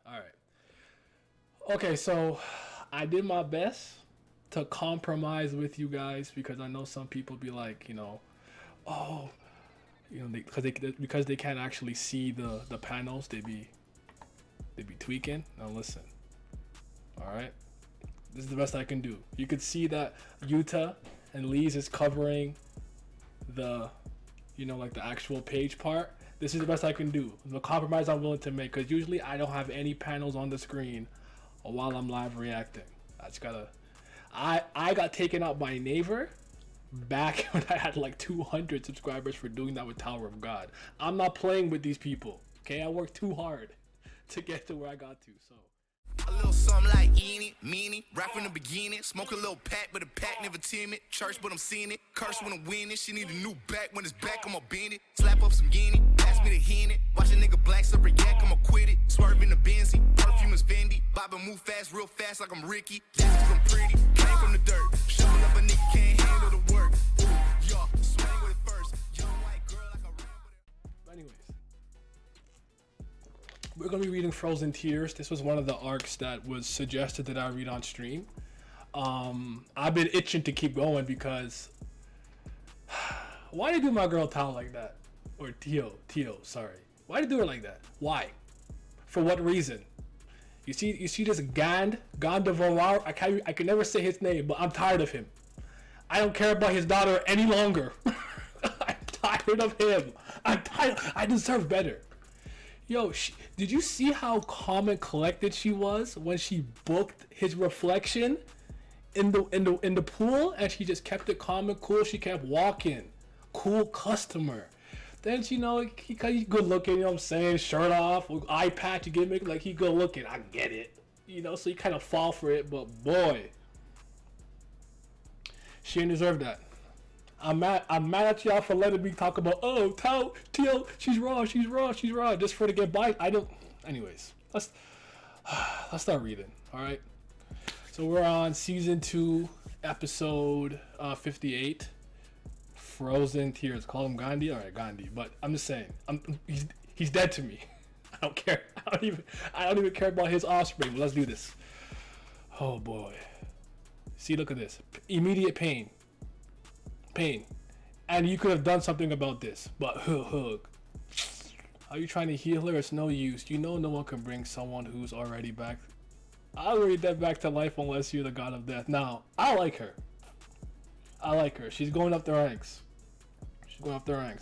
All right. Okay, so I did my best to compromise with you guys because I know some people be like, oh, because they can't actually see the panels, they be tweaking. Now listen, all right. This is the best I can do. You could see that Yuta and Lee's is covering the, like the actual page part. This is the best I can do. The compromise I'm willing to make, because usually I don't have any panels on the screen while I'm live reacting. I just gotta. I got taken out by Naver back when I had like 200 subscribers for doing that with Tower of God. I'm not playing with these people. Okay, I worked too hard to get to where I got to. So. A little something like eeny, meeny, right from the beginning. Smoke a little pack, but the pack never timid. Church, but I'm seeing it. Curse when I'm winning. She need a new back. When it's back, I'ma bend it. Slap up some guinea. Pass me the henny. Watch a nigga black up a yak, I'ma quit it. Swerve in the Benzie. Perfume is Fendi. Bobbin' move fast, real fast like I'm Ricky. That's 'cause I'm pretty. Came from the dirt. Showing up a nigga can't handle the work. Ooh, y'all, swing with it first. Young white girl like a ramble. Anyways. We're going to be reading Frozen Tears. This was one of the arcs that was suggested that I read on stream. I've been itching to keep going because... Why did you do my girl Tao like that? Or Tio, sorry. Why did you do her like that? Why? For what reason? You see this Gand de Volar? I can never say his name, but I'm tired of him. I don't care about his daughter any longer. I'm tired of him. I'm tired. I deserve better. Yo, did you see how calm and collected she was when she booked his reflection in the pool, and she just kept it calm and cool? She kept walking, cool customer. Then he good looking, you know what I'm saying, shirt off, eye patch, you get like he good looking. I get it, so you kind of fall for it, but boy, she didn't deserve that. I'm mad at y'all for letting me talk about, oh, Tio, she's raw, just for to get by. I don't. Anyways, let's start reading. All right. So we're on season 2, episode 58. Frozen Tears. Call him Gandhi. All right, Gandhi. But I'm just saying, he's dead to me. I don't care. I don't even care about his offspring. But let's do this. Oh boy. See, look at this. Immediate pain. And you could have done something about this, but hug. Are you trying to heal her? It's no use. No one can bring someone who's already back. I'll read that back to life unless you're the god of death. Now, I like her. She's going up the ranks.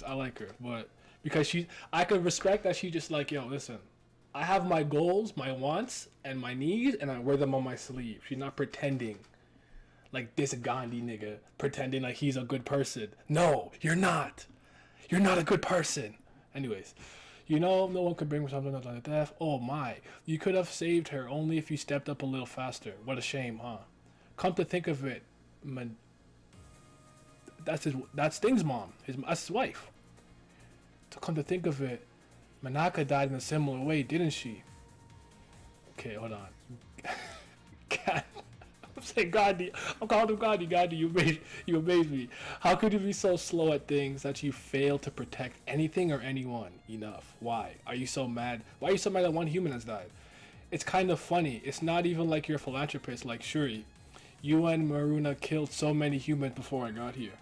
I like her, but because I could respect that she just like, yo, listen, I have my goals, my wants, and my needs, and I wear them on my sleeve. She's not pretending. Like this Gandhi nigga pretending like he's a good person. No, you're not. You're not a good person. Anyways, no one could bring something up like death. Oh my, you could have saved her only if you stepped up a little faster. What a shame, huh? Come to think of it, man, that's Sting's mom. That's his wife. To come to think of it, Manaka died in a similar way, didn't she? Okay, hold on. God. I'm saying Gandhi. I'm calling him Gandhi. You amaze me. How could you be so slow at things that you fail to protect anything or anyone? Enough. Why? Are you so mad? Why are you so mad that one human has died? It's kind of funny. It's not even like you're a philanthropist like Shuri. You and Maruna killed so many humans before I got here.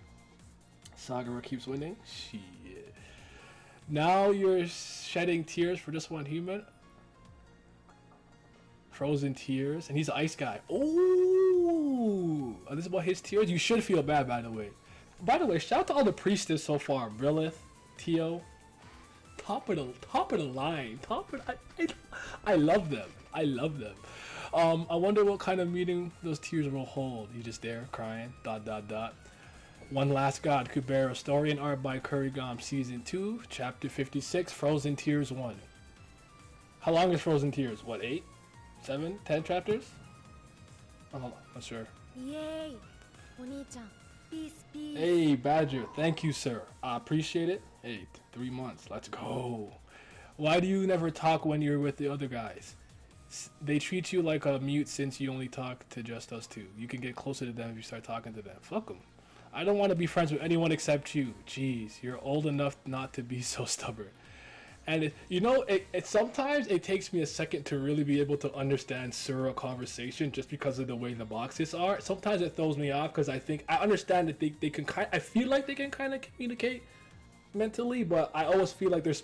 Sagara keeps winning? Shit. Now you're shedding tears for just one human? Frozen Tears, and he's an ice guy. Oh, this is about his tears. You should feel bad, by the way. Shout out to all the priestess so far. Brilith, Tio, top of the line. I love them. I wonder what kind of meaning those tears will hold. You just there crying. ... One Last God, Kubera, story and art by Kurigam, season 2, chapter 56, Frozen Tears 1. How long is Frozen Tears? What, 8? 7, 10 chapters? Oh, not sure. Yay! Oni-chan, peace. Hey, Badger, thank you, sir. I appreciate it. Hey, 3 months, let's go. Why do you never talk when you're with the other guys? They treat you like a mute since you only talk to just us two. You can get closer to them if you start talking to them. Fuck them. I don't want to be friends with anyone except you. Jeez, you're old enough not to be so stubborn. And it sometimes it takes me a second to really be able to understand Sura conversation just because of the way the boxes are. Sometimes it throws me off because I understand that they can I feel like they can kind of communicate mentally, but I always feel like they're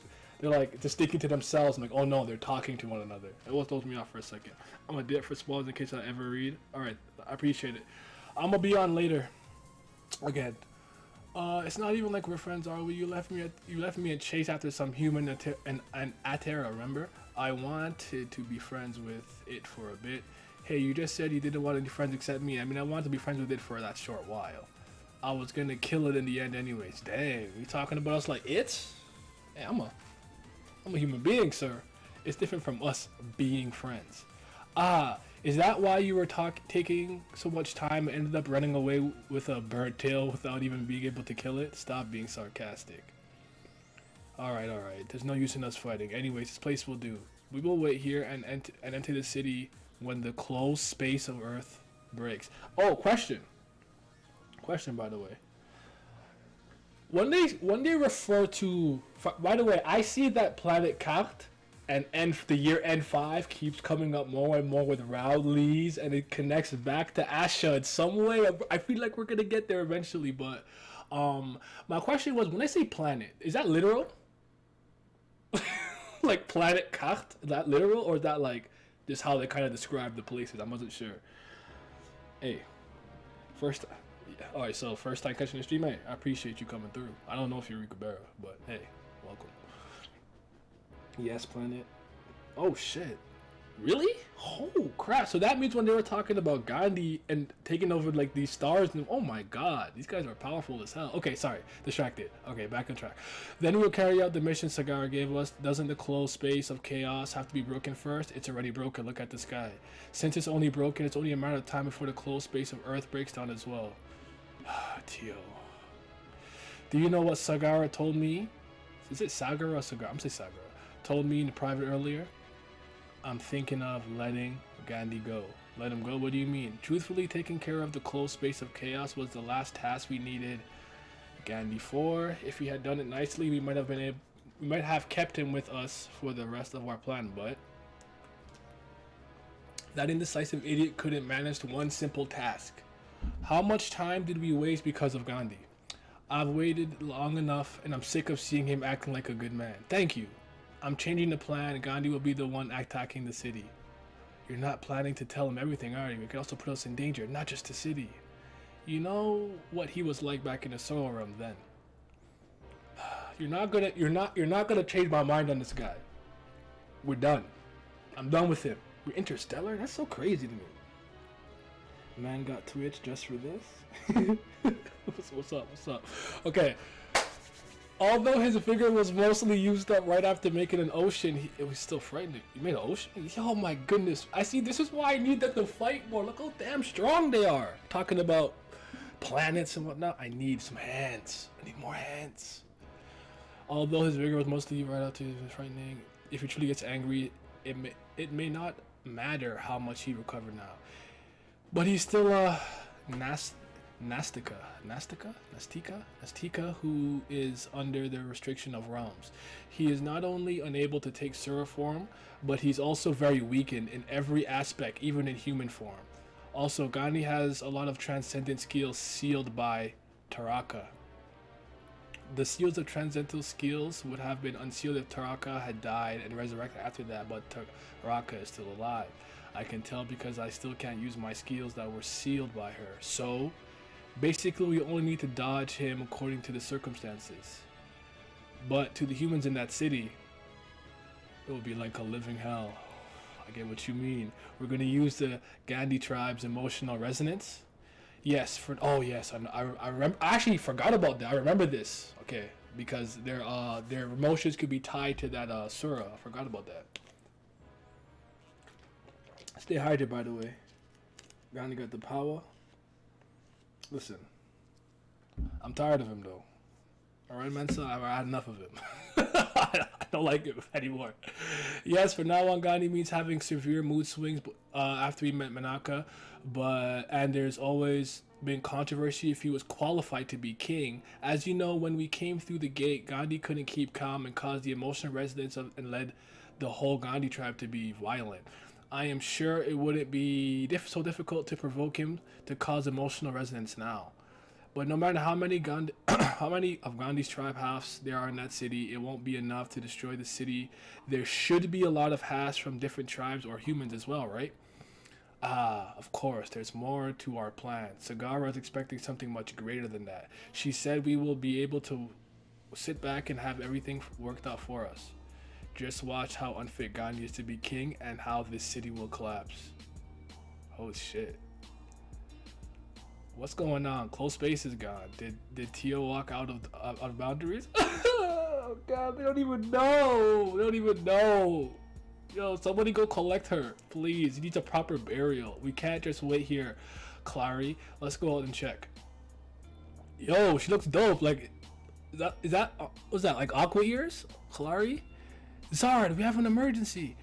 like just sticking to themselves. I'm like, oh no, they're talking to one another. It always throws me off for a second. I'm gonna do it for spoilers in case I ever read. All right, I appreciate it. I'm gonna be on later again. It's not even like we're friends, are we? You left me and Chase after some human and Atera, remember? I wanted to be friends with it for a bit. Hey, you just said you didn't want any friends except me. I mean, I wanted to be friends with it for that short while. I was gonna kill it in the end anyways. Dang, you talking about us like it's? Hey, I'm a human being, sir. It's different from us being friends. Is that why you were taking so much time and ended up running away with a bird tail without even being able to kill it? Stop being sarcastic. Alright. There's no use in us fighting. Anyways, this place will do. We will wait here and enter the city when the closed space of Earth breaks. Oh, question, by the way. When they refer to... By the way, I see that planet carte and the year N5 keeps coming up more and more with Rowleys, and it connects back to Asha in some way. I feel like we're gonna get there eventually, but my question was, when I say planet, is that literal? Like planet carte? Is that literal, or is that like just how they kind of describe the places? I wasn't sure. Hey, alright, so first time catching the stream, hey, I appreciate you coming through. I don't know if you're Kubera, but hey, welcome. Yes, planet. Oh shit. Really? Oh crap. So that means when they were talking about Gandhi and taking over like these stars, and oh my god, these guys are powerful as hell. Okay, sorry, distracted. Okay, back on track. Then we'll carry out the mission Sagara gave us. Doesn't the closed space of chaos have to be broken first? It's already broken. Look at the sky. Since it's only broken, it's only a matter of time before the closed space of Earth breaks down as well. Tio. Do you know what Sagara told me? Is it Sagara or Sagara? I'm saying Sagara. Told me in the private earlier. I'm thinking of letting Gandhi go. Let him go? What do you mean? Truthfully, taking care of the closed space of chaos was the last task we needed Gandhi for. If we had done it nicely, we might have kept him with us for the rest of our plan, but that indecisive idiot couldn't manage one simple task. How much time did we waste because of Gandhi? I've waited long enough, and I'm sick of seeing him acting like a good man. Thank you. I'm changing the plan. Gandhi will be the one attacking the city. You're not planning to tell him everything, are you? It could also put us in danger, not just the city. You know what he was like back in the solar realm then. You're not gonna change my mind on this guy. We're done. I'm done with him. We're interstellar? That's so crazy to me. Man got Twitch just for this? What's up? Okay. Although his figure was mostly used up right after making an ocean, it was still frightening. You made an ocean? Oh my goodness. I see, this is why I need them to fight more. Look how damn strong they are. Talking about planets and whatnot. I need some hands. I need more hands. Although his vigor was mostly right out to his frightening, if he truly gets angry, it may not matter how much he recovered now. But he's still Nastika, who is under the restriction of realms. He is not only unable to take Sura form, but he's also very weakened in every aspect, even in human form. Also, Gandhi has a lot of transcendent skills sealed by Taraka. The seals of transcendental skills would have been unsealed if Taraka had died and resurrected after that, but Taraka is still alive. I can tell because I still can't use my skills that were sealed by her. So, basically, we only need to dodge him according to the circumstances. But to the humans in that city, it would be like a living hell. I get what you mean. We're going to use the Gandhi tribe's emotional resonance. Yes, I remember. I actually forgot about that. I remember this. Okay, because their emotions could be tied to that Sura. I forgot about that. Stay hydrated, by the way. Gandhi got the power. Listen, I'm tired of him though. Alright, Mensa, I've had enough of him. I don't like him anymore. Yes, for now on, Gandhi means having severe mood swings after we met Manaka, and there's always been controversy if he was qualified to be king. As you know, when we came through the gate, Gandhi couldn't keep calm and caused the emotional resonance of, and led the whole Gandhi tribe to be violent. I am sure it wouldn't be so difficult to provoke him to cause emotional resonance now. But no matter how many how many of Gandhi's tribe halves there are in that city, it won't be enough to destroy the city. There should be a lot of halves from different tribes or humans as well, right? Ah, of course, there's more to our plan. Sagara is expecting something much greater than that. She said we will be able to sit back and have everything worked out for us. Just watch how unfit Gandhi is to be king and how this city will collapse. Oh shit. What's going on? Close space is gone. Did Tio walk out of boundaries? Oh god, they don't even know. They don't even know. Yo, somebody go collect her, please. He needs a proper burial. We can't just wait here, Clary. Let's go out and check. Yo, she looks dope. Like, is that what's that? Like aqua ears, Clary? Zard, we have an emergency.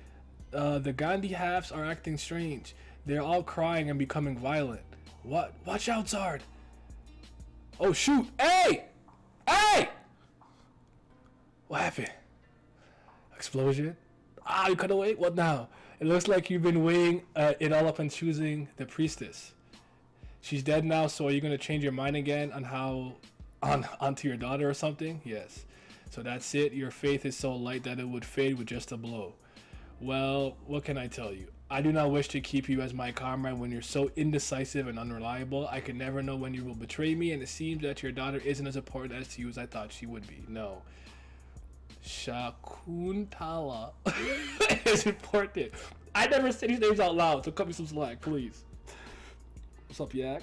The Gandhi halves are acting strange. They're all crying and becoming violent. What? Watch out, Zard. Oh shoot! Hey! Hey! What happened? Explosion? Ah, you cut away? What now? It looks like you've been weighing it all up and choosing the priestess. She's dead now, so are you gonna change your mind again on how onto your daughter or something? Yes. So that's it. Your faith is so light that it would fade with just a blow. Well, what can I tell you? I do not wish to keep you as my comrade when you're so indecisive and unreliable. I can never know when you will betray me, and it seems that your daughter isn't as important as to you as I thought she would be. No. Shakuntala is important. I never say these names out loud, so cut me some slack, please. What's up, Yak?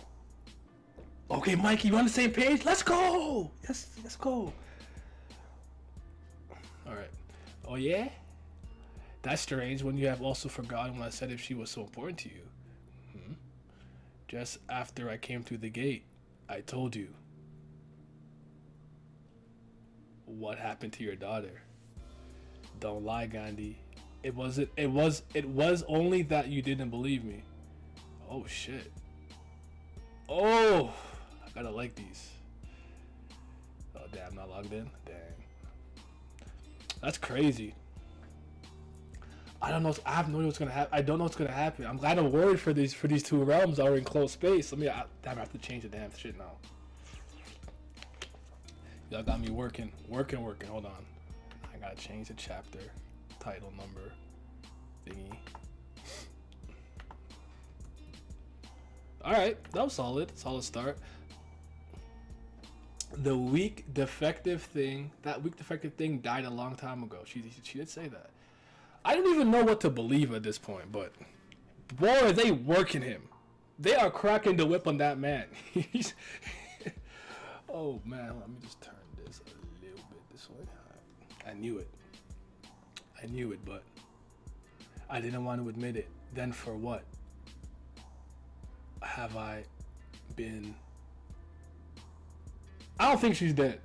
Okay, Mikey, you on the same page? Let's go! Yes, let's go. Alright. Oh, yeah? That's strange when you have also forgotten when I said if she was so important to you. Just after I came through the gate, I told you. What happened to your daughter? Don't lie, Gandhi. It was only that you didn't believe me. Oh shit. Oh, I gotta like these. Oh damn, I'm not logged in. Dang. That's crazy. I don't know. I have no idea what's gonna happen. I don't know what's gonna happen. I'm kind of worried for these two realms that are in close space. Damn, I have to change the damn shit now. Y'all got me working. Hold on. I gotta change the chapter title number thingy. Alright, that was solid. Solid start. The weak defective thing died a long time ago. She did say that. I don't even know what to believe at this point, but boy, are they working him. They are cracking the whip on that man. Oh man, let me just turn this a little bit this way. I knew it, but I didn't want to admit it. Then for what have I been? I don't think she's dead.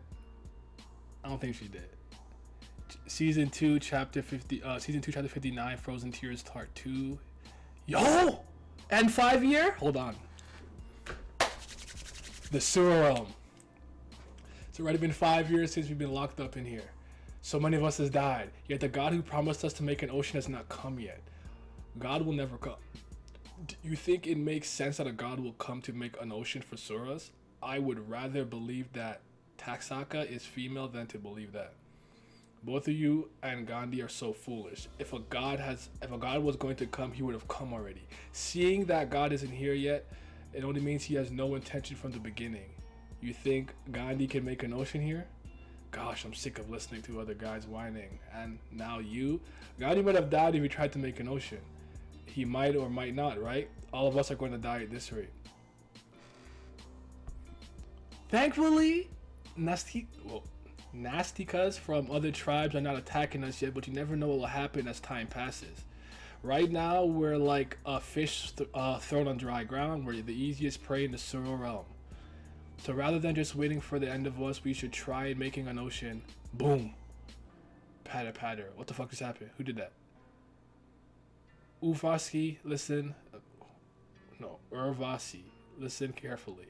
Season 2, chapter 59, Frozen Tears, part 2. Yo! And 5 year? Hold on. The sewer realm. It's already been 5 years since we've been locked up in here. So many of us has died. Yet the God who promised us to make an ocean has not come yet. God will never come. Do you think it makes sense that a God will come to make an ocean for Suras? I would rather believe that Taksaka is female than to believe that. Both of you and Gandhi are so foolish. If a God was going to come, he would have come already. Seeing that God isn't here yet, it only means he has no intention from the beginning. You think Gandhi can make an ocean here? Gosh, I'm sick of listening to other guys whining. And now you? Gandhi might have died if he tried to make an ocean. He might or might not, right? All of us are going to die at this rate. Thankfully, Nastikas from other tribes are not attacking us yet, but you never know what will happen as time passes. Right now, we're like a fish thrown on dry ground. We're the easiest prey in the Suro realm. So rather than just waiting for the end of us, we should try making an ocean. Boom. Patter, patter. What the fuck just happened? Who did that? Uvasi, listen. No, Urvasi. Listen carefully.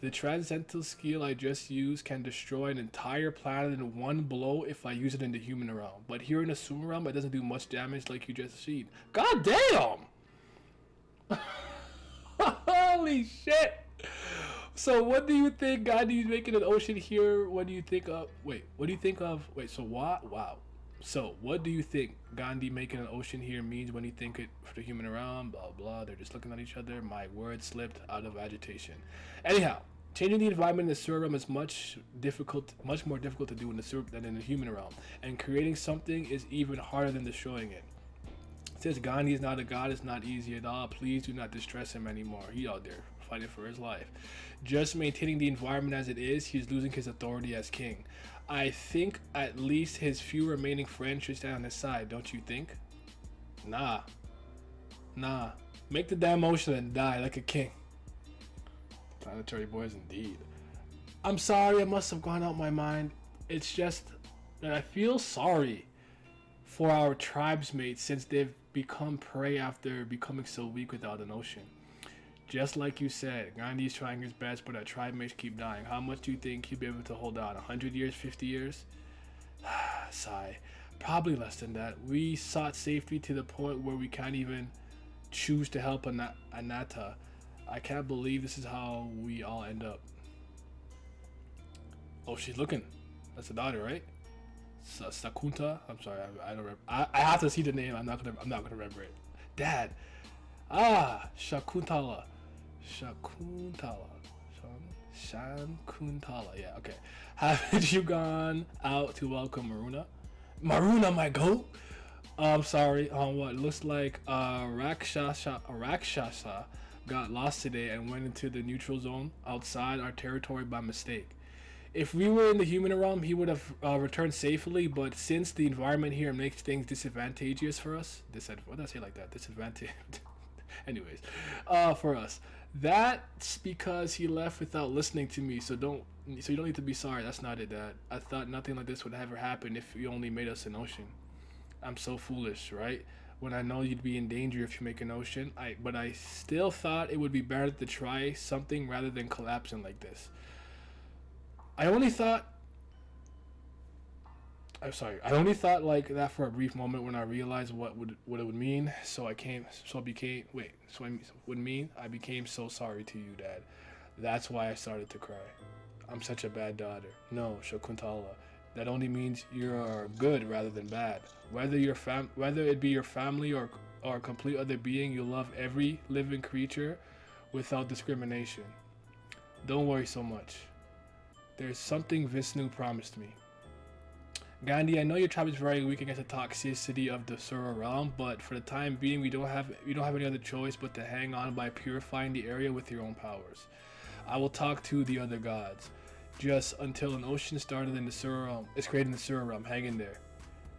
The transcendental skill I just used can destroy an entire planet in one blow if I use it in the human realm. But here in the super realm, it doesn't do much damage like you just seen. God damn! Holy shit! So what do you think Gandhi's making an ocean here? What do you think of... Wait, what do you think of... Wait, so what? Wow. So what do you think Gandhi making an ocean here means when you think it for the human realm? Blah, blah. They're just looking at each other. My words slipped out of agitation. Anyhow, changing the environment in the sewer realm is much more difficult to do in the sewer than in the human realm. And creating something is even harder than destroying it. Since Gandhi is not a god, it's not easy at all. Please do not distress him anymore. He out there fighting for his life. Just maintaining the environment as it is, he's losing his authority as king. I think at least his few remaining friends should stand on his side, don't you think? Nah. Make the damn ocean and die like a king. Planetary boys indeed. I'm sorry, it must have gone out my mind. It's just that I feel sorry for our tribesmates since they've become prey after becoming so weak without an ocean. Just like you said, Gandhi's trying his best, but our tribe mates keep dying. How much do you think he'll be able to hold out? 100 years? 50 years? Sigh. Probably less than that. We sought safety to the point where we can't even choose to help Anatta. I can't believe this is how we all end up. Oh, she's looking. That's the daughter, right? Sakunta? I'm sorry, I don't remember. I have to see the name. I'm not gonna remember it. Dad. Shakuntala. Shankuntala. Yeah, okay. Haven't you gone out to welcome Maruna? Maruna, my goat? I'm sorry. What looks like Rakshasa got lost today and went into the neutral zone outside our territory by mistake. If we were in the human realm, he would have returned safely, but since the environment here makes things disadvantageous for us, what did I say like that? Disadvantage. Anyways, for us, that's because he left without listening to me. So you don't need to be sorry. That's not it, Dad. I thought nothing like this would ever happen if you only made us an ocean. I'm so foolish, right? When I know you'd be in danger if you make an ocean, but I still thought it would be better to try something rather than collapsing like this. I only thought like that for a brief moment when I realized what it would mean. I became so sorry to you, Dad. That's why I started to cry. I'm such a bad daughter. No, Shakuntala. That only means you're good rather than bad. Whether it be your family or a complete other being, you love every living creature without discrimination. Don't worry so much. There's something Vishnu promised me. Gandhi, I know your tribe is very weak against the toxicity of the Sura realm, but for the time being, we don't have any other choice but to hang on by purifying the area with your own powers. I will talk to the other gods, just until an ocean started in the Sura realm. It's created in the Sura realm. Hang in there.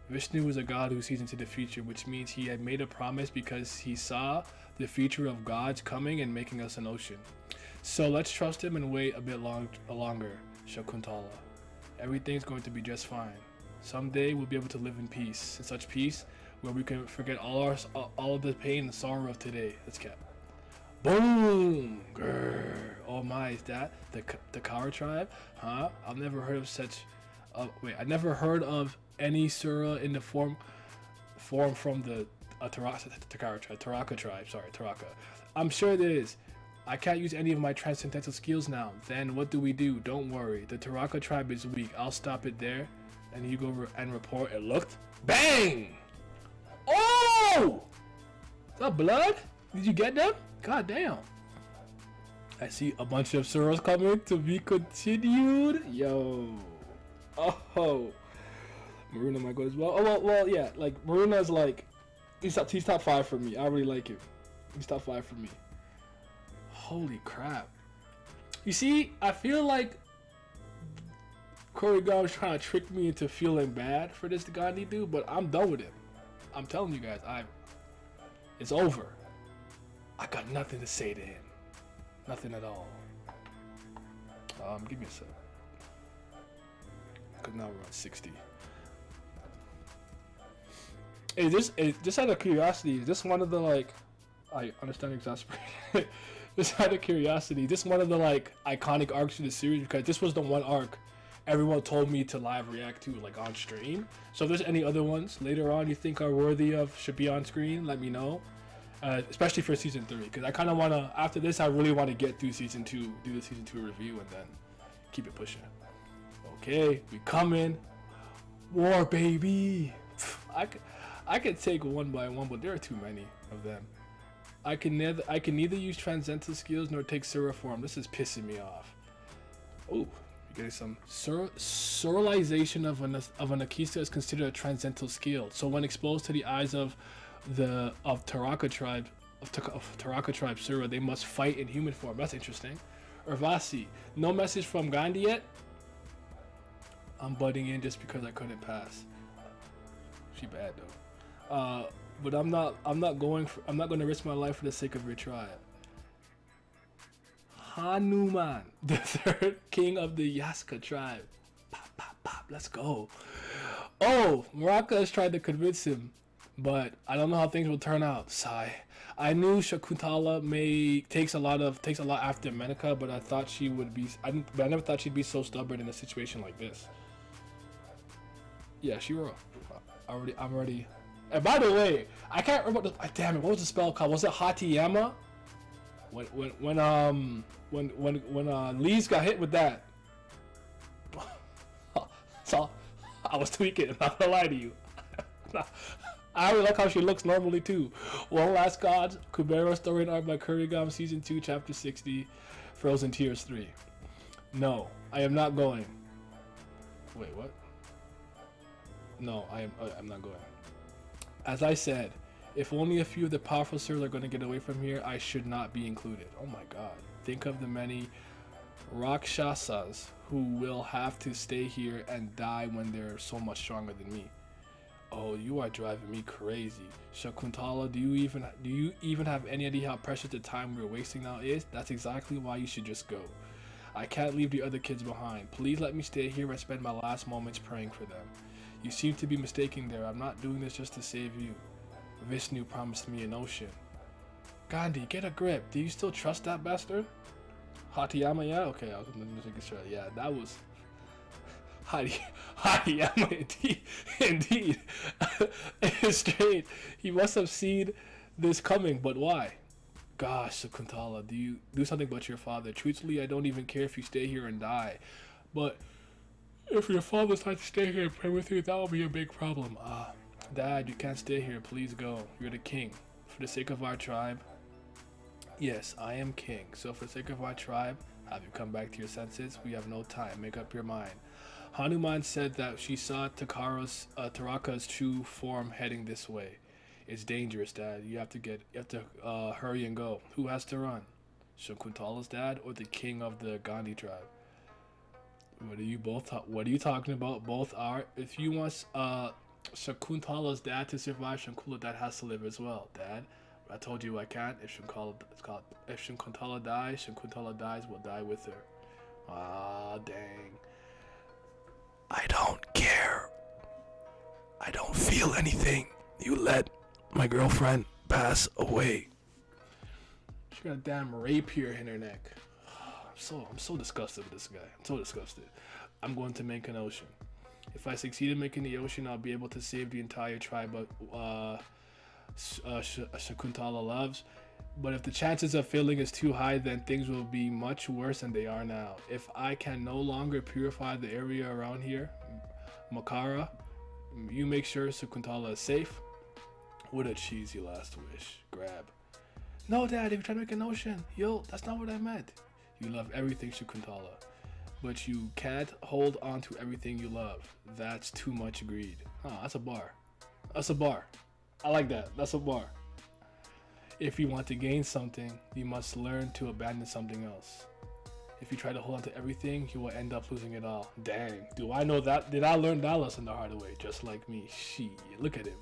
Vishnu is a god who sees into the future, which means he had made a promise because he saw the future of gods coming and making us an ocean. So let's trust him and wait a bit longer, Shakuntala. Everything's going to be just fine. Someday we'll be able to live in peace, in such peace where we can forget all of the pain and sorrow of today. Let's get. Boom! Grrr. Oh my, is that the Kubera tribe? Huh? I've never heard of such. I never heard of any Sura in the form from the Taraka tribe. Sorry, Taraka. I'm sure there is. I can't use any of my transcendental skills now. Then what do? Don't worry. The Taraka tribe is weak. I'll stop it there. And you go and report. It looked. Bang! Oh! Is that blood? Did you get them? God damn. I see a bunch of Suras coming to be continued. Yo. Oh. Maruna might go as well. Oh, well, yeah. Like, Maruna's like. He's top 5 for me. I really like him. He's top 5 for me. Holy crap. You see, I feel like Choreograph was trying to trick me into feeling bad for this Gandhi dude, but I'm done with him. I'm telling you guys, it's over. I got nothing to say to him. Nothing at all. Give me a sec. Cause now we're on 60. Hey, just out of curiosity, is this one of the, like, I understand exasperation. Just out of curiosity, this is one of the like iconic arcs in the series because this was the one arc everyone told me to live react to like on stream. So if there's any other ones later on you think are worthy of should be on screen, let me know. Especially for season 3, because I kind of want to, after this I really want to get through season 2, do the season 2 review, and then keep it pushing. Okay, we coming. War, baby. I could take one by one, but there are too many of them. I can neither use transcendental skills nor take Sura form. This is pissing me off. Oh, you're getting some Soralization of an Akisa is considered a transcendental skill. So when exposed to the eyes of Taraka tribe Sura, they must fight in human form. That's interesting. Urvasi, no message from Gandhi yet. I'm butting in just because I couldn't pass. She bad though. But I'm not going to risk my life for the sake of your tribe. Hanuman, the third king of the Yaska tribe. Pop, pop, pop, let's go. Oh, Muraka has tried to convince him, but I don't know how things will turn out. Sigh. I knew Shakuntala takes a lot after Menaka, but I thought she would be. I never thought she'd be so stubborn in a situation like this. Yeah, she wrote. I'm already. And by the way, I can't remember. Damn it! What was the spell called? Was it Hatiyama? When Lee's got hit with that. So I was tweaking. I'm not gonna lie to you. I really like how she looks normally too. One Last God, Kubera story and art by Kurigam, season 2, chapter 60, Frozen Tears 3. No, I am not going. Wait, what? No, I'm not going. As I said, if only a few of the powerful sirs are going to get away from here, I should not be included. Oh my god. Think of the many Rakshasas who will have to stay here and die when they're so much stronger than me. Oh, you are driving me crazy. Shakuntala, do you even have any idea how precious the time we're wasting now is? That's exactly why you should just go. I can't leave the other kids behind. Please let me stay here and spend my last moments praying for them. You seem to be mistaken there. I'm not doing this just to save you. Vishnu promised me an ocean. Gandhi, get a grip. Do you still trust that bastard? Hatiyama, yeah? Okay, I was making sure. Yeah, that was... Hatiyama, indeed. It's straight. He must have seen this coming, but why? Gosh, Sakuntala, do you do something but your father? Truthfully, I don't even care if you stay here and die. But if your father decides to stay here and pray with you, that will be a big problem. Dad, you can't stay here. Please go. You're the king. For the sake of our tribe. Yes, I am king. So for the sake of our tribe, have you come back to your senses? We have no time. Make up your mind. Hanuman said that she saw Taraka's true form heading this way. It's dangerous, Dad. You have to hurry and go. Who has to run? Shakuntala's dad or the king of the Gandhi tribe? What are you talking about? Both are. If you want Shakuntala's dad to survive, Shakuntala's dad has to live as well, Dad. I told you I can't. If Shakuntala dies, Shakuntala dies, we'll die with her. Ah, dang. I don't care. I don't feel anything. You let my girlfriend pass away. She got a damn rapier in her neck. I'm so disgusted with this guy. I'm so disgusted. I'm going to make an ocean. If I succeed in making the ocean, I'll be able to save the entire tribe Shakuntala loves. But if the chances of failing is too high, then things will be much worse than they are now. If I can no longer purify the area around here, Makara, you make sure Shakuntala is safe. What a cheesy last wish. Grab. No, Dad, if you're trying to make an ocean, that's not what I meant. You love everything, Shakuntala, but you can't hold on to everything you love. That's too much greed. Oh, that's a bar. That's a bar. I like that. That's a bar. If you want to gain something, you must learn to abandon something else. If you try to hold on to everything, you will end up losing it all. Dang, do I know that? Did I learn that lesson the hard way? Just like me. Shit, look at him.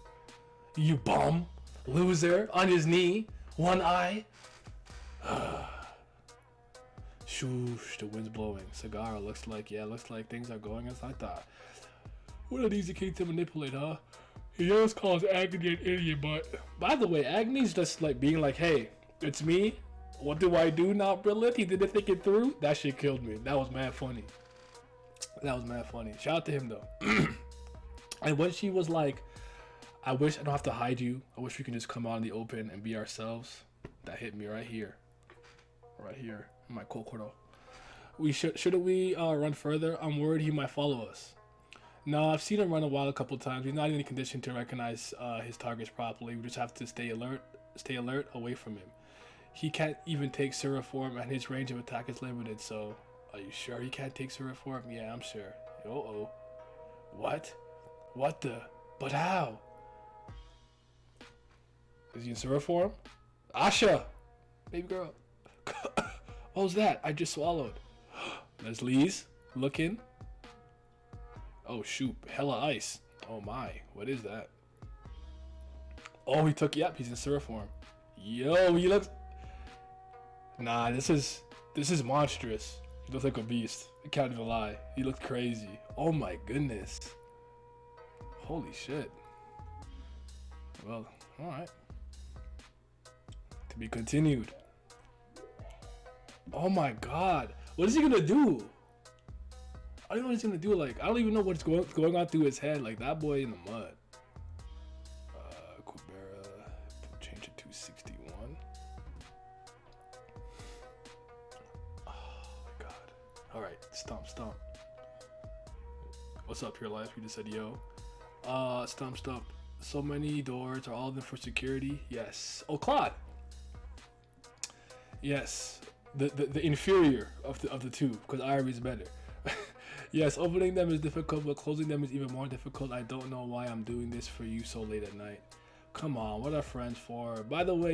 You bum. Loser. On his knee. One eye. Shoosh, the wind's blowing. Sagara looks like things are going as I thought. What an easy king to manipulate, huh? He just calls Agni an idiot, but by the way, Agni's just like being like, hey, it's me. What do I do now, Brilliant? He didn't think it through. That shit killed me. That was mad funny. Shout out to him though. And when she was like, I wish I don't have to hide you. I wish we can just come out in the open and be ourselves. That hit me right here. Right here. My kokoro. Shouldn't we run further? I'm worried he might follow us. No, I've seen him run a couple times. He's not in any condition to recognize his targets properly. We just have to stay alert away from him. He can't even take Sura form and his range of attack is limited, so are you sure he can't take Sura form? Yeah, I'm sure. Uh-oh. What? What the? But how? Is he in Sura form? Asha! Baby girl. What was that? I just swallowed. Leslie's looking. Oh shoot, hella ice. Oh my, what is that? Oh, he took, yep, he's in Sura form. Yo, he looks. Nah, this is monstrous. He looks like a beast. I can't even lie. He looks crazy. Oh my goodness. Holy shit. Well, alright. To be continued. Oh my god. What is he gonna do? I don't know what he's gonna do. Like, I don't even know what's going on through his head. Like, that boy in the mud. Kubera. Change it to 61. Oh my god. Alright, stomp. What's up, Pure Life? You just said yo. Stomp. So many doors. Are all of them for security? Yes. Oh, Claude. Yes. The inferior of the two, because Irie is better. Yes, opening them is difficult, but closing them is even more difficult. I don't know why I'm doing this for you so late at night. Come on, what are friends for? By the way,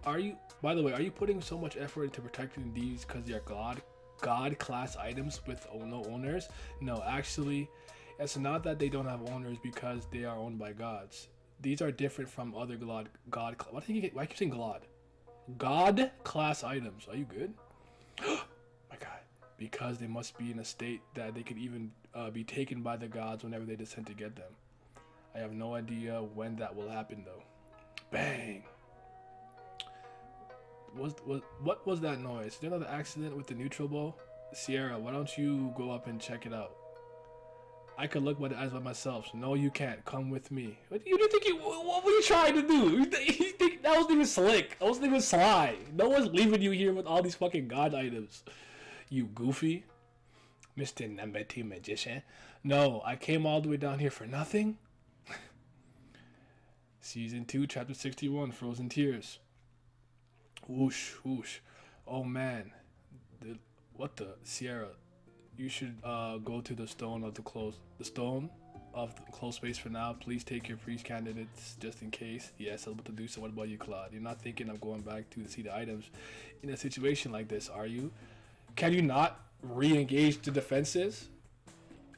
are you putting so much effort into protecting these because they're god class items with no owners? No, actually, it's not that they don't have owners because they are owned by gods. These are different from other why do you keep saying god class items? Are you good? My god. Because they must be in a state that they could even be taken by the gods whenever they descend to get them. I have no idea when that will happen though. Bang! What was that noise? Is there another accident with the neutral bow? Sierra, why don't you go up and check it out? I could look by the eyes by myself. No, you can't. Come with me. What were you trying to do? You think that wasn't even slick? That wasn't even sly. No one's leaving you here with all these fucking god items. You goofy. Mr. Number 2 Magician. No, I came all the way down here for nothing. Season 2, Chapter 61, Frozen Tears. Whoosh. Oh man. What the? Sierra, you should go to the stone of the closed space for now. Please take your priest candidates just in case. Yes, I'm about to do so. What about you, Claude? You're not thinking of going back to see the items in a situation like this, are you? Can you not re-engage the defenses?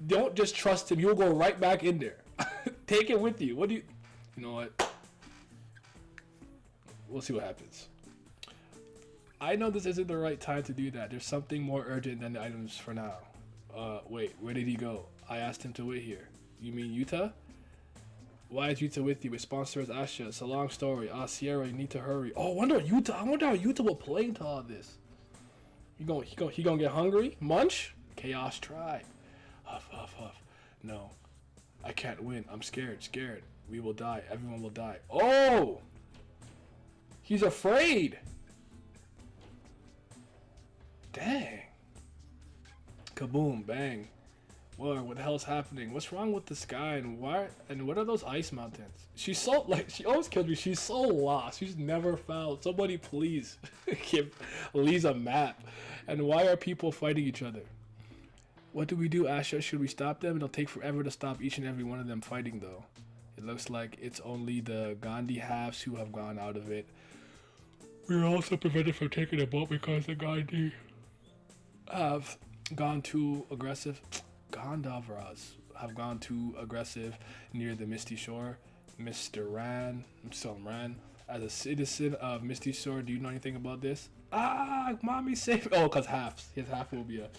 Don't just trust him. You'll go right back in there. Take it with you. You know what? We'll see what happens. I know this isn't the right time to do that. There's something more urgent than the items for now. Wait, where did he go? I asked him to wait here. You mean Yuta? Why is Yuta with you? His sponsor is Asha. It's a long story. Sierra, you need to hurry. Oh, I wonder how Yuta will play into all this. He gonna get hungry? Munch? Chaos tribe. Huff. No. I can't win. I'm scared. We will die. Everyone will die. Oh! He's afraid! Dang. Kaboom, bang. Whoa, what the hell's happening? What's wrong with the sky and what are those ice mountains? She always kills me. She's so lost. She's never found. Somebody please give Lise a map. And why are people fighting each other? What do we do, Asha? Should we stop them? It'll take forever to stop each and every one of them fighting though. It looks like it's only the Gandhi halves who have gone out of it. We're also prevented from taking a boat because the Gandhi have gone too aggressive. Gandavras have gone too aggressive near the Misty Shore. Mr. Ran, as a citizen of Misty Shore, do you know anything about this? Mommy safe. Oh, because halves. His half will be a.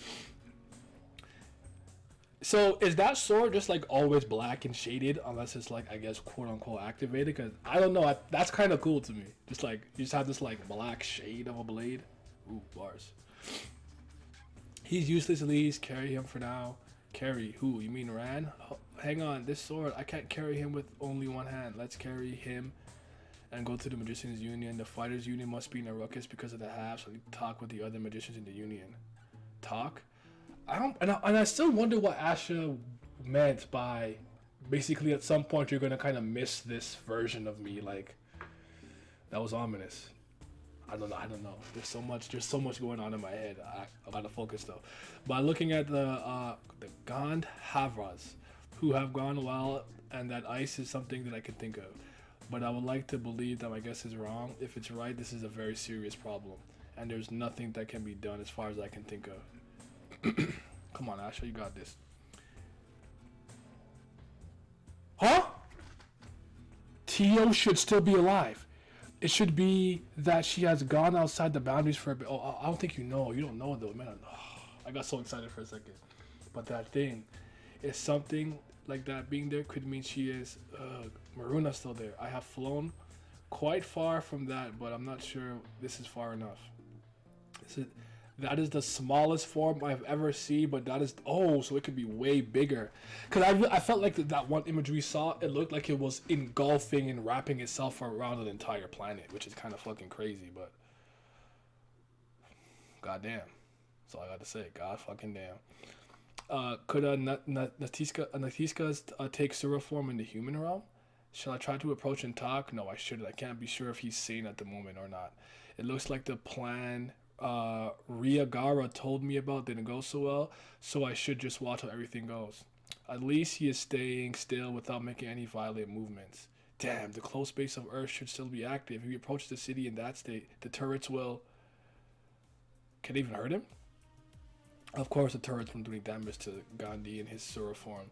So is that sword just like always black and shaded, unless it's like I guess quote unquote activated? Because I don't know. That's kind of cool to me. Just like you just have this like black shade of a blade. Ooh, bars. He's useless. At least carry him for now. Carry who? You mean Ran? Oh, hang on. This sword I can't carry him with only one hand. Let's carry him and go to the Magicians Union. The Fighters Union must be in a ruckus because of the halves. So I need to talk with the other magicians in the union. Talk? I don't, and I still wonder what Asha meant by basically at some point you're gonna kind of miss this version of me. Like that was ominous. I don't know. There's so much going on in my head. I gotta focus though. By looking at the Gand Havras, who have gone well, and that ice is something that I can think of. But I would like to believe that my guess is wrong. If it's right, this is a very serious problem, and there's nothing that can be done as far as I can think of. Come on, Asha, you got this. Huh? Tio should still be alive. It should be that she has gone outside the boundaries for a bit. Oh, I don't think you know. You don't know though, man. I got so excited for a second. But that thing is something like that being there could mean she is. Maruna's still there. I have flown quite far from that, but I'm not sure this is far enough. That is the smallest form I've ever seen, but that is, oh, so it could be way bigger. Because I felt like that one image we saw, it looked like it was engulfing and wrapping itself around an entire planet, which is kind of fucking crazy, but goddamn. That's all I got to say. God fucking damn. Could Natiska take Sura form in the human realm? Shall I try to approach and talk? No, I shouldn't. I can't be sure if he's sane at the moment or not. It looks like the plan Riagara told me about didn't go so well, so I should just watch how everything goes. At least he is staying still without making any violent movements. Damn, the close base of Earth should still be active. If we approach the city in that state, the turrets will... Can they even hurt him? Of course the turrets won't do any damage to Gandhi in his Sura form.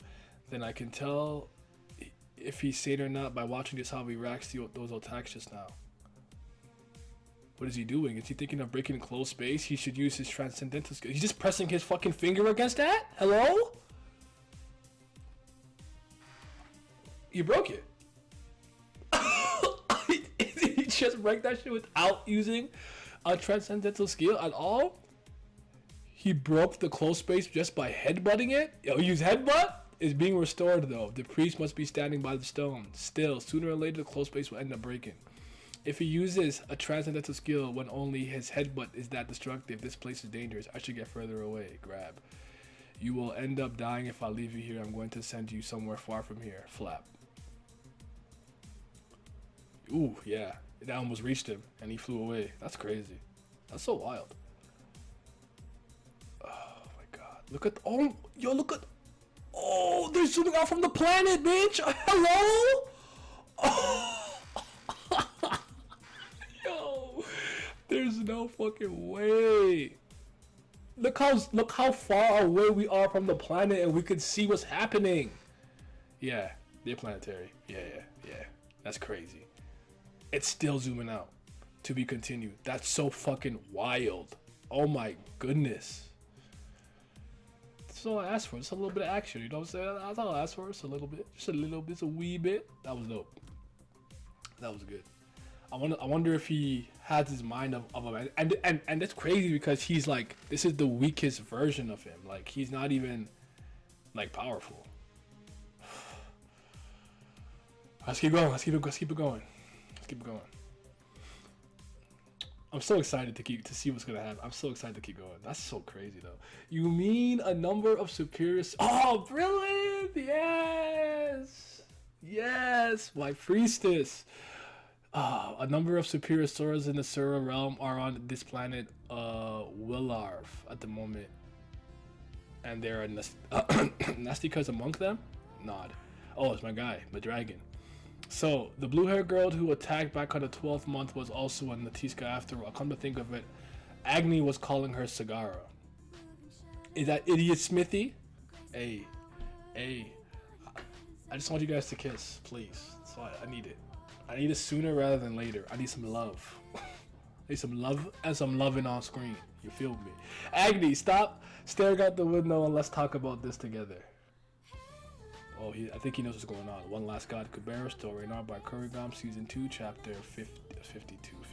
Then I can tell if he's sane or not by watching just how he reacts to those attacks just now. What is he doing? Is he thinking of breaking close space? He should use his transcendental skill. He's just pressing his fucking finger against that? Hello? You broke it. He just break that shit without using a transcendental skill at all? He broke the close space just by headbutting it? Yo, use headbutt? Is being restored though. The priest must be standing by the stone. Still, sooner or later the close space will end up breaking. If he uses a transcendental skill when only his headbutt is that destructive, this place is dangerous. I should get further away. Grab. You will end up dying if I leave you here. I'm going to send you somewhere far from here. Flap. Ooh, yeah. That almost reached him, and he flew away. That's crazy. That's so wild. Oh, my God. Look at... Oh, yo, look at... Oh, they're zooming out from the planet, bitch! Hello? Oh. Yo, there's no fucking way. Look how far away we are from the planet, and we can see what's happening. Yeah, they're planetary. Yeah. That's crazy. It's still zooming out. To be continued. That's so fucking wild. Oh my goodness. That's all I asked for. Just a little bit of action. You know what I'm saying? That's all I asked for. Just a little bit. Just a little bit. Just a wee bit. That was dope. That was good. I wonder if he has his mind of a man. And that's crazy because he's like, this is the weakest version of him. Like, he's not even, like, powerful. Let's keep going. Let's keep it going. I'm so excited to see what's gonna happen. I'm so excited to keep going. That's so crazy though. You mean a number of superiors? Oh, brilliant! Yes, my priestess. A number of superior Suras in the Sura realm are on this planet, Willarv at the moment, and there are Nastikas among them. Nod. Oh, it's my guy, the dragon. So, the blue-haired girl who attacked back on the 12th month was also a Natiska after all. Come to think of it, Agni was calling her Sagara. Is that idiot Smithy? Hey. I just want you guys to kiss, please. So I need it. I need it sooner rather than later. I need some love. I need some love and some loving on screen. You feel me? Agni, stop staring out the window and let's talk about this together. Oh, I think he knows what's going on. One Last God, Kubera, story now by Kurigam, season 2, chapter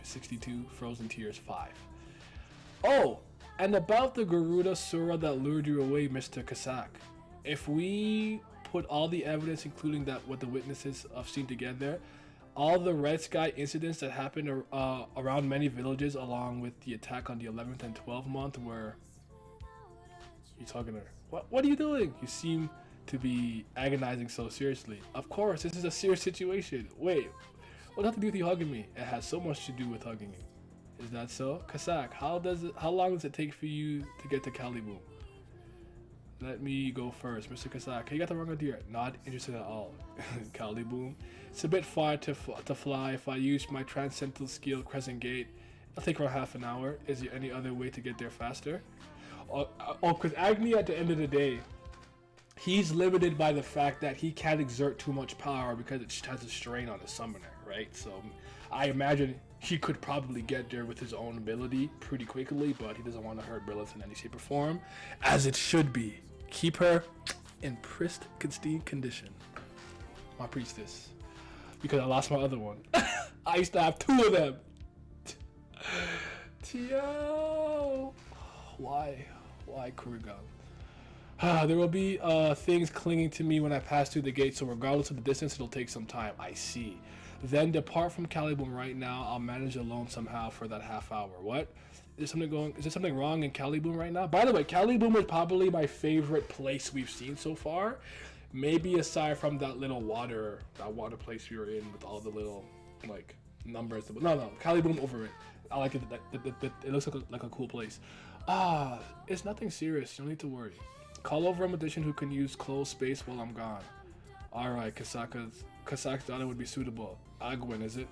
62, Frozen Tears 5. Oh, and about the Garuda Sura that lured you away, Mr. Kasak. If we put all the evidence, including that what the witnesses have seen together, all the Red Sky incidents that happened around many villages, along with the attack on the 11th and 12th month, where you're talking to her. What are you doing? You seem to be agonizing so seriously. Of course, this is a serious situation. Wait, what does that have to do with you hugging me? It has so much to do with hugging you. Is that so? Kasak, how long does it take for you to get to Kaliboom? Let me go first. Mr. Kasak, you got the wrong idea. Not interested at all. Kaliboom. It's a bit far to fly. If I use my transcendental skill Crescent Gate, it'll take around half an hour. Is there any other way to get there faster? Because Agni, at the end of the day, he's limited by the fact that he can't exert too much power because it has a strain on his summoner, right? So I imagine he could probably get there with his own ability pretty quickly, but he doesn't want to hurt Brilith in any shape or form, as it should be. Keep her in pristine condition. My priestess. Because I lost my other one. I used to have 2 of them. Tio. Why Kurigan? There will be things clinging to me when I pass through the gate, so regardless of the distance, it'll take some time. I see. Then depart from Kaliboom right now. I'll manage alone somehow for that half hour. What? Is there something wrong in Kaliboom right now? By the way, Kaliboom is probably my favorite place we've seen so far. Maybe aside from that little water place we were in with all the little like numbers. No, Kaliboom over it. I like it. It looks like a cool place. It's nothing serious. You don't need to worry. Call over a magician who can use closed space while I'm gone. Alright, Kasak's daughter would be suitable. Agwin, is it?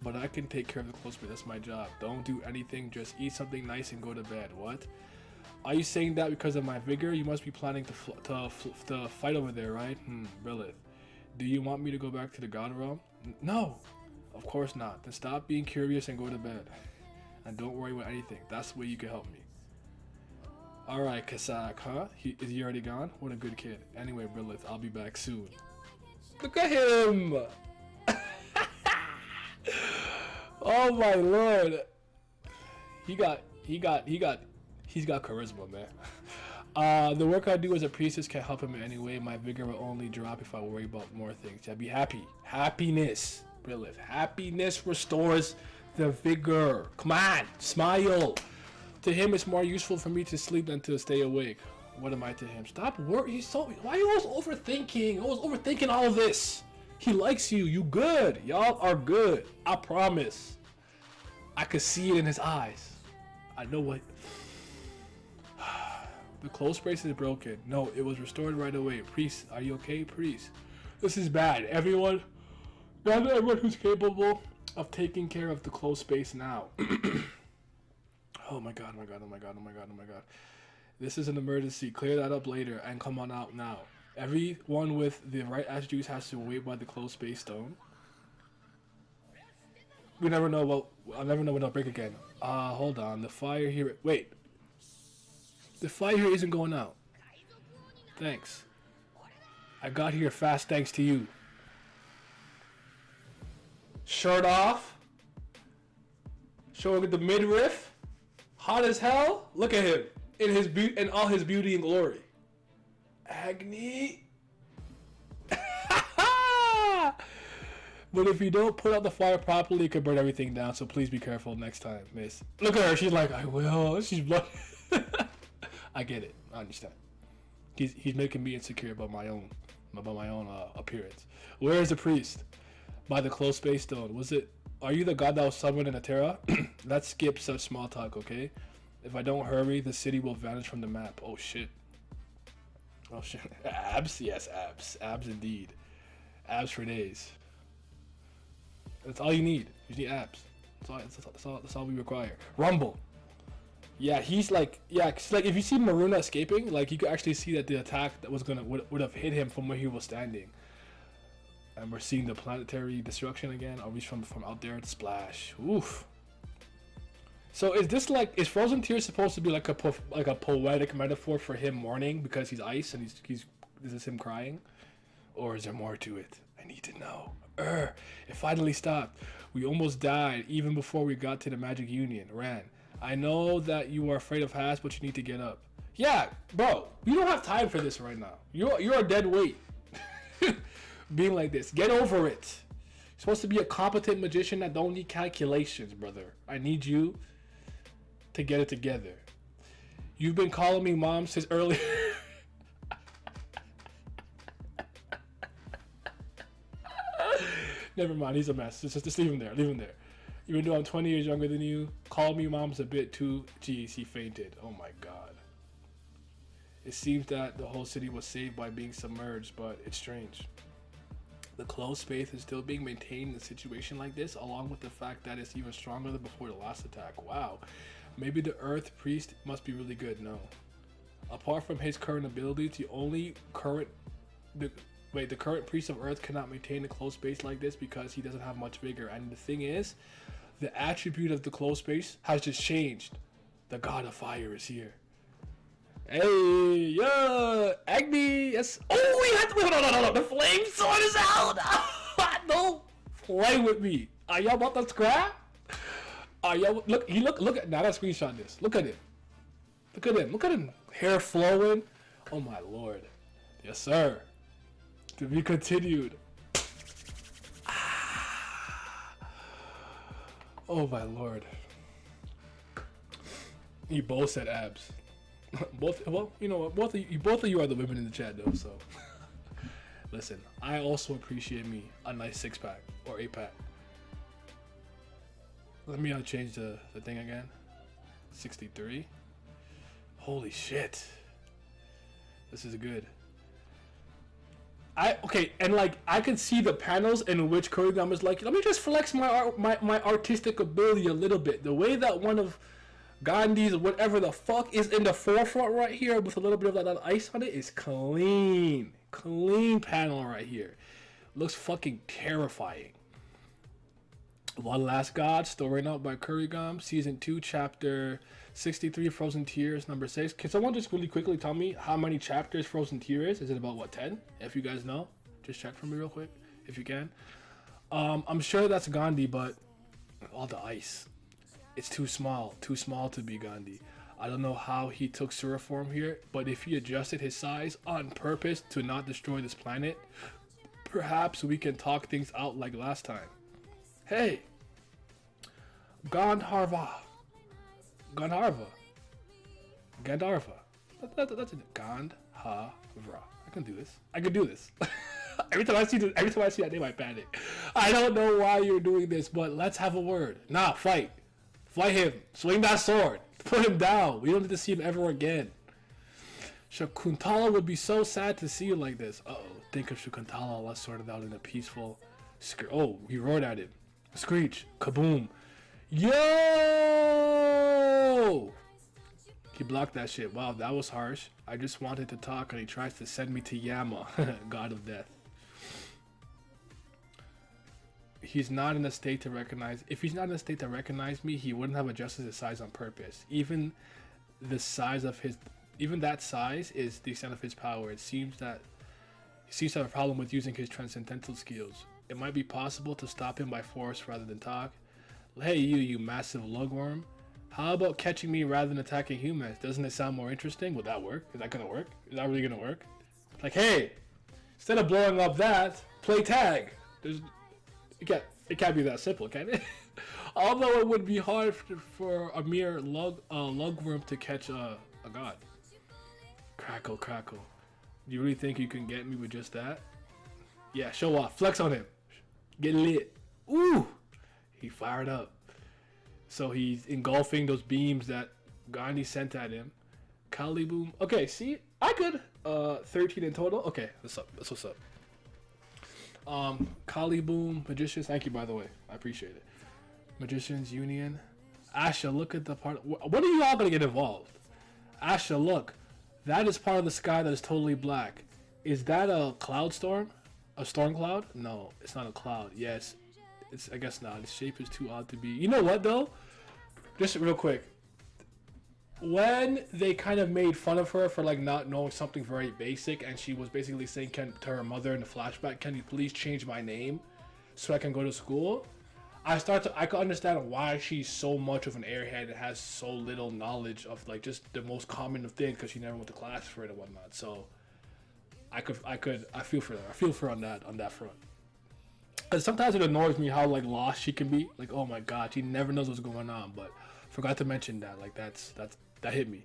But I can take care of the closed space. That's my job. Don't do anything. Just eat something nice and go to bed. What? Are you saying that because of my vigor? You must be planning to fight over there, right? Brilith. Do you want me to go back to the God Realm? No. Of course not. Then stop being curious and go to bed. And don't worry about anything. That's the way you can help me. Alright, Kasak, huh? Is he already gone? What a good kid. Anyway, Brilith, I'll be back soon. Look at him! Oh my lord. He's got charisma, man. The work I do as a priestess can't help him in any way. My vigor will only drop if I worry about more things. Yeah, be happy. Happiness, Brilith. Happiness restores the vigor. Come on, smile. To him, it's more useful for me to sleep than to stay awake. What am I to him? Stop worrying. Why are you always overthinking? Always overthinking all of this. He likes you. You good. Y'all are good. I promise. I could see it in his eyes. I know what. The closed space is broken. No, it was restored right away. Priest, are you okay, priest? This is bad. Everyone who's capable of taking care of the closed space now. Oh my god. This is an emergency. Clear that up later and come on out now. Everyone with the right attributes has to wait by the closed space stone. I'll never know when it'll break again. Hold on. The fire here. Wait. The fire here isn't going out. Thanks. I got here fast thanks to you. Shirt off. Showing the midriff. Hot as hell. Look at him in all his beauty and glory. Agni. But if you don't put out the fire properly, it could burn everything down. So please be careful next time, miss. Look at her. She's like, I will. She's blood. I get it. I understand. He's making me insecure about my own appearance. Where is the priest? By the closed space stone. Was it? Are you the god that was summoned in Atera? Let's skip such small talk, okay? If I don't hurry, the city will vanish from the map. Oh shit. Oh shit. Abs? Yes, abs. Abs indeed. Abs for days. That's all you need. You need abs. That's all we require. Rumble. Yeah, he's like, cause like if you see Maruna escaping, like you could actually see that the attack that would have hit him from where he was standing. And we're seeing the planetary destruction again. Are we from out there? Splash. Oof. So is Frozen Tears supposed to be like a poetic metaphor for him mourning because he's ice and he's Is this him crying? Or is there more to it? I need to know. It finally stopped. We almost died even before we got to the Magic Union. Ran. I know that you are afraid of heights, but you need to get up. Yeah, bro. We don't have time for this right now. You're a dead weight. Being like this. Get over it. You're supposed to be a competent magician that don't need calculations, brother. I need you to get it together. You've been calling me mom since earlier. Never mind, he's a mess. Just leave him there. Leave him there. Even though I'm 20 years younger than you, call me mom's a bit too. Geez, he fainted. Oh my god. It seems that the whole city was saved by being submerged, but it's strange. The closed space is still being maintained in a situation like this, along with the fact that it's even stronger than before the last attack. Wow. Maybe the Earth Priest must be really good. No. Apart from his current abilities, the current Priest of Earth cannot maintain a closed space like this because he doesn't have much vigor. And the thing is, the attribute of the closed space has just changed. The God of Fire is here. Hey, yeah, Agni, yes. Oh, we have to, hold on. The flame sword is out. Don't play with me. Are y'all about to scrap? Are y'all, look at, now I gotta screenshot this. Look at it. Look at him. Hair flowing. Oh my lord. Yes, sir. To be continued. Oh my lord. You both said abs. Both, well, you know what? Both of you are the women in the chat though. So, listen. I also appreciate me a nice 6-pack or 8-pack. Let me change the thing again. 63. Holy shit. This is good. Okay, and like I can see the panels in which Kurigama is like, let me just flex my artistic ability a little bit. The way that one of Gandhi's whatever the fuck is in the forefront right here with a little bit of that ice on it is clean panel right here. Looks fucking terrifying. One Last God, story note by Kurigama, season 2, chapter 63, Frozen Tears, number 6. Can someone just really quickly tell me how many chapters Frozen Tears is? Is it about what, 10? If you guys know, just check for me real quick if you can. I'm sure that's Gandhi, but all the ice. It's too small to be Gandhi. I don't know how he took Sura form here, but if he adjusted his size on purpose to not destroy this planet, perhaps we can talk things out like last time. Hey, Gandharva. That's it. Gandharva. I can do this. Every time I see that name, I panic. I don't know why you're doing this, but let's have a word. Nah, fight. Fight him. Swing that sword. Put him down. We don't need to see him ever again. Shakuntala would be so sad to see you like this. Uh-oh. Think of Shakuntala. Let's sort it out in a peaceful... Oh, he roared at him. Screech. Kaboom. Yo! He blocked that shit. Wow, that was harsh. I just wanted to talk and he tries to send me to Yama, God of Death. He's not in a state to recognize... If he's not in a state to recognize me, he wouldn't have adjusted his size on purpose. Even that size is the extent of his power. It seems that he seems to have a problem with using his transcendental skills. It might be possible to stop him by force rather than talk. Hey, you massive lugworm. How about catching me rather than attacking humans? Doesn't it sound more interesting? Would that work? Is that gonna work? Is that really gonna work? Like, hey, instead of blowing up that, play tag. It can't be that simple, can it? Although it would be hard for a mere lugworm to catch a god. Crackle. Do you really think you can get me with just that? Yeah, show off. Flex on him. Get lit. Ooh! He fired up. So he's engulfing those beams that Gandhi sent at him. Kali Boom. Okay, see? I could. 13 in total. Okay, that's what's up. Kali Boom. Magicians. Thank you, by the way. I appreciate it. Magicians Union. Asha, look at the part. When are you all going to get involved? Asha, look. That is part of the sky that is totally black. Is that a cloud storm? A storm cloud? No, it's not a cloud. Yes, I guess not. Its shape is too odd to be. You know what though? Just real quick. when they kind of made fun of her for like not knowing something very basic, and she was basically saying to her mother in the flashback, "Can you please change my name so I can go to school?" I could understand why she's so much of an airhead and has so little knowledge of like just the most common of things, because she never went to class for it and whatnot. So I feel for her. I feel for her on that front. And sometimes it annoys me how like lost she can be. Like, oh my god, she never knows what's going on. But forgot to mention that. Like that hit me.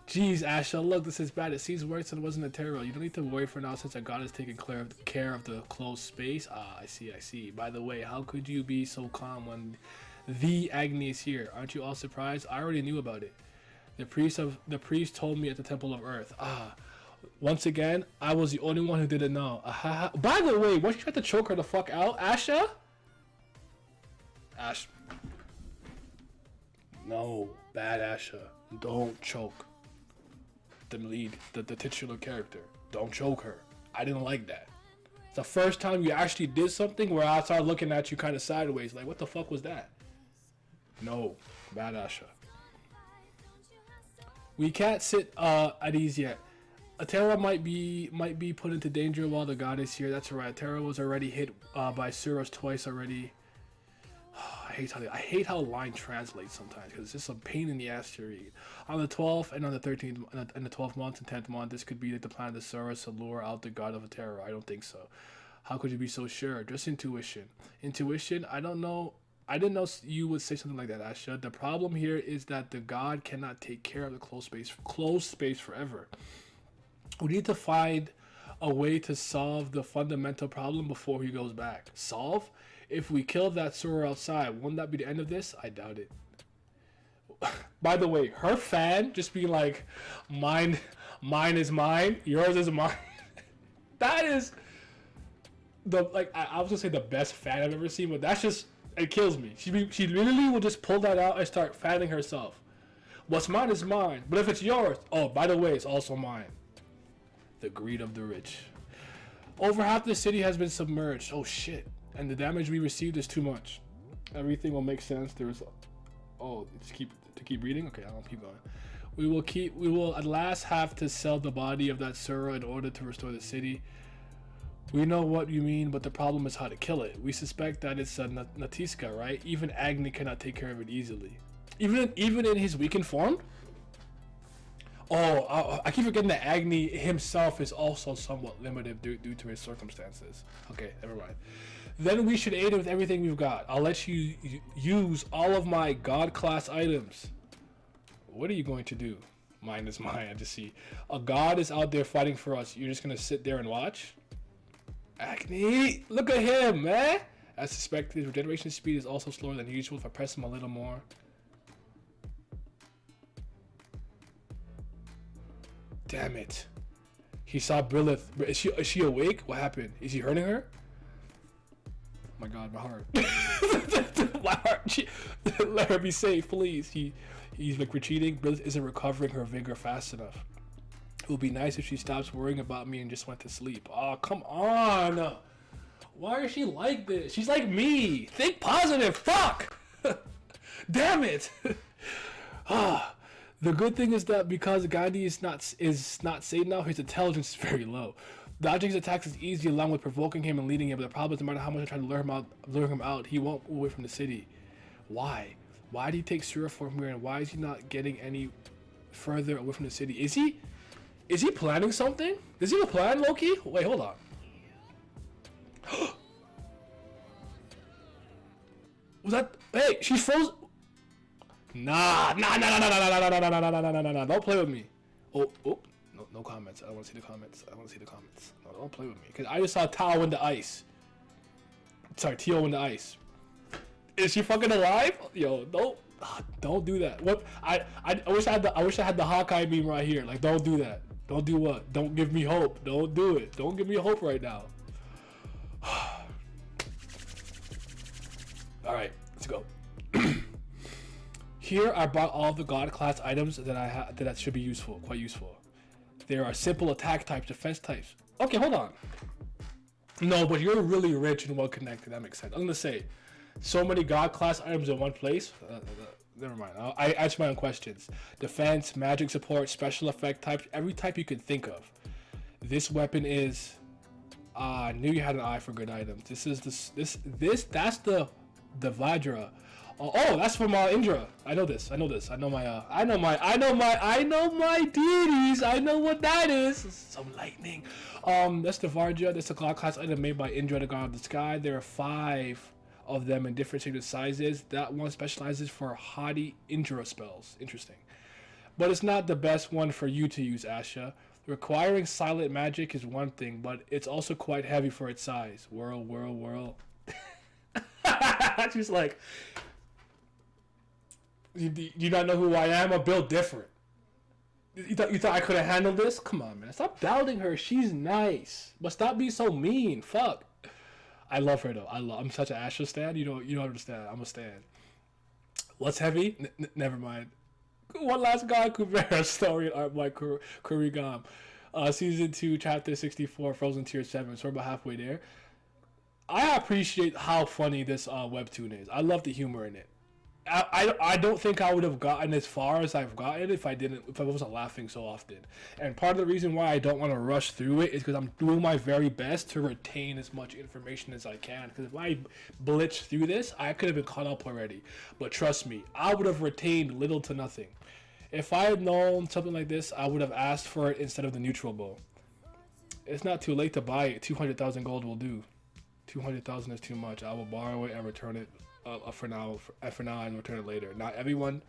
Jeez, Asha, look, this is bad. It seems worse than it was in the tarot. You don't need to worry for now since our god is taking care of the closed space. Ah, I see. By the way, how could you be so calm when the Agni is here? Aren't you all surprised? I already knew about it. The priest told me at the Temple of Earth. Ah, once again, I was the only one who didn't know. By the way, once you tried to choke her the fuck out, Asha? Ash. No, bad Asha. Don't choke the titular character. Don't choke her. I didn't like that. It's the first time you actually did something where I started looking at you kind of sideways, like, what the fuck was that? No, bad Asha. We can't sit at ease yet. Atera might be put into danger while the god is here. That's right. Atera was already hit by Suros twice already. I hate how line translates sometimes, because it's just a pain in the ass to read. On the 12th and on the 13th and the 12th month and 10th month, this could be like the plan of the Suros to lure out the god of Atera. I don't think so. How could you be so sure? Just intuition. Intuition? I don't know. I didn't know you would say something like that, Asha. The problem here is that the god cannot take care of the closed space forever. We need to find a way to solve the fundamental problem before he goes back. Solve? If we kill that Sura outside, wouldn't that be the end of this? I doubt it. By the way, her fan just being like, mine is mine, yours is mine. That is I was gonna say the best fan I've ever seen, but that's just, it kills me. She literally will just pull that out and start fanning herself. What's mine is mine, but if it's yours, oh, by the way, it's also mine. The greed of the rich. Over half the city has been submerged. Oh shit. And the damage we received is too much. Everything will make sense. There's keep reading? Okay, I'll keep going. We will at last have to sell the body of that Sura in order to restore the city. We know what you mean, but the problem is how to kill it. We suspect that it's a Natiska, right? Even Agni cannot take care of it easily. Even in his weakened form? Oh, I keep forgetting that Agni himself is also somewhat limited due to his circumstances. Okay, never mind. Then we should aid him with everything we've got. I'll let you use all of my god class items. What are you going to do? Mine is mine. I just see a god is out there fighting for us. You're just gonna sit there and watch? Agni, look at him, man. As suspected, his regeneration speed is also slower than usual. If I press him a little more. Damn it. He saw Brilith. Is she awake? What happened? Is he hurting her? Oh my god, my heart. My heart. Let her be safe, please. He's like retreating. Brilith isn't recovering her vigor fast enough. It would be nice if she stops worrying about me and just went to sleep. Oh, come on. Why is she like this? She's like me. Think positive. Fuck. Damn it. The good thing is that because Gandhi is not safe now, his intelligence is very low. Dodging his attacks is easy along with provoking him and leading him, but the problem is no matter how much I try to lure him out, he won't move away from the city. Why? Why did he take Sura from here, and why is he not getting any further away from the city? Is he planning something? Does he have a plan, Loki? Wait, hold on. Was that? Hey, she froze. Nah. Don't play with me. Oh, no comments. I don't want to see the comments. No, don't play with me. Because I just saw Tao in the ice. Sorry, Tio in the ice. Is she fucking alive? Yo, don't do that. What? I wish I had the Hawkeye meme right here. Like, don't do that. Don't do what? Don't give me hope. Don't do it. Don't give me hope right now. All right, let's go. Here I brought all the god class items that should be useful, quite useful. There are simple attack types, defense types. Okay, hold on. No, but you're really rich and well connected. That makes sense. I'm gonna say, so many god class items in one place. Never mind. I answer my own questions. Defense, magic support, special effect types, every type you could think of. This weapon is. I knew you had an eye for good items. This is this. That's the Vajra. Oh, that's from Indra. I know this. I know my. I know my deities. I know what that is. Some lightning. That's the Vajra. That's a god class item made by Indra, the god of the sky. There are 5 of them in different shapes and sizes. That one specializes for haughty Indra spells. Interesting. But it's not the best one for you to use, Asha. Requiring silent magic is one thing, but it's also quite heavy for its size. Whirl. She's like, you not know who I am? I'm built different. You thought I could have handled this? Come on, man. Stop doubting her. She's nice. But stop being so mean. Fuck. I love her though. I'm such an Asha stan. You don't understand. I'm a stan. What's heavy? Never mind. One last god, Kubera story and art by Kurigam. Season 2, chapter 64, Frozen Tears 7. So we're about halfway there. I appreciate how funny this webtoon is. I love the humor in it. I don't think I would have gotten as far as I've gotten if I wasn't laughing so often. And part of the reason why I don't want to rush through it is because I'm doing my very best to retain as much information as I can. Because if I blitz through this, I could have been caught up already. But trust me, I would have retained little to nothing. If I had known something like this, I would have asked for it instead of the neutral bow. It's not too late to buy it. 200,000 gold will do. 200,000 is too much. I will borrow it and return it for now and return it later. Not everyone.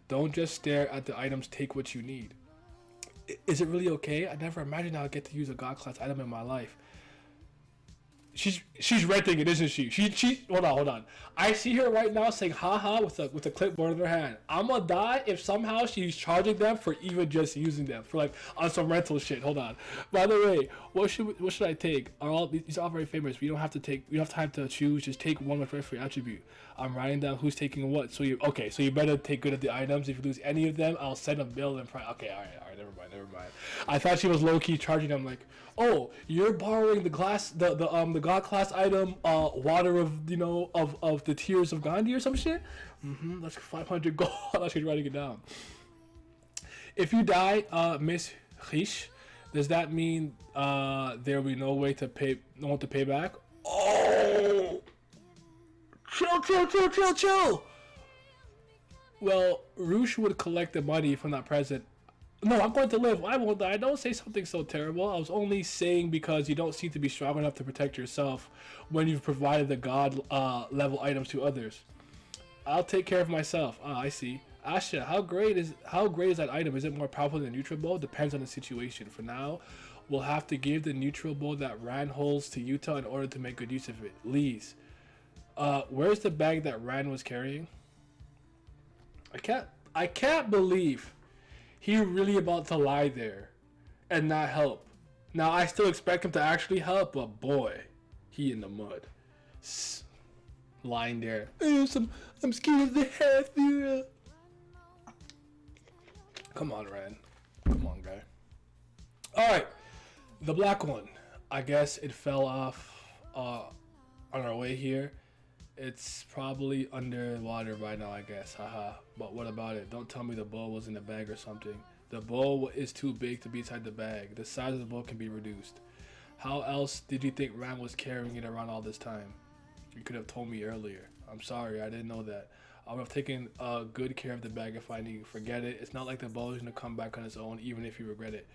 Don't just stare at the items. Take what you need. Is it really okay? I never imagined I'd get to use a god class item in my life. She's renting it, isn't she? She hold on. I see her right now saying haha with a clipboard in her hand. I'm gonna die if somehow she's charging them for even just using them for like on some rental shit. Hold on. By the way, what should I take? These are all very famous. We don't have time to choose. Just take one with every attribute. I'm writing down who's taking what. So you better take good at the items. If you lose any of them, I'll send a bill and okay, all right, never mind. I thought she was low key charging them like, oh, you're borrowing the god class item, water of the tears of Gandhi or some shit. That's 500 gold. I thought she was writing it down. If you die, Miss Riche, does that mean there will be no one to pay back? Oh, chill. Well, Roosh would collect the money from that present. No, I'm going to live. I won't die. Don't say something so terrible. I was only saying because you don't seem to be strong enough to protect yourself when you've provided the god level items to others. I'll take care of myself. I see. Asha, how great is that item? Is it more powerful than the neutral bow? Depends on the situation. For now, we'll have to give the neutral bow that Ran holds to Yuta in order to make good use of it. Lee's. Where's the bag that Ran was carrying? I can't believe he really about to lie there and not help. Now I still expect him to actually help, but boy, he in the mud, lying there. I'm scared of the half. Come on, Ran. Come on, guy. All right, the black one. I guess it fell off on our way here. It's probably underwater by now, I guess. Haha. But what about it? Don't tell me the bowl was in the bag or something. The bowl is too big to be inside the bag. The size of the bowl can be reduced. How else did you think Ram was carrying it around all this time? You could have told me earlier. I'm sorry, I didn't know that. I would have taken good care of the bag if I knew. Forget it. It's not like the bowl is going to come back on its own, even if you regret it.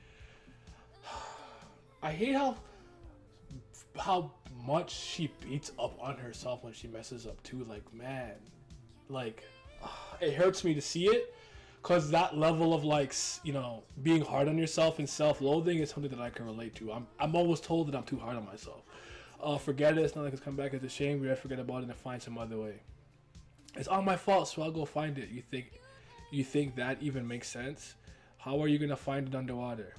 I hate how much she beats up on herself when she messes up too. Like, man, like it hurts me to see it, because that level of like, being hard on yourself and self-loathing is something that I can relate to. I'm always told that I'm too hard on myself. Forget it. It's not like it's come back. It's a shame. We gotta forget about it and find some other way. It's all my fault, so I'll go find it. You think that even makes sense? How are you gonna find it underwater?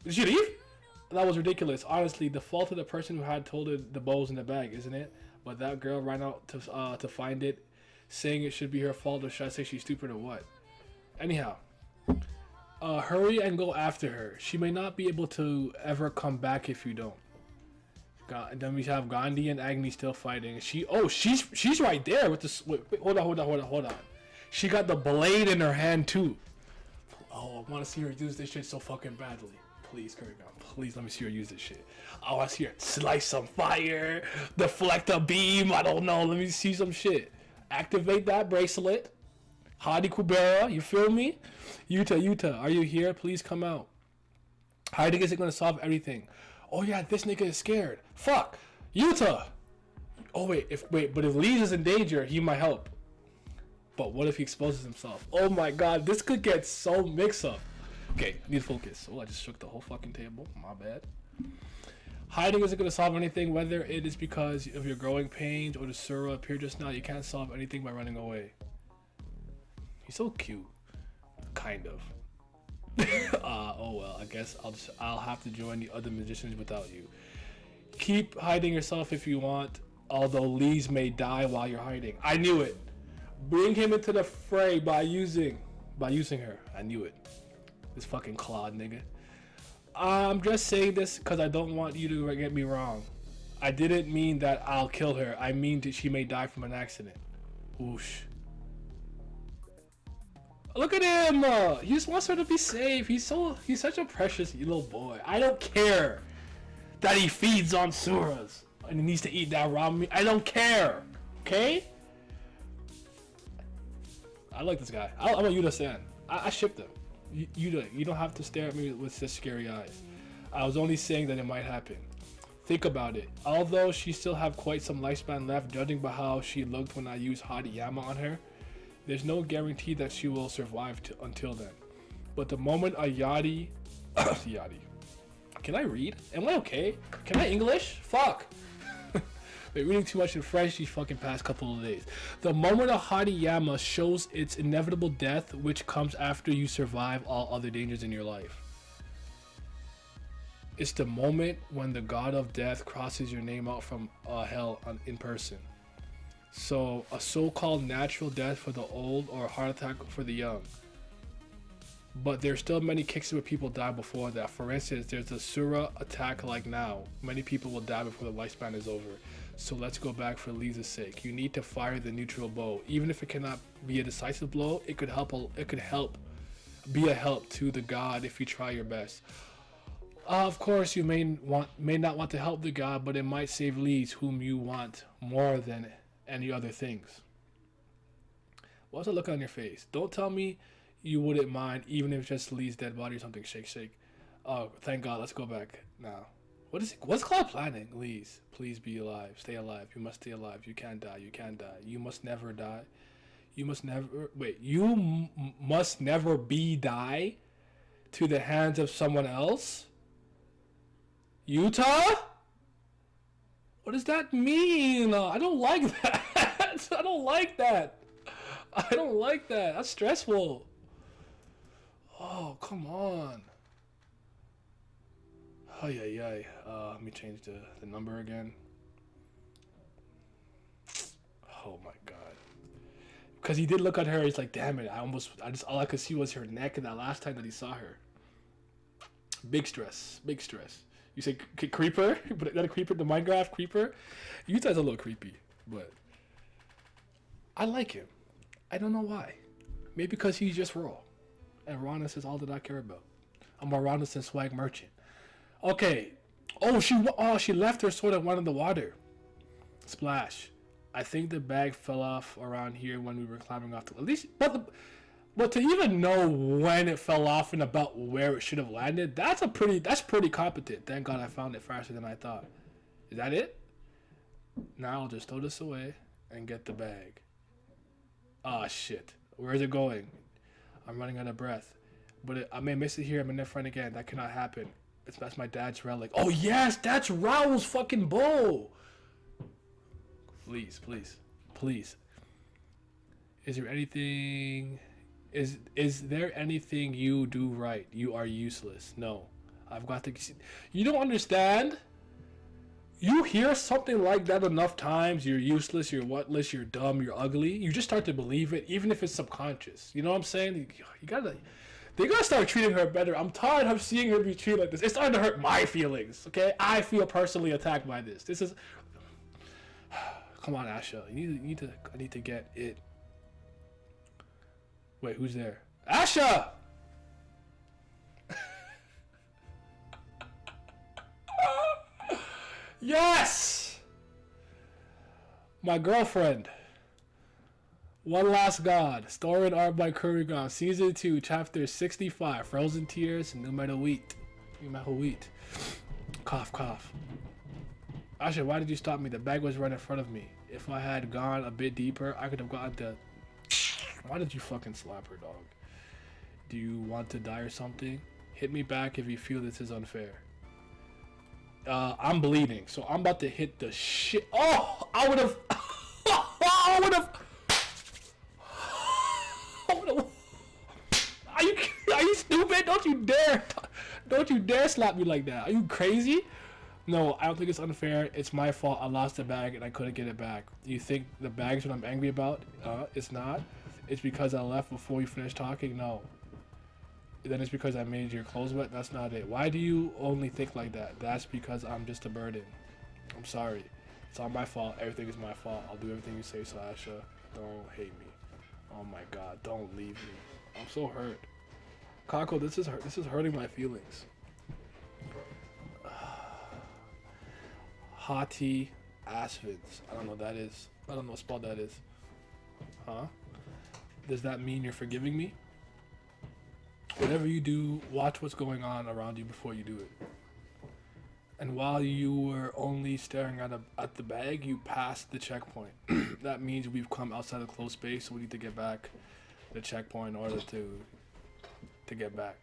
Did she leave? That was ridiculous. Honestly, the fault of the person who had told her the bowl was in the bag, isn't it? But that girl ran out to find it, saying it should be her fault, or should I say she's stupid or what? Anyhow, hurry and go after her. She may not be able to ever come back if you don't. And then we have Gandhi and Agni still fighting. She's right there with this. Wait, hold on. She got the blade in her hand too. Oh, I want to see her use this shit so fucking badly. Please, Kurgan, please let me see her use this shit. I want to see her slice some fire, deflect a beam. I don't know. Let me see some shit. Activate that bracelet. Hadi Kubera, you feel me? Yuta, are you here? Please come out. Hiding isn't gonna solve everything. Oh yeah, this nigga is scared. Fuck, Yuta. Oh but if Lee is in danger, he might help. But what if he exposes himself? Oh my god, this could get so mixed up. Okay, I need to focus. Oh, I just shook the whole fucking table. My bad. Hiding isn't gonna solve anything, whether it is because of your growing pains or the Sura appeared just now. You can't solve anything by running away. He's so cute, kind of. Oh well, I guess I'll have to join the other magicians without you. Keep hiding yourself if you want, although Lee's may die while you're hiding. I knew it. Bring him into the fray by using her. I knew it. This fucking Claude nigga. I'm just saying this because I don't want you to get me wrong. I didn't mean that I'll kill her. I mean that she may die from an accident. Whoosh. Look at him! He just wants her to be safe. He's such a precious little boy. I don't care that he feeds on Suras and he needs to eat that raw meat. I don't care. Okay? I like this guy. I want you to stand. I shipped him. You don't have to stare at me with such scary eyes. I was only saying that it might happen. Think about it. Although she still have quite some lifespan left, judging by how she looked when I used Hadiyama on her, there's no guarantee that she will survive until then. But the moment a Yadi... Yadi. Can I read? Am I okay? Can I English? Fuck. Been reading too much in French these fucking past couple of days. The moment a Hadiyama shows its inevitable death, which comes after you survive all other dangers in your life. It's the moment when the god of death crosses your name out from hell in person. So, a so-called natural death for the old or a heart attack for the young. But there's still many cases where people die before that. For instance, there's a Sura attack like now. Many people will die before the lifespan is over. So let's go back for Lisa's sake. You need to fire the neutral bow. Even if it cannot be a decisive blow, it could be a help to the god if you try your best. Of course, you may not want to help the god, but it might save Lise, whom you want more than any other things. What's the look on your face? Don't tell me you wouldn't mind, even if it's just Lee's dead body or something. Shake. Oh, thank God. Let's go back now. What's Claude planning? Lee's, please be alive. Stay alive. You must stay alive. You can't die. You must never die. You must never die to the hands of someone else. Utah? What does that mean? I don't like that. I don't like that. That's stressful. Oh, come on. Ay. Let me change the number again. Oh my God. Because he did look at her. He's like, damn it. All I could see was her neck and that last time that he saw her. Big stress. You say creeper? But that a creeper, the Minecraft creeper? Utah's a little creepy, but I like him. I don't know why. Maybe because he's just raw. And rawness is all that I care about. I'm more rawness than swag merchant. Okay. Oh, she left her sword and went in the water. Splash. I think the bag fell off around here when we were climbing off. At least, but to even know when it fell off and about where it should have landed, that's pretty competent. Thank God I found it faster than I thought. Is that it? Now I'll just throw this away and get the bag. Ah, shit. Where is it going? I'm running out of breath. But I may miss it here. I'm in their front again. That cannot happen. That's my dad's relic. Oh, yes! That's Raoul's fucking bow! Please. Is there anything you do right? You are useless. No. I've got to... You don't understand? You hear something like that enough times, you're useless, you're whatless, you're dumb, you're ugly, you just start to believe it, even if it's subconscious. You know what I'm saying? You gotta... They gotta start treating her better. I'm tired of seeing her be treated like this. It's starting to hurt my feelings. Okay, I feel personally attacked by this. This is. Come on, Asha. I need to get it. Wait, who's there? Asha! Yes! My girlfriend. One Last God. Story and art by Kubera. Season 2, Chapter 65. Frozen Tears, No Matter Wheat. No Matter Wheat. Cough, cough. Asha, why did you stop me? The bag was right in front of me. If I had gone a bit deeper, I could have gotten to... Why did you fucking slap her, dog? Do you want to die or something? Hit me back if you feel this is unfair. I'm bleeding, so I'm about to hit the shit. Oh, I would have... I would have... Are you stupid? Don't you dare slap me like that. Are you crazy? No, I don't think it's unfair. It's my fault. I lost the bag and I couldn't get it back. You think the bag's what I'm angry about? It's not. It's because I left before you finished talking? No. Then it's because I made your clothes wet? That's not it. Why do you only think like that? That's because I'm just a burden. I'm sorry. It's all my fault. Everything is my fault. I'll do everything you say, Sasha. Don't hate me. Oh my god, don't leave me. I'm so hurt. Kako, this is hurting my feelings. Hati Asvins. I don't know what that is. I don't know what spell that is. Huh? Does that mean you're forgiving me? Whatever you do, watch what's going on around you before you do it. And while you were only staring at the bag, you passed the checkpoint. That means we've come outside of closed space, so we need to get back the checkpoint in order to get back.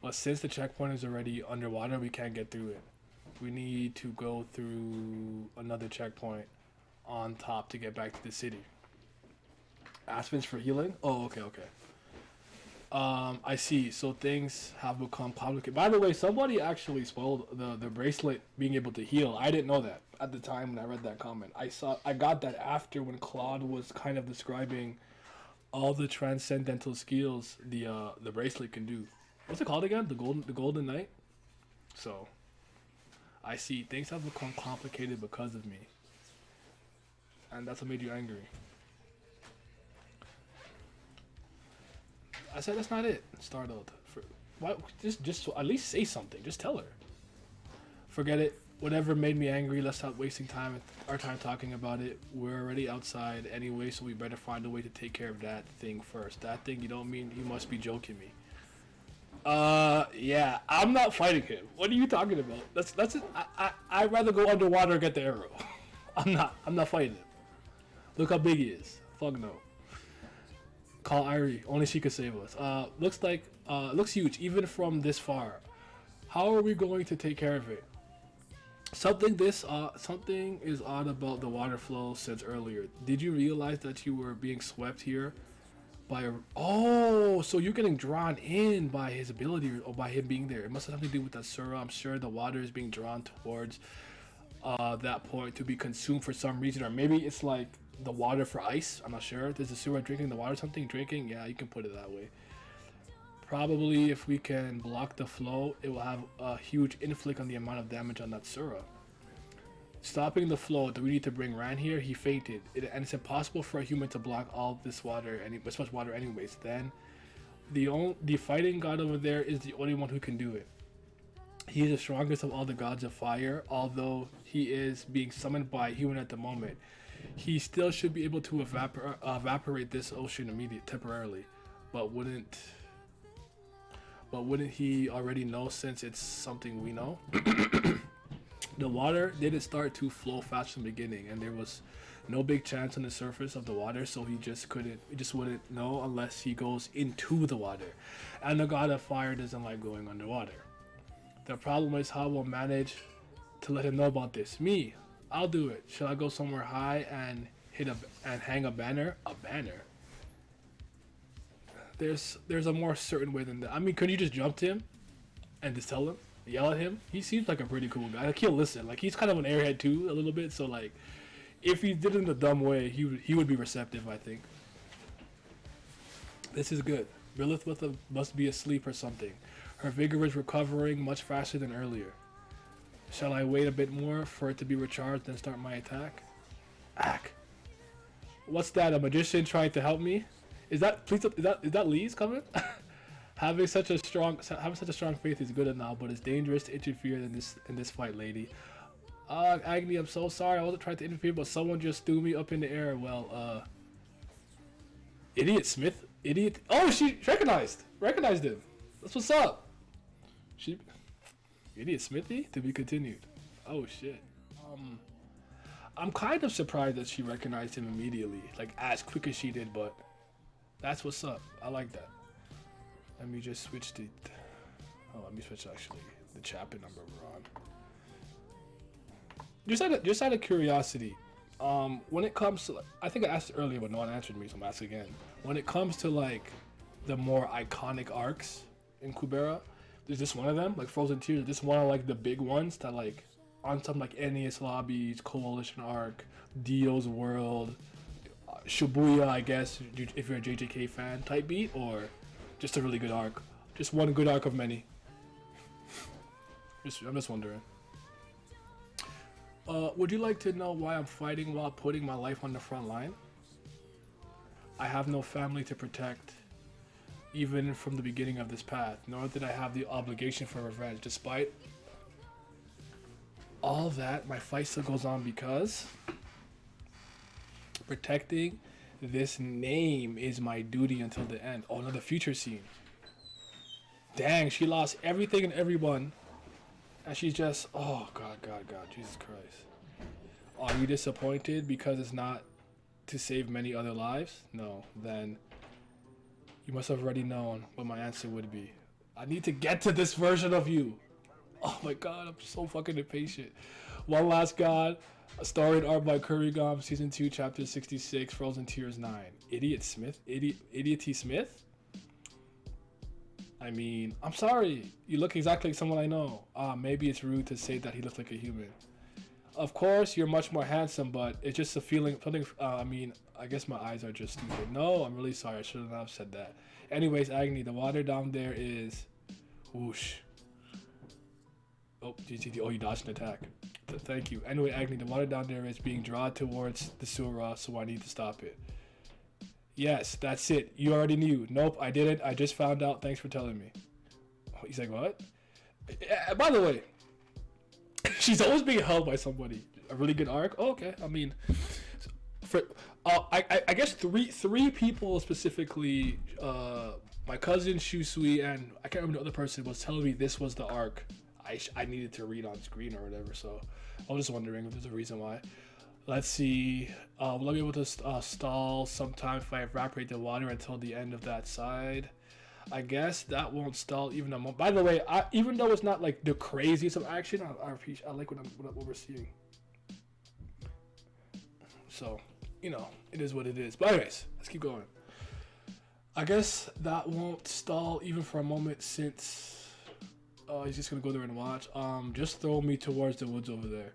But since the checkpoint is already underwater, we can't get through it. We need to go through another checkpoint on top to get back to the city. Aspens for healing? Oh, okay. I see. So things have become complicated. By the way, somebody actually spoiled the bracelet being able to heal. I didn't know that at the time when I read that comment. I got that after when Claude was kind of describing all the transcendental skills the bracelet can do. What's it called again? The Golden Knight? So I see. Things have become complicated because of me. And that's what made you angry. I said that's not it. Startled. Why? Just at least say something. Just tell her. Forget it. Whatever made me angry. Let's stop wasting our time talking about it. We're already outside anyway, so we better find a way to take care of that thing first. That thing, you don't mean you must be joking me. Yeah, I'm not fighting him. What are you talking about? That's it. I'd rather go underwater and get the arrow. I'm not fighting him. Look how big he is. Fuck no. Call Irie. Only she could save us. Looks huge, even from this far. How are we going to take care of it? Something is odd about the water flow since earlier. Did you realize that you were being swept here by a... Oh, so you're getting drawn in by his ability or by him being there. It must have something to do with that Sura. I'm sure the water is being drawn towards that point to be consumed for some reason, or maybe it's like the water for ice. I'm not sure. Is the Sura drinking the water? Something drinking? Yeah, you can put it that way. Probably if we can block the flow, it will have a huge inflict on the amount of damage on that Sura. Stopping the flow. Do we need to bring Ran here? He fainted, and it's impossible for a human to block all this water and this much water anyways. Then the fighting god over there is the only one who can do it. He is the strongest of all the gods of fire, although he is being summoned by a human at the moment. He still should be able to evaporate this ocean temporarily, but wouldn't he already know since it's something we know? The water didn't start to flow fast from the beginning, and there was no big chance on the surface of the water, so he just wouldn't know unless he goes into the water. And the god of fire doesn't like going underwater. The problem is how we'll manage to let him know about this. Me, I'll do it. Shall I go somewhere high and hang a banner? A banner? There's a more certain way than that. I mean, could you just jump to him and just tell him, yell at him? He seems like a pretty cool guy. Like, he'll listen. Like, he's kind of an airhead too, a little bit. So like, if he did it in a dumb way, he would be receptive, I think. This is good. Lilith must be asleep or something. Her vigor is recovering much faster than earlier. Shall I wait a bit more for it to be recharged and start my attack? Ack. What's that? A magician trying to help me? Is that Lee's coming? having such a strong faith is good enough, but it's dangerous to interfere in this fight, lady. Agni, I'm so sorry. I wasn't trying to interfere, but someone just threw me up in the air. Well, Idiot Smith. Idiot. Oh, she recognized him. That's what's up. Idiot Smithy? To be continued. Oh shit. I'm kind of surprised that she recognized him immediately, like as quick as she did, but that's what's up. I like that. Let me just switch let me switch actually the chapter number we're on. Just out of curiosity, when it comes to, I think I asked earlier but no one answered me, so I'm asking again. When it comes to like the more iconic arcs in Kubera, is this one of them? Like Frozen Tears, is this one of like the big ones that like on some like NES Lobbies, Coalition arc, Dio's World, Shibuya, I guess, if you're a JJK fan type beat, or just a really good arc? Just one good arc of many. I'm just wondering. Would you like to know why I'm fighting while putting my life on the front line? I have no family to protect, even from the beginning of this path, nor did I have the obligation for revenge. Despite all that, my fight still goes on because protecting this name is my duty until the end. Oh, another future scene. Dang, she lost everything and everyone. And she's just, oh, God, Jesus Christ. Are you disappointed because it's not to save many other lives? No, then you must have already known what my answer would be. I need to get to this version of you. Oh my God, I'm so fucking impatient. One Last God, a story and art by Kurigam, Season 2, Chapter 66, Frozen Tears 9. Idiot T. Smith? I mean, I'm sorry. You look exactly like someone I know. Maybe it's rude to say that he looks like a human. Of course, you're much more handsome, but it's just a feeling. I mean, I guess my eyes are just stupid. No, I'm really sorry. I shouldn't have said that. Anyways, Agni, the water down there is... Whoosh. Oh, you dodged an attack. Thank you. Anyway, Agni, the water down there is being drawn towards the Sura, so I need to stop it. Yes, that's it. You already knew. Nope, I didn't. I just found out. Thanks for telling me. Oh, he's like, what? By the way, she's always being held by somebody. A really good arc? Oh, okay. I mean, I guess three people specifically, my cousin, Shusui, and I can't remember the other person, was telling me this was the arc I needed to read on screen or whatever, so I was just wondering if there's a reason why. Let's see. Will I be able to stall sometime if I evaporate the water until the end of that side? I guess that won't stall even a moment. By the way, even though it's not like the craziest of action, I like what we're seeing. So, you know, it is what it is. But anyways, let's keep going. I guess that won't stall even for a moment since he's just gonna go there and watch. Just throw me towards the woods over there.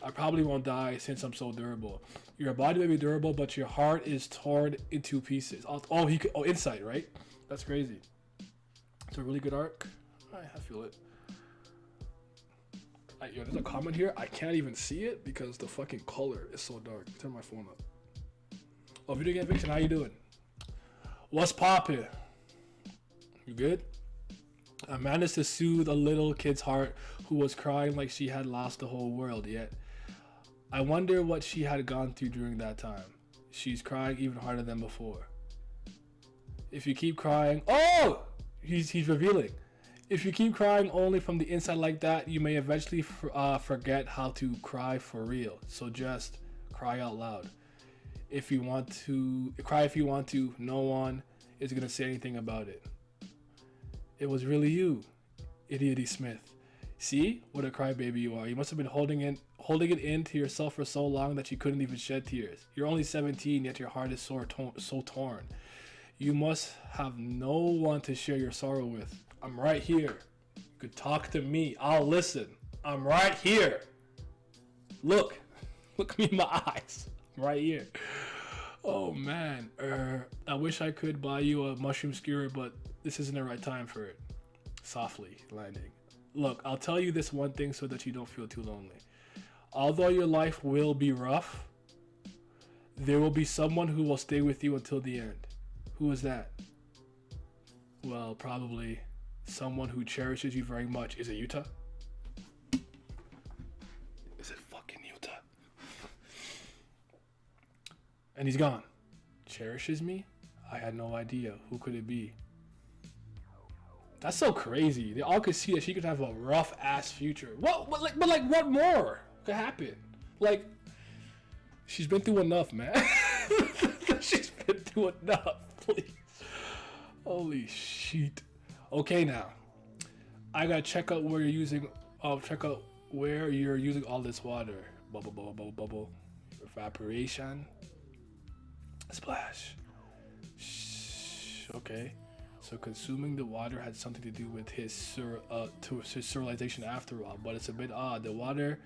I probably won't die since I'm so durable. Your body may be durable, but your heart is torn into pieces. Insight, right? That's crazy. It's a really good arc. I feel it. There's a comment here. I can't even see it because the fucking color is so dark. Turn my phone up. Oh, Video Game Fiction, how you doing? What's poppin'? You good? I managed to soothe a little kid's heart who was crying like she had lost the whole world, yet I wonder what she had gone through during that time. She's crying even harder than before. If you keep crying... Oh! He's revealing. If you keep crying only from the inside like that, you may eventually forget how to cry for real. So just cry out loud. If you want to... Cry if you want to. No one is going to say anything about it. It was really you, Idiot Smith. See what a crybaby you are. You must have been holding it in to yourself for so long that you couldn't even shed tears. You're only 17, yet your heart is so torn. You must have no one to share your sorrow with. I'm right here. You could talk to me. I'll listen. I'm right here. Look me in my eyes. I'm right here. Oh man, I wish I could buy you a mushroom skewer, but this isn't the right time for it. Softly landing. Look, I'll tell you this one thing so that you don't feel too lonely. Although your life will be rough, there will be someone who will stay with you until the end. Who is that? Well, probably someone who cherishes you very much. Is it Utah? Is it fucking Utah? And he's gone. Cherishes me? I had no idea. Who could it be? That's so crazy. They all could see that she could have a rough ass future. What what more could happen? Like, she's been through enough, man. She's been through enough, please. Holy shit. Okay, now I gotta check out where you're using. Check out where you're using all this water. Bubble, bubble, bubble, bubble. Evaporation. Splash. Shh. Okay. So consuming the water had something to do with his sterilization after all, but it's a bit odd. The water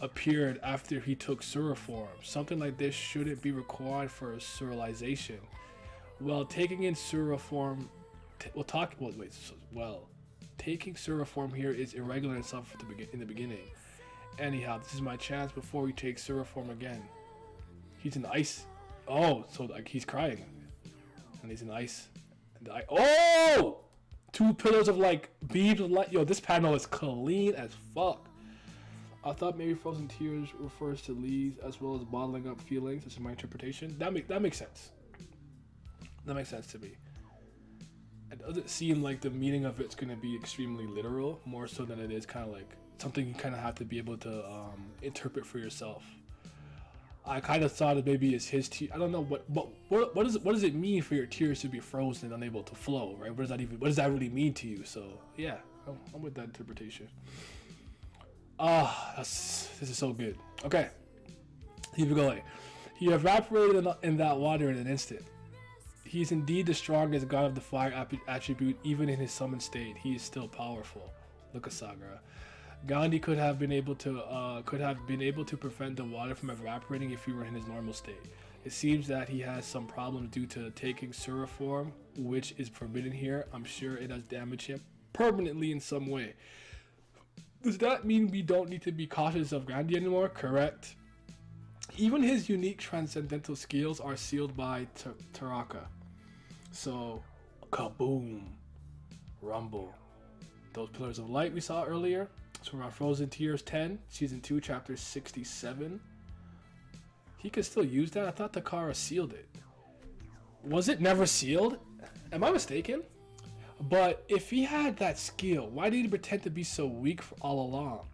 appeared after he took suriform. Something like this shouldn't be required for sterilization. Well, taking in suriform, taking suriform here is irregular and stuff in the beginning. Anyhow, this is my chance before we take suriform again. He's in ice. Oh, so like he's crying, and he's in ice. And oh, 2 pillars of like beams of light. Yo, this panel is clean as fuck. I thought maybe frozen tears refers to leaves as well as bottling up feelings. This is my interpretation. That makes sense. That makes sense to me. It doesn't seem like the meaning of it's gonna be extremely literal, more so than it is kind of like something you kind of have to be able to interpret for yourself. I kind of thought it maybe it's his tears. I don't know what does it mean for your tears to be frozen and unable to flow, right? What does that really mean to you? So yeah, I'm with that interpretation. This is so good. Okay, keep it going. He evaporated in that water in an instant. He is indeed the strongest god of the fire attribute. Even in his summoned state, he is still powerful. Look at Sagara. Gandhi could have been able to prevent the water from evaporating if he were in his normal state. It seems that he has some problems due to taking suriform, which is forbidden here. I'm sure it has damaged him permanently in some way. Does that mean we don't need to be cautious of Gandhi anymore? Correct. Even his unique transcendental skills are sealed by Taraka. So, kaboom, rumble. Those pillars of light we saw earlier. So we're on Frozen Tears 10, Season 2, Chapter 67. He could still use that? I thought Takara sealed it. Was it never sealed? Am I mistaken? But if he had that skill, why did he pretend to be so weak for all along?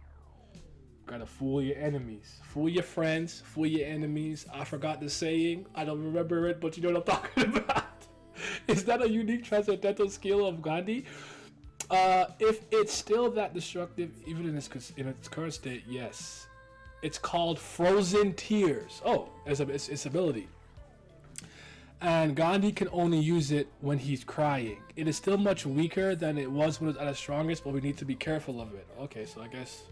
Gotta fool your enemies. Fool your friends, fool your enemies. I forgot the saying. I don't remember it, but you know what I'm talking about. Is that a unique transcendental skill of Gandhi? If it's still that destructive, even in its current state, yes. It's called Frozen Tears. Oh, it's its ability. And Gandhi can only use it when he's crying. It is still much weaker than it was when it was at its strongest, but we need to be careful of it. Okay, so I guess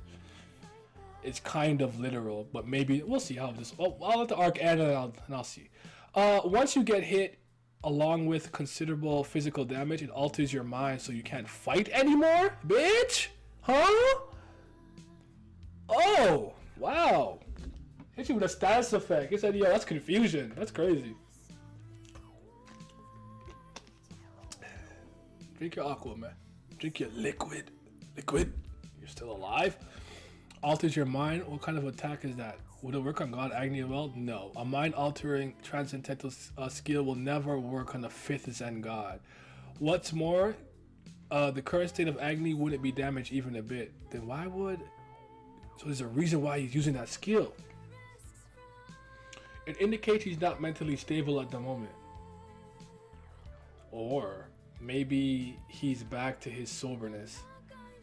it's kind of literal, but maybe we'll see how this. Oh, I'll let the arc end and I'll see. Once you get hit, along with considerable physical damage, it alters your mind so you can't fight anymore, bitch. Huh? Oh, wow. Hit you with a status effect. He said, yo, that's confusion. That's crazy. Drink your aqua, man. Drink your liquid. Liquid. You're still alive. Alters your mind. What kind of attack is that? Would it work on God Agni as well? No. A mind-altering transcendental skill will never work on the 5th Zen God. What's more, the current state of Agni wouldn't be damaged even a bit. Then why would... So there's a reason why he's using that skill. It indicates he's not mentally stable at the moment. Or maybe he's back to his soberness,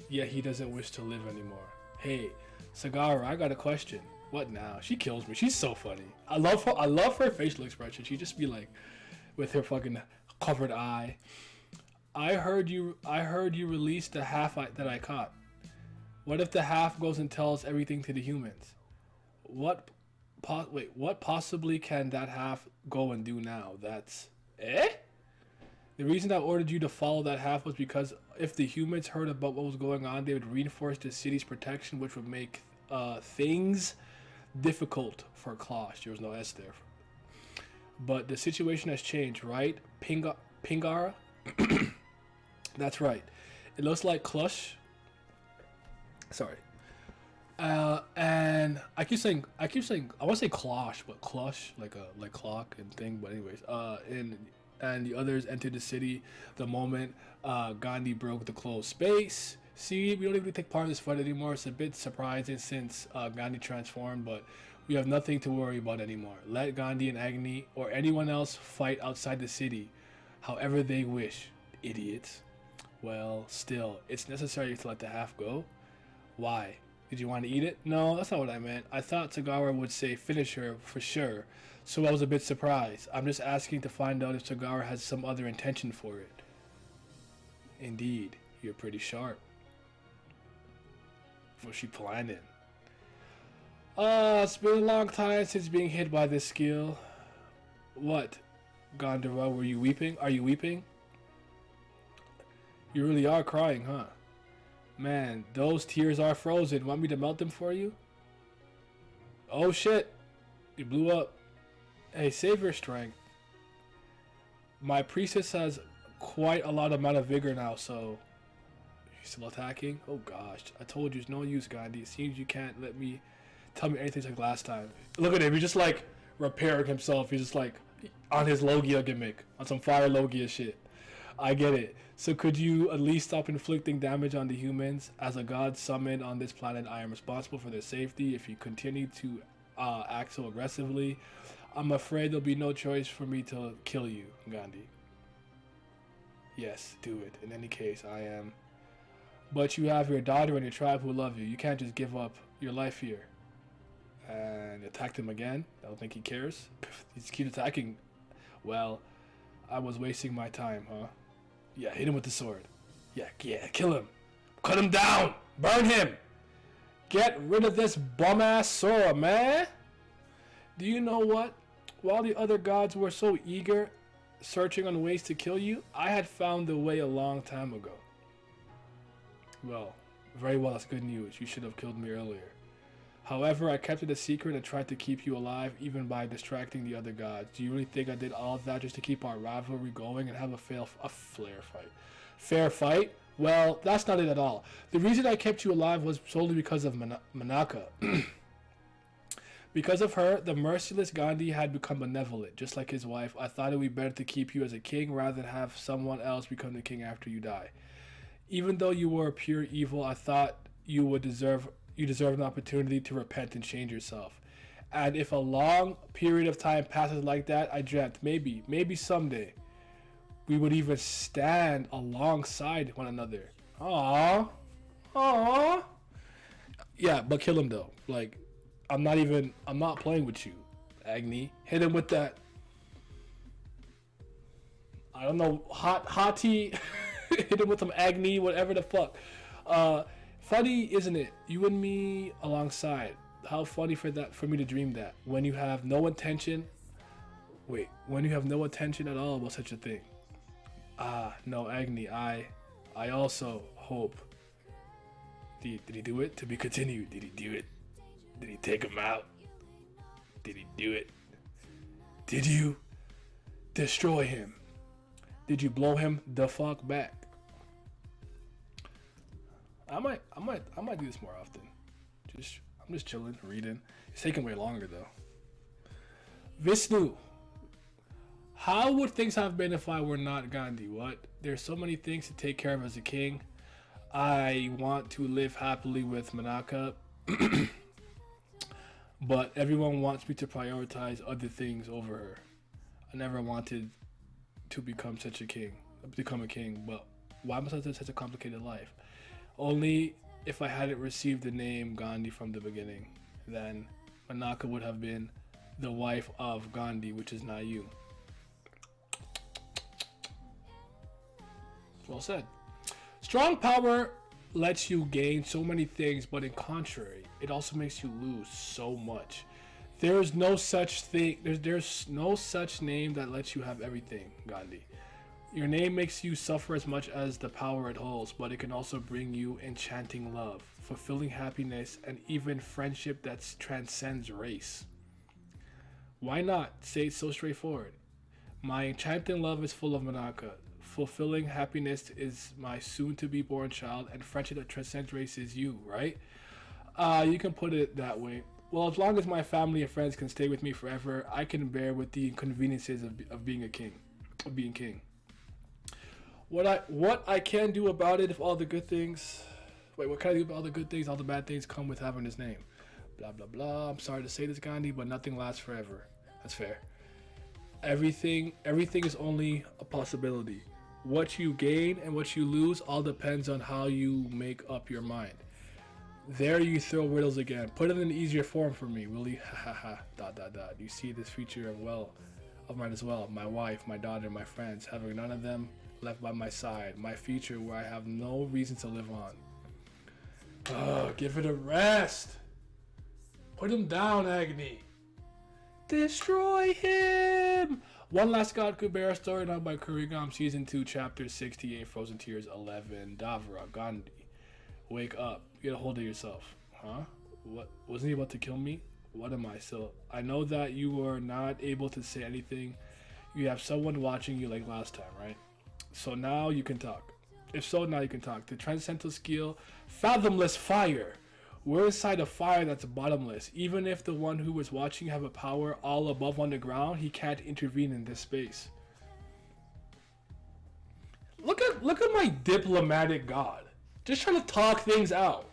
yet he doesn't wish to live anymore. Hey, Sagara, I got a question. What now? She kills me. She's so funny. I love her facial expression. She just be like, with her fucking covered eye. I heard you released the half that I caught. What if the half goes and tells everything to the humans? What Wait, what possibly can that half go and do now? That's eh? The reason I ordered you to follow that half was because if the humans heard about what was going on, they would reinforce the city's protection, which would make things difficult for Klosh. There was no S there. But the situation has changed, right? Pingara? That's right. It looks like Klush. Sorry. And I keep saying, I want to say Klosh, but Klush, like clock and thing. But anyways, and the others entered the city the moment Gandhi broke the closed space. See, we don't even take part in this fight anymore. It's a bit surprising since Gandhi transformed, but we have nothing to worry about anymore. Let Gandhi and Agni or anyone else fight outside the city, however they wish. Idiots. Well, still, it's necessary to let the half go. Why? Did you want to eat it? No, that's not what I meant. I thought Tagara would say finish her for sure, so I was a bit surprised. I'm just asking to find out if Tagara has some other intention for it. Indeed, you're pretty sharp. What's she planning? It's been a long time since being hit by this skill. What? Gandhara, were you weeping? Are you weeping? You really are crying, huh? Man, those tears are frozen. Want me to melt them for you? Oh shit. You blew up. Hey, save your strength. My priestess has quite a lot amount of vigor now, so... He's still attacking? Oh gosh. I told you, it's no use, Gandhi. It seems you can't let me... Tell me anything like last time. Look at him. He's just like repairing himself. He's just like on his Logia gimmick. On some fire Logia shit. I get it. So could you at least stop inflicting damage on the humans? As a god summoned on this planet, I am responsible for their safety. If you continue to act so aggressively, I'm afraid there'll be no choice for me to kill you, Gandhi. Yes, do it. In any case, I am. But you have your daughter and your tribe who love you. You can't just give up your life here. And attacked him again. I don't think he cares. He just keeps attacking. Well, I was wasting my time, huh? Yeah, hit him with the sword. Yeah, kill him. Cut him down. Burn him. Get rid of this bum-ass Sora, man. Do you know what? While the other gods were so eager, searching on ways to kill you, I had found the way a long time ago. Well, very well, that's good news. You should have killed me earlier. However, I kept it a secret and tried to keep you alive, even by distracting the other gods. Do you really think I did all of that just to keep our rivalry going and have a fair fight? Well, that's not it at all. The reason I kept you alive was solely because of Manaka. Because of her, the merciless Gandhi had become benevolent, just like his wife. I thought it would be better to keep you as a king rather than have someone else become the king after you die. Even though you were pure evil, I thought you deserve an opportunity to repent and change yourself. And if a long period of time passes like that, I dreamt maybe someday we would even stand alongside one another. Aww. Yeah, but kill him though. Like, I'm not playing with you, Agni. Hit him with that. I don't know, hottie. Hit him with some Agni, whatever the fuck. Funny, isn't it? You and me alongside. How funny for me to dream that. When you have no intention at all about such a thing. No, Agni, I also hope. Did he do it? To be continued. Did he do it? Did he take him out? Did he do it? Did you destroy him? Did you blow him the fuck back? I might do this more often. I'm just chilling, reading. It's taking way longer though. Vishnu, how would things have been if I were not Gandhi? What? There's so many things to take care of as a king. I want to live happily with Manaka, but everyone wants me to prioritize other things over her. I never wanted to become a king, but why must I have such a complicated life? Only if I hadn't received the name Gandhi from the beginning, then Manaka would have been the wife of Gandhi, which is not you. Well said. Strong power lets you gain so many things, but in contrary, it also makes you lose so much. There is no such thing. There's no such name that lets you have everything, Gandhi. Your name makes you suffer as much as the power it holds, but it can also bring you enchanting love, fulfilling happiness, and even friendship that transcends race. Why not? Say it so straightforward. My enchanting love is full of Manaka. Fulfilling happiness is my soon-to-be born child, and friendship that transcends race is you, right? You can put it that way. Well, as long as my family and friends can stay with me forever, I can bear with the inconveniences of being a king, of being king. What I can do about it if all the good things, what can I do about all the good things? All the bad things come with having his name. Blah blah blah. I'm sorry to say this, Gandhi, but nothing lasts forever. That's fair. Everything is only a possibility. What you gain and what you lose all depends on how you make up your mind. There you throw riddles again. Put it in easier form for me, will you? Ha ha ha. Dot dot dot. You see this feature of mine as well. My wife, my daughter, my friends, having none of them left by my side. My future where I have no reason to live on. Oh, give it a rest. Put him down, Agni. Destroy him. One Last God Kubera story now by Kurigam, Season 2, Chapter 68, Frozen Tears 11. Davra, Gandhi. Wake up. Get a hold of yourself. Huh? What? Wasn't he about to kill me? What am I still? I know that you were not able to say anything. You have someone watching you like last time, right? So now you can talk. If so, now you can talk. The transcendental skill, fathomless fire. We're inside a fire that's bottomless. Even if the one who was watching have a power all above underground, he can't intervene in this space. Look at my diplomatic god. Just trying to talk things out.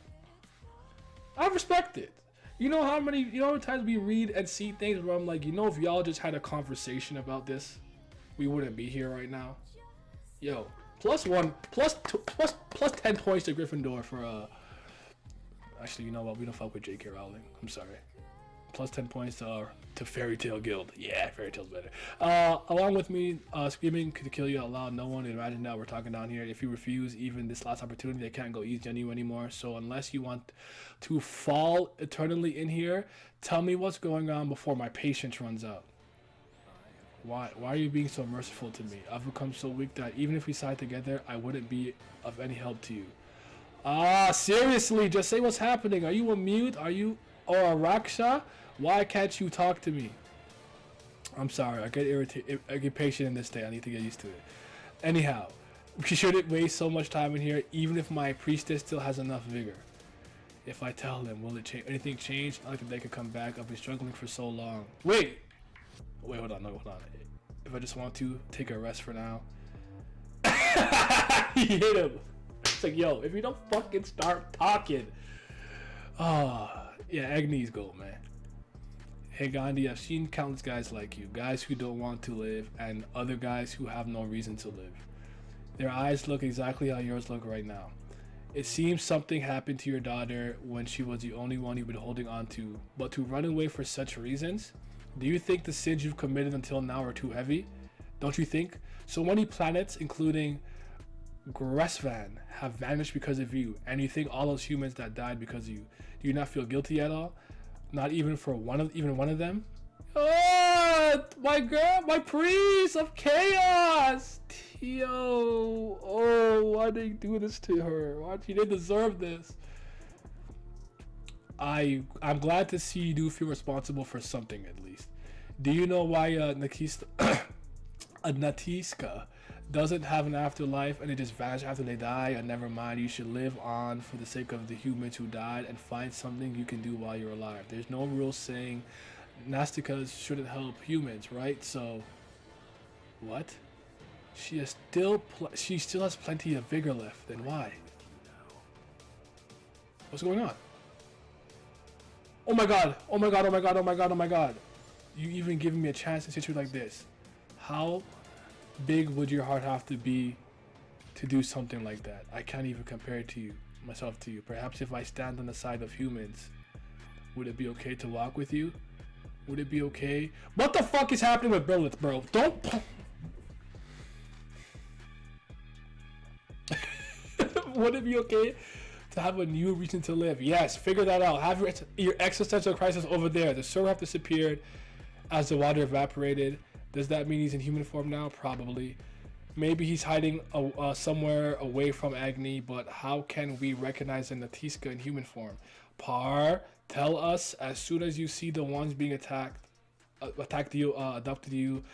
I respect it. You know how many times we read and see things where I'm like, if y'all just had a conversation about this, we wouldn't be here right now. Yo, plus 10 points to Gryffindor for actually, you know what? We don't fuck with J.K. Rowling. I'm sorry. Plus 10 points to Fairy Tale Guild. Yeah, Fairy Tale's better. Along with me, screaming to kill you out loud. No one imagine that we're talking down here. If you refuse even this last opportunity, they can't go easy on you anymore. So unless you want to fall eternally in here, tell me what's going on before my patience runs out. Why are you being so merciful to me? I've become so weak that even if we side together, I wouldn't be of any help to you. Seriously, just say what's happening. Are you a mute? Are you or a Raksha? Why can't you talk to me? I'm sorry, I get irritated. I get patient in this day. I need to get used to it. Anyhow, we shouldn't waste so much time in here, even if my priestess still has enough vigor. If I tell them, will it change? Anything change? I think they could come back. I've been struggling for so long. Wait, hold on. If I just want to take a rest for now. He hit him. It's like, yo, if you don't fucking start talking. Yeah, Agni's gold, man. Hey Gandhi, I've seen countless guys like you, guys who don't want to live, and other guys who have no reason to live. Their eyes look exactly how yours look right now. It seems something happened to your daughter when she was the only one you've been holding on to, but to run away for such reasons? Do you think the sins you've committed until now are too heavy? Don't you think? So many planets, including Gresvan, have vanished because of you, and you think all those humans that died because of you. Do you not feel guilty at all? Not even for one of them? Oh, my girl, my priest of chaos! Yo, why did you do this to her? Why she didn't deserve this? I'm glad to see you do feel responsible for something at least. Do you know why Natiska doesn't have an afterlife and they just vanish after they die? Never mind, you should live on for the sake of the humans who died and find something you can do while you're alive. There's no rule saying Nastikas shouldn't help humans, right? So, what? She still has plenty of vigor left. Then why? What's going on? Oh my god! Oh my god! Oh my god! Oh my god! Oh my god! You even giving me a chance in a situation like this? How big would your heart have to be to do something like that? I can't even compare it to myself to you. Perhaps if I stand on the side of humans, would it be okay to walk with you? Would it be okay? What the fuck is happening with Brilith, bro? Don't. Would it be okay to have a new reason to live. Yes, figure that out. Have your existential crisis over there. The Suraf disappeared as the water evaporated. Does that mean he's in human form now? Probably. Maybe he's hiding somewhere away from Agni, but how can we recognize a Natiska in human form? Par, tell us as soon as you see the ones being attacked you, adopted you.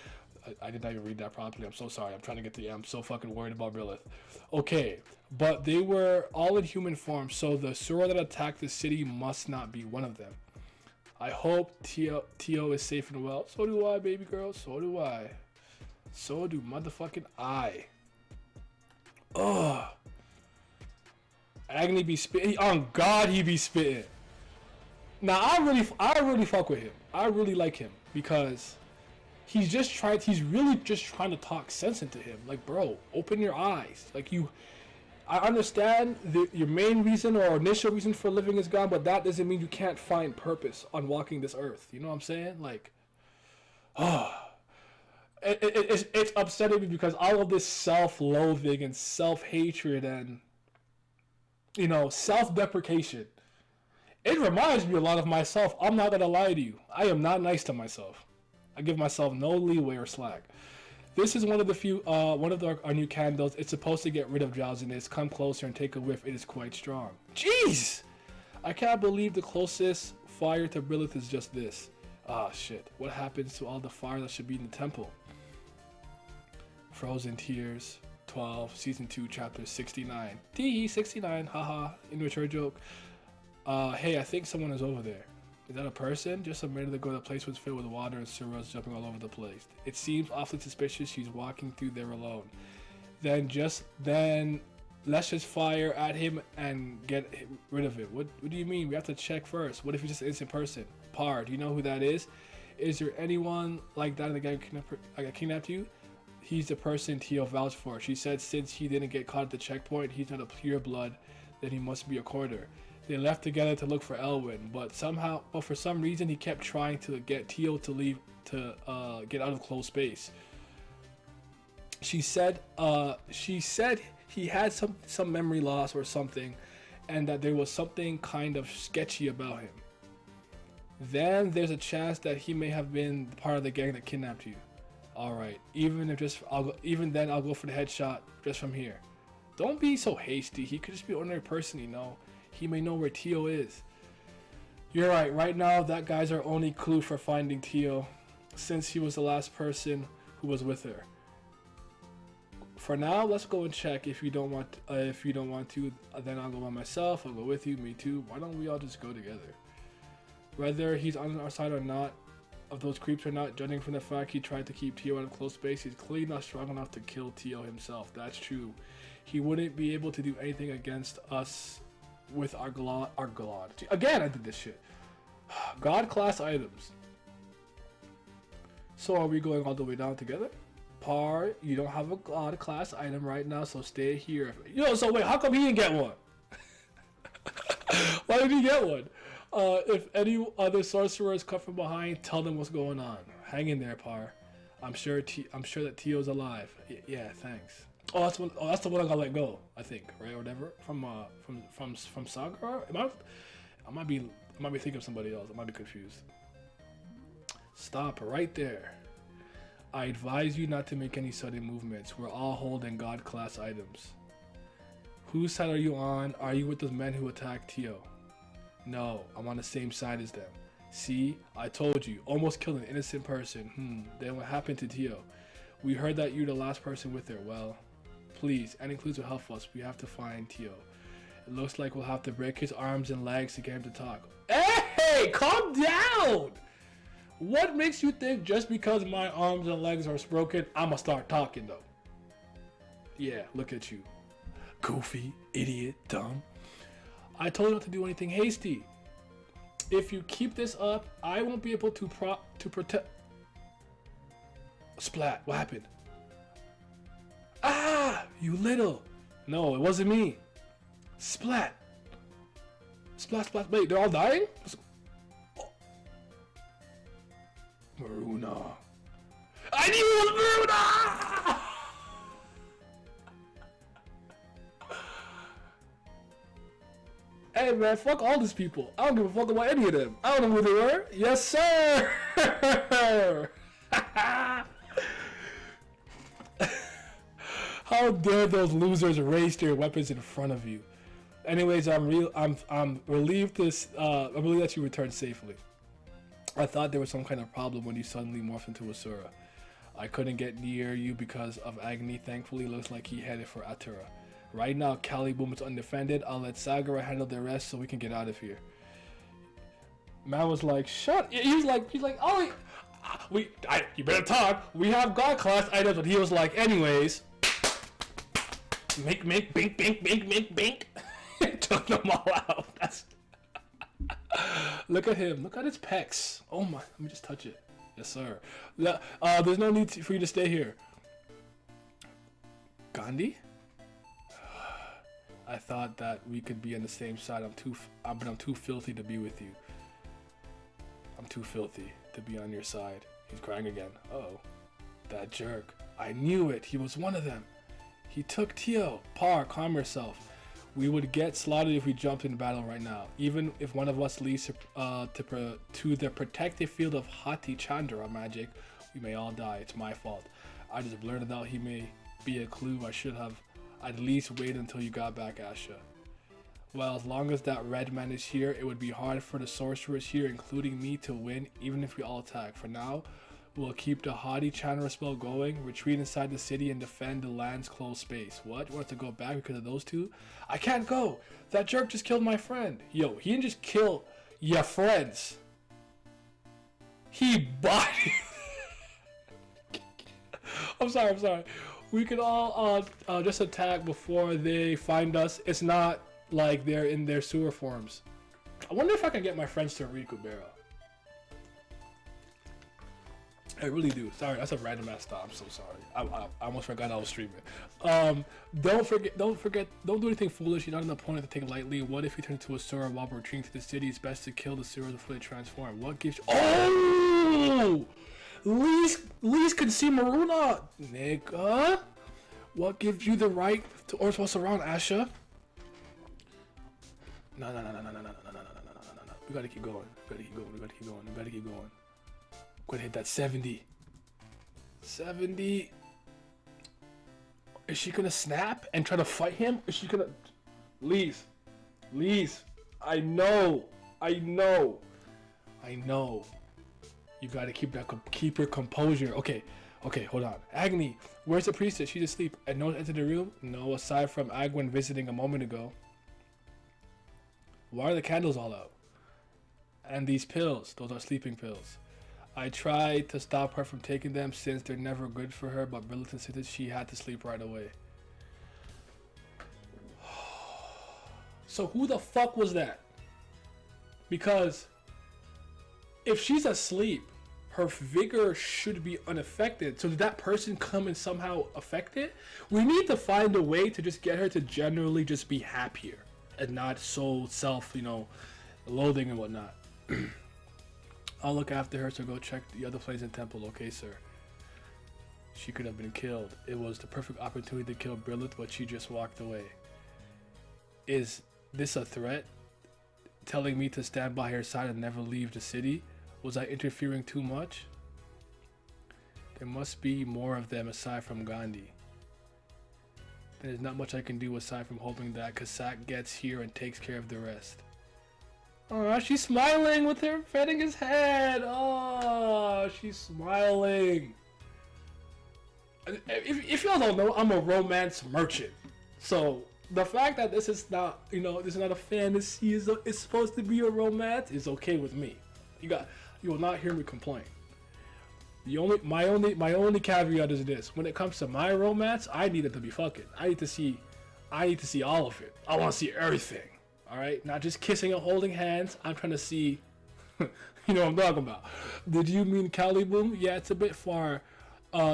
I did not even read that properly. I'm so sorry. I'm so fucking worried about Brilith. Okay, but they were all in human form, so the Sura that attacked the city must not be one of them. I hope Tio is safe and well. So do I, baby girl. So do I. So do motherfucking I. Ugh. Agni be spitting. On God, he be spitting. Now I really fuck with him. I really like him because he's really just trying to talk sense into him. Like, bro, open your eyes. Like, I understand your main reason or initial reason for living is gone, but that doesn't mean you can't find purpose on walking this earth. You know what I'm saying? Like, it's upsetting me because all of this self-loathing and self-hatred and, you know, self-deprecation, it reminds me a lot of myself. I'm not gonna lie to you. I am not nice to myself. I give myself no leeway or slack. This is one of our new candles. It's supposed to get rid of drowsiness. Come closer and take a whiff. It is quite strong. Jeez! I can't believe the closest fire to Brilith is just this. Ah, shit. What happens to all the fire that should be in the temple? Frozen Tears, 12, Season 2, Chapter 69. Tee 69, haha, immature joke. Hey, I think someone is over there. Is that a person? Just a minute ago, the place was filled with water and Suras jumping all over the place. It seems awfully suspicious she's walking through there alone. Then let's just fire at him and get rid of it. What do you mean? We have to check first. What if he's just an innocent person? Par, do you know who that is? Is there anyone like that in the gang that kidnapped you? He's the person Tio vouched for. She said since he didn't get caught at the checkpoint, he's not a pure blood, then he must be a quarter. They left together to look for Elwyn, but for some reason he kept trying to get Tio to leave to get out of closed space. She said he had some memory loss or something, and that there was something kind of sketchy about him. Then there's a chance that he may have been part of the gang that kidnapped you. All right, even then I'll go for the headshot just from here. Don't be so hasty. He could just be an ordinary person, you know. He may know where Tio is. You're right. Right now, that guy's our only clue for finding Tio, since he was the last person who was with her. For now, let's go and check. If you don't want to, then I'll go by myself. I'll go with you. Me too. Why don't we all just go together? Whether he's on our side or not, of those creeps or not, judging from the fact he tried to keep Tio out of close space, he's clearly not strong enough to kill Tio himself. That's true. He wouldn't be able to do anything against us with our God. Again, I did this shit. God class items. So are we going all the way down together? Par, you don't have a God class item right now, so stay here. Yo, so wait, how come he didn't get one? Why did he get one? If any other sorcerers come from behind, tell them what's going on. Hang in there, Par. I'm sure that Tio's alive. Yeah, thanks. Oh, that's the one I gotta let go, I think, right, or whatever. From Sagar. I might be thinking of somebody else. I might be confused. Stop right there. I advise you not to make any sudden movements. We're all holding God class items. Whose side are you on? Are you with those men who attacked Tio? No, I'm on the same side as them. See, I told you, almost killed an innocent person. Then what happened to Tio? We heard that you're the last person with her. Well, please, any clues will help us. We have to find Tio. It looks like we'll have to break his arms and legs to get him to talk. Hey, calm down! What makes you think just because my arms and legs are broken, I'ma start talking though? Yeah, look at you. Goofy, idiot, dumb. I told you not to do anything hasty. If you keep this up, I won't be able to protect. Splat, what happened? Ah, you little. No, it wasn't me. Splat. Splat, splat. Wait, they're all dying? Oh. Maruna. I knew it was Maruna! Hey man, fuck all these people. I don't give a fuck about any of them. I don't know who they were. Yes sir. How dare those losers raise their weapons in front of you? Anyways, I'm relieved that you returned safely. I thought there was some kind of problem when you suddenly morphed into Asura. I couldn't get near you because of Agni. Thankfully, looks like he headed for Atura. Right now, Caliboom is undefended. I'll let Sagara handle the rest so we can get out of here. Man was like, shut. He's like, oh, you better talk. We have God class items, but he was like, anyways. Make, bink, bink, bink, bink. Took them all out. That's. Look at him. Look at his pecs. Oh my. Let me just touch it. Yes, sir. There's no need for you to stay here. Gandhi? I thought that we could be on the same side. But I'm too filthy to be with you. I'm too filthy to be on your side. He's crying again. Uh-oh. That jerk. I knew it. He was one of them. He took Tio. Par, calm yourself. We would get slaughtered if we jumped in battle right now. Even if one of us leads to the protective field of Hati Chandra magic, we may all die. It's my fault. I just blurted out he may be a clue. I should have at least waited until you got back, Asha. Well, as long as that red man is here, it would be hard for the sorcerers here, including me, to win, even if we all attack. For now, we'll keep the Hati Chandra spell going, retreat inside the city, and defend the land's closed space. What? You want to go back because of those two? I can't go! That jerk just killed my friend. Yo, he didn't just kill your friends. He bodied. I'm sorry. We can all just attack before they find us. It's not like they're in their sewer forms. I wonder if I can get my friends to read Kubera. I really do. Sorry, that's a random ass thought. I'm so sorry. I almost forgot I was streaming. Don't do anything foolish. You're not an opponent to take lightly. What if you turn into a Sura while retreating to the city? It's best to kill the Sura before they transform. What gives you... Oh! Least can see Maruna, nigga. What gives you the right to order what's around, Asha? No. We gotta keep going. We gotta keep going. Gonna hit that 70. 70. Is she gonna snap and try to fight him? Is she gonna... Lease. I know. You gotta keep your composure. Okay, hold on. Agni, where's the priestess? She's asleep. And no one entered the room? No, aside from Agwin visiting a moment ago. Why are the candles all out? And these pills, those are sleeping pills. I tried to stop her from taking them since they're never good for her, but Brilliant insisted she had to sleep right away. So who the fuck was that? Because if she's asleep, her vigor should be unaffected. So did that person come and somehow affect it? We need to find a way to just get her to generally just be happier and not so loathing and whatnot. I'll look after her, so go check the other place in temple. Okay, sir. She could have been killed. It was the perfect opportunity to kill Brilith, but she just walked away. Is this a threat? Telling me to stand by her side and never leave the city? Was I interfering too much? There must be more of them aside from Gandhi. There's not much I can do aside from hoping that Kasak gets here and takes care of the rest. Oh, she's smiling with her petting his head. Oh, she's smiling. If y'all don't know, I'm a romance merchant. So the fact that this is not, this is not a fantasy, it's supposed to be a romance, is okay with me. You will not hear me complain. My only caveat is this: when it comes to my romance, I need it to be fucking. I need to see all of it. I want to see everything. All right, not just kissing and holding hands. I'm trying to see, you know what I'm talking about. Did you mean Caliboom? Yeah, it's a bit far,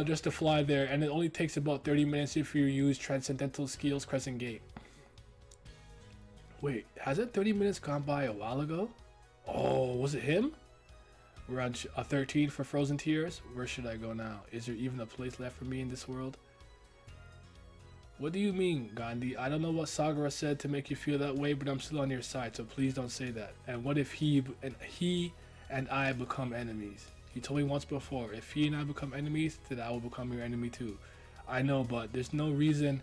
just to fly there, and it only takes about 30 minutes if you use Transcendental Skills Crescent Gate. Wait, hasn't 30 minutes gone by a while ago? Oh, was it him? We're on 13 for Frozen Tears. Where should I go now? Is there even a place left for me in this world? What do you mean, Gandhi? I don't know what Sagara said to make you feel that way, but I'm still on your side, so please don't say that. And what if he and I become enemies? He told me once before, if he and I become enemies, then I will become your enemy too. I know, but there's no reason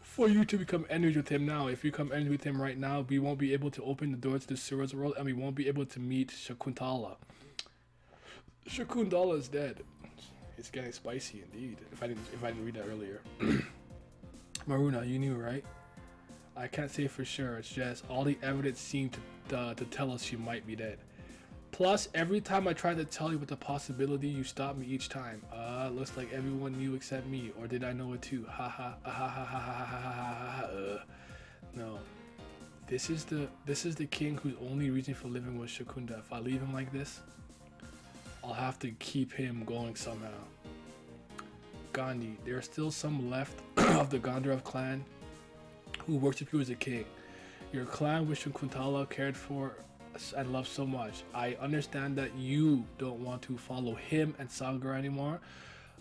for you to become enemies with him now. If you become enemies with him right now, we won't be able to open the door to the Sura's world, and we won't be able to meet Shakuntala. Shakuntala is dead. It's getting spicy indeed. If I didn't read that earlier. Maruna, you knew, right? I can't say for sure. It's just all the evidence seemed to tell us she might be dead. Plus, every time I tried to tell you with the possibility, you stopped me each time. Looks like everyone knew except me, or did I know it too? Ha ha ha ha ha ha ha ha ha. No, this is the king whose only reason for living was Shakunda. If I leave him like this, I'll have to keep him going somehow. Gandhi, there are still some left of the Gandharv clan who worship you as a king. Your clan, which Shakuntala cared for and loved so much. I understand that you don't want to follow him and Sagar anymore,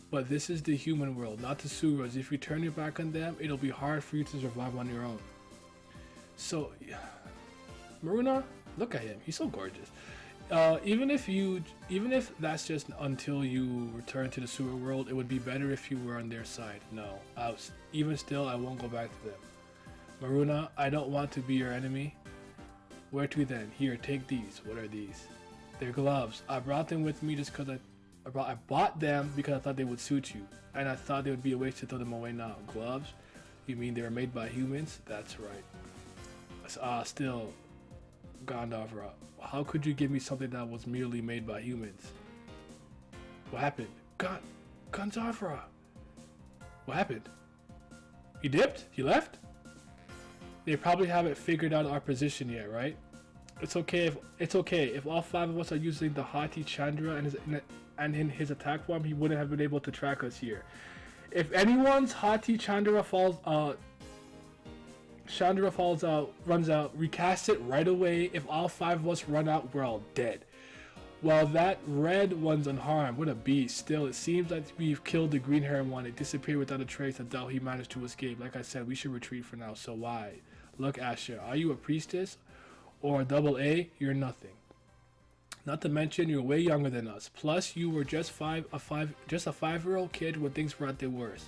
but this is the human world, not the Suras. If you turn your back on them, it'll be hard for you to survive on your own. So, Maruna, look at him. He's so gorgeous. Even if that's just until you return to the sewer world, it would be better if you were on their side. No, even still, I won't go back to them. Maruna, I don't want to be your enemy. Where to then? Here, take these. What are these? They're gloves. I brought them with me just because I bought them because I thought they would suit you, and I thought they would be a waste to throw them away now. Gloves? You mean they were made by humans? That's right. Still, Gandharva, how could you give me something that was merely made by humans? What happened? Gandharva! What happened? He dipped? He left? They probably haven't figured out our position yet, right? It's okay if all five of us are using the Hati Chandra and in his attack form, he wouldn't have been able to track us here. If anyone's Hati Chandra runs out, recast it right away. If all five of us run out, we're all dead. While that red one's unharmed, what a beast. Still, it seems like we've killed the green haired one. It disappeared without a trace until he managed to escape. Like I said, we should retreat for now, so why? Look, Asha, are you a priestess or a double A? You're nothing. Not to mention, you're way younger than us. Plus, you were just a 5-year-old kid when things were at their worst.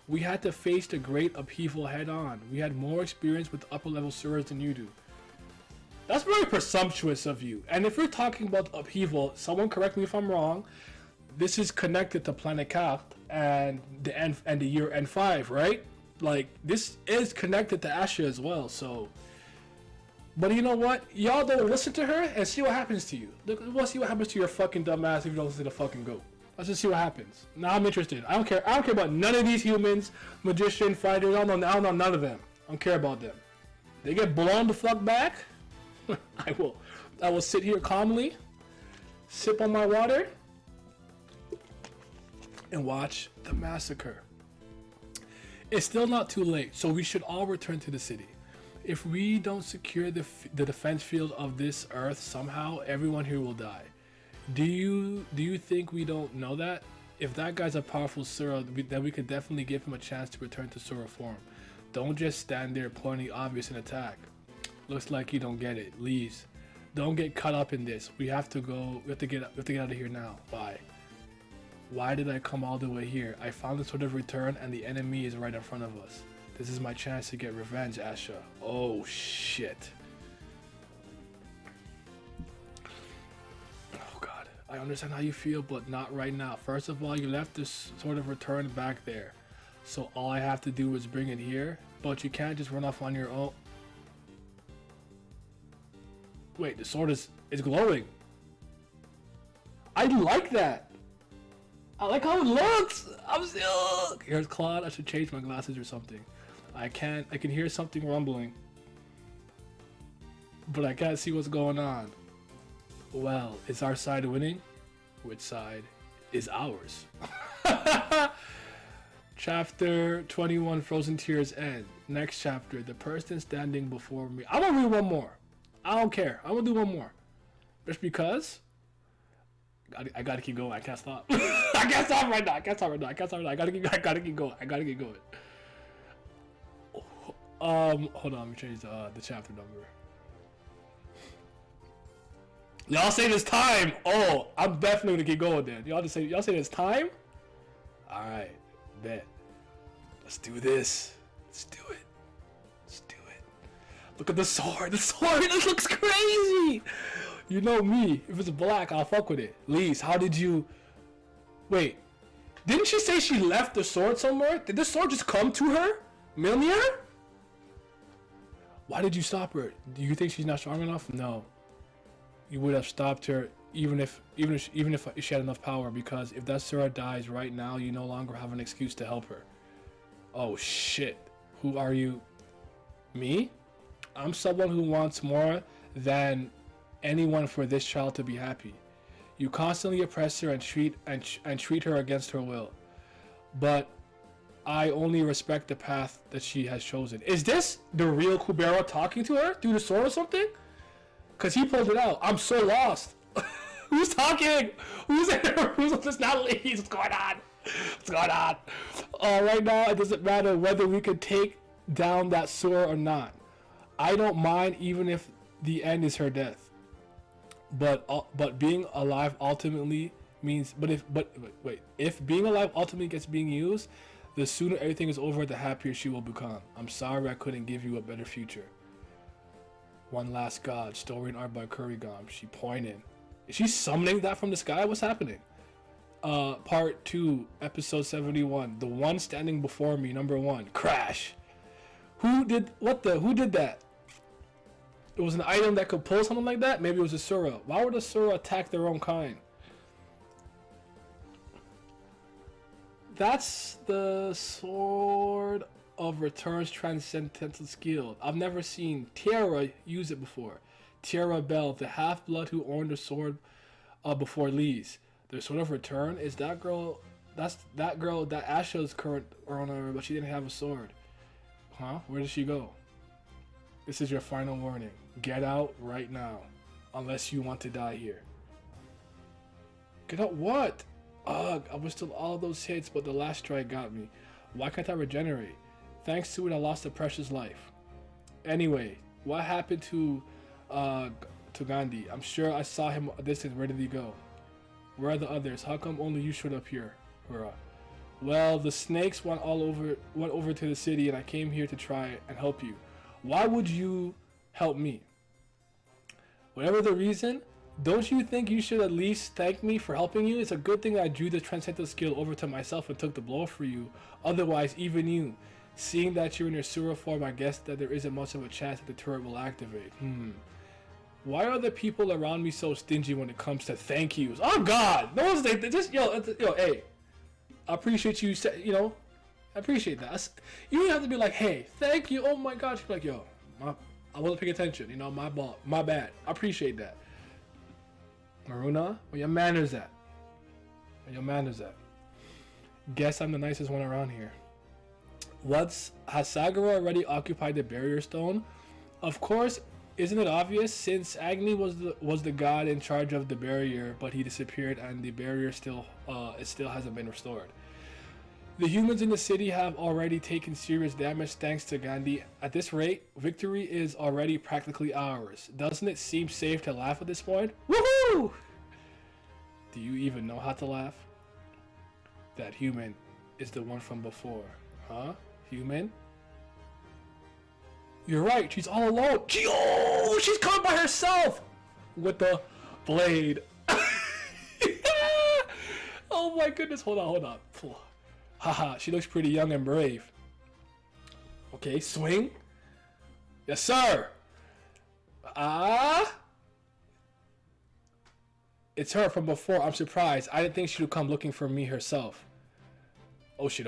We had to face the great upheaval head on. We had more experience with upper level Suras than you do. That's very presumptuous of you. And if we're talking about upheaval, someone correct me if I'm wrong, this is connected to Planet Kath and the year N5, right? Like, this is connected to Asha as well, so. But you know what? Y'all don't listen to her and see what happens to you. We'll see what happens to your fucking dumb ass if you don't listen to the fucking goat. Let's just see what happens. Now I'm interested. I don't care about none of these humans, magician, fighters. I don't know none of them. I don't care about them. They get blown the fuck back. I will sit here calmly, sip on my water, and watch the massacre. It's still not too late, so we should all return to the city. If we don't secure the defense field of this earth somehow, everyone here will die. Do you think we don't know that? If that guy's a powerful Sura, then we could definitely give him a chance to return to Sura form. Don't just stand there pointing obvious and attack. Looks like you don't get it. Leaves. Don't get caught up in this. We have to go. We have to get out of here now. Why? Why did I come all the way here? I found the sort of return and the enemy is right in front of us. This is my chance to get revenge, Asha. Oh shit. Oh god. I understand how you feel, but not right now. First of all, you left this sort of return back there. So all I have to do is bring it here. But you can't just run off on your own. Wait, the sword is glowing. I like that. I like how it looks. I'm still. Here's Claude. I should change my glasses or something. I can hear something rumbling, but I can't see what's going on. Well, is our side winning? Which side is ours? Chapter 21, Frozen Tears end. Next chapter, the person standing before me. I'm gonna read one more. I don't care. I'm gonna do one more. Just because I gotta keep going. I can't stop. I can't stop right now. I gotta keep going. Hold on, let me change the chapter number. Y'all say this time. Oh, I'm definitely gonna keep going then. Y'all say this time. All right, bet. Let's do this. Let's do it. Let's do it. Look at the sword. The sword. This looks crazy. You know me. If it's black, I'll fuck with it. Lise, how did you? Wait. Didn't she say she left the sword somewhere? Did the sword just come to her? Milmir? Why did you stop her? Do you think she's not strong enough? No. You would have stopped her even if she had enough power, because if that sword dies right now, you no longer have an excuse to help her. Oh shit. Who are you? Me? I'm someone who wants more than anyone for this child to be happy. You constantly oppress her and treat her against her will. But I only respect the path that she has chosen. Is this the real Kubera talking to her through the sword or something? Cause he pulled it out. I'm so lost. Who's talking? Who's there? Who's this? Not Lise. What's going on? What's going on? Right now, it doesn't matter whether we could take down that sword or not. I don't mind even if the end is her death. But being alive ultimately means. If being alive ultimately gets being used, the sooner everything is over, the happier she will become. I'm sorry I couldn't give you a better future. One Last God, story and art by Kurigam. She pointed. Is she summoning that from the sky? What's happening? Part 2, episode 71. The one standing before me, number 1. Crash. Who did that? It was an item that could pull something like that? Maybe it was a Sura. Why would a Sura attack their own kind? That's the Sword of Return's transcendental skill. I've never seen Tiara use it before. Tiara Bell, the half-blood who owned the sword before Lise. The Sword of Return is that girl. That's that girl that Asha's current owner, but she didn't have a sword. Huh? Where did she go? This is your final warning. Get out right now, unless you want to die here. Get out what? Ugh, I was still all those hits, but the last strike got me. Why can't I regenerate? Thanks to it, I lost a precious life. Anyway, what happened to Gandhi? I'm sure I saw him a distance. Where did he go? Where are the others? How come only you showed up here? Hurrah. Well, the snakes went over to the city, and I came here to try and help you. Why would you help me? Whatever the reason, don't you think you should at least thank me for helping you? It's a good thing I drew the transcendental skill over to myself and took the blow for you. Otherwise, even you, seeing that you're in your Sura form, I guess that there isn't much of a chance that the turret will activate. Why are the people around me so stingy when it comes to thank yous? Oh God, no one's like this. Yo, hey, I appreciate you. I appreciate that. You don't have to be like, hey, thank you. Oh my gosh, like, yo, I wasn't paying attention. My bad. I appreciate that. Maruna, where your manners at? Where your manners at? Guess I'm the nicest one around here. Has Sagara already occupied the barrier stone? Of course, isn't it obvious? Since Agni was the god in charge of the barrier, but he disappeared, and the barrier still hasn't been restored. The humans in the city have already taken serious damage thanks to Gandhi. At this rate, victory is already practically ours. Doesn't it seem safe to laugh at this point? Woohoo! Do you even know how to laugh? That human is the one from before. Huh? Human? You're right, she's all alone. She's come by herself! With the blade. Oh my goodness, hold on. Haha, she looks pretty young and brave. Okay, swing. Yes, sir. It's her from before. I'm surprised. I didn't think she would come looking for me herself. Oh shit.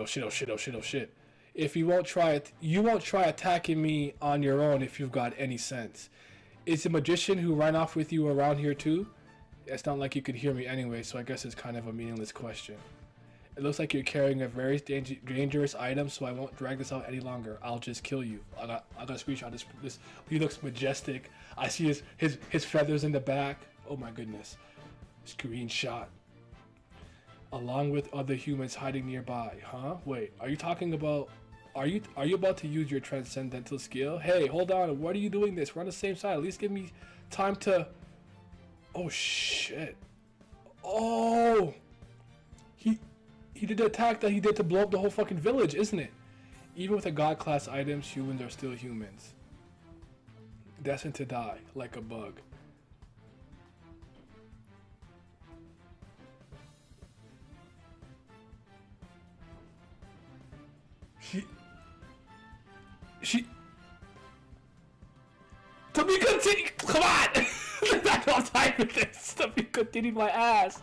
If you won't try it, you won't try attacking me on your own if you've got any sense. Is the magician who ran off with you around here too? It's not like you could hear me anyway, so I guess it's kind of a meaningless question. It looks like you're carrying a very dangerous item, so I won't drag this out any longer. I'll just kill you. I got a screenshot. This he looks majestic. I see his feathers in the back. Oh my goodness. Screenshot. Along with other humans hiding nearby. Huh? Wait, are you talking about Are you about to use your transcendental skill? Hey, hold on. What are you doing this? We're on the same side. At least give me time to. Oh shit. Oh. He did the attack that he did to blow up the whole fucking village, isn't it? Even with the god class items, humans are still humans. Destined to die like a bug. She to be continued. Come on! I don't have time for this. To be continued my ass.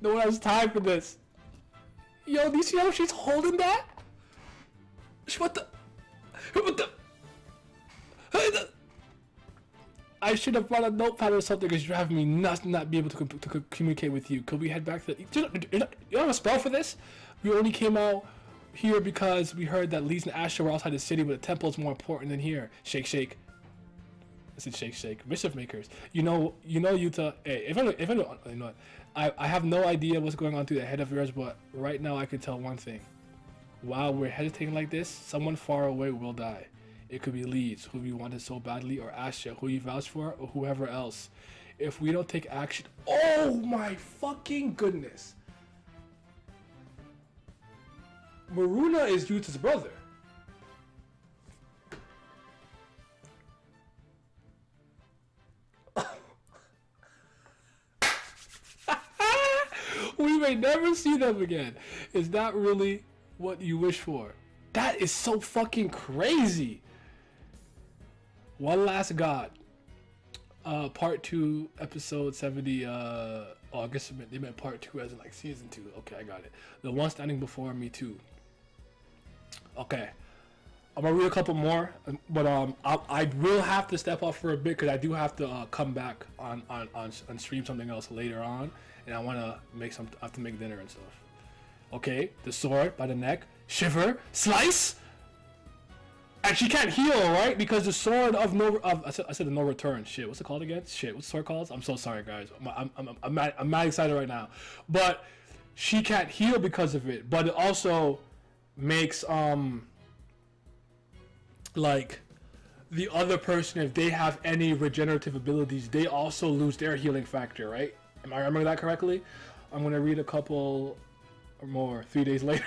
No one has time for this. Yo, do you see how she's holding that? What the? I should have brought a notepad or something because you're having me not be able to communicate with you. Could we head back to the... You don't have a spell for this? We only came out here because we heard that Lee's and Asher were outside the city, but the temple is more important than here. Shake, shake. I said shake, shake. Mischief makers. You know, Yuta. Hey, if I know, you know what? I have no idea what's going on through the head of yours, but right now I can tell one thing. While we're hesitating like this, someone far away will die. It could be Leeds, who we wanted so badly, or Asha, who you vouched for, or whoever else. If we don't take action... Oh my fucking goodness! Maruna is Yuta's brother. We may never see them again. Is that really what you wish for? That is so fucking crazy. One Last God. Part 2, episode 70. Oh, I guess they meant part 2 as in like season 2. Okay, I got it. The one standing before me too. Okay. I'm gonna read a couple more, but I will have to step off for a bit because I do have to come back on stream something else later on, and I want to I have to make dinner and stuff. Okay, the sword by the neck, shiver, slice, and she can't heal, right? Because the sword of no, I said the no return. Shit, what's it called again? Shit, what's the sword called? I'm so sorry, guys. I'm mad excited right now, but she can't heal because of it. But it also makes like the other person, if they have any regenerative abilities, they also lose their healing factor, right? Am I remembering that correctly? I'm gonna read a couple or more 3 days later.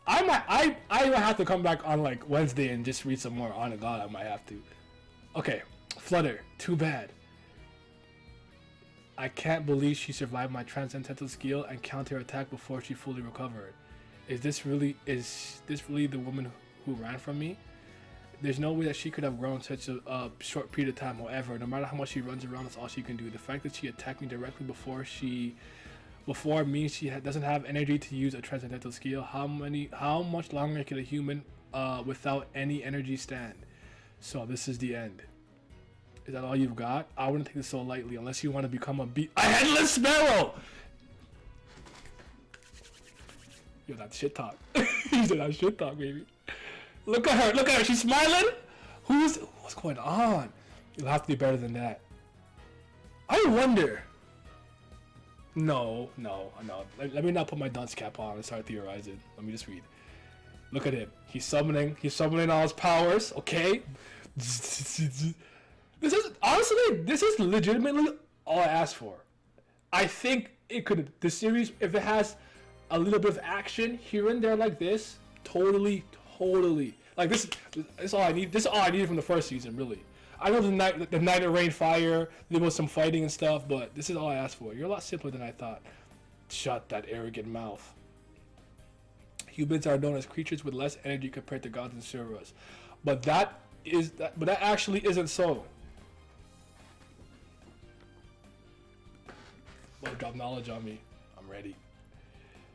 I might have to come back on like Wednesday and just read some more. On God, I might have to. Okay, Flutter, too bad. I can't believe she survived my transcendental skill and counter attack before she fully recovered. Is this really the woman who ran from me? There's no way that she could have grown such a short period of time. However, no matter how much she runs around, that's all she can do. The fact that she attacked me directly before means she doesn't have energy to use a transcendental skill. How much longer can a human without any energy stand? So this is the end. Is that all you've got? I wouldn't take this so lightly unless you want to become a headless sparrow. Yo, that shit talk. He said that shit talk, baby. Look at her, she's smiling? What's going on? You'll have to be better than that. I wonder. No. Let me not put my dunce cap on and start theorizing. Let me just read. Look at him. He's summoning all his powers, okay? This is legitimately all I asked for. I think this series, if it has a little bit of action here and there like this, totally. Like this is all I need. This is all I needed from the first season, really. I know the night it rained fire, there was some fighting and stuff, but this is all I asked for. You're a lot simpler than I thought. Shut that arrogant mouth. Humans are known as creatures with less energy compared to gods and Suras, but that actually isn't so. Well, drop knowledge on me. I'm ready.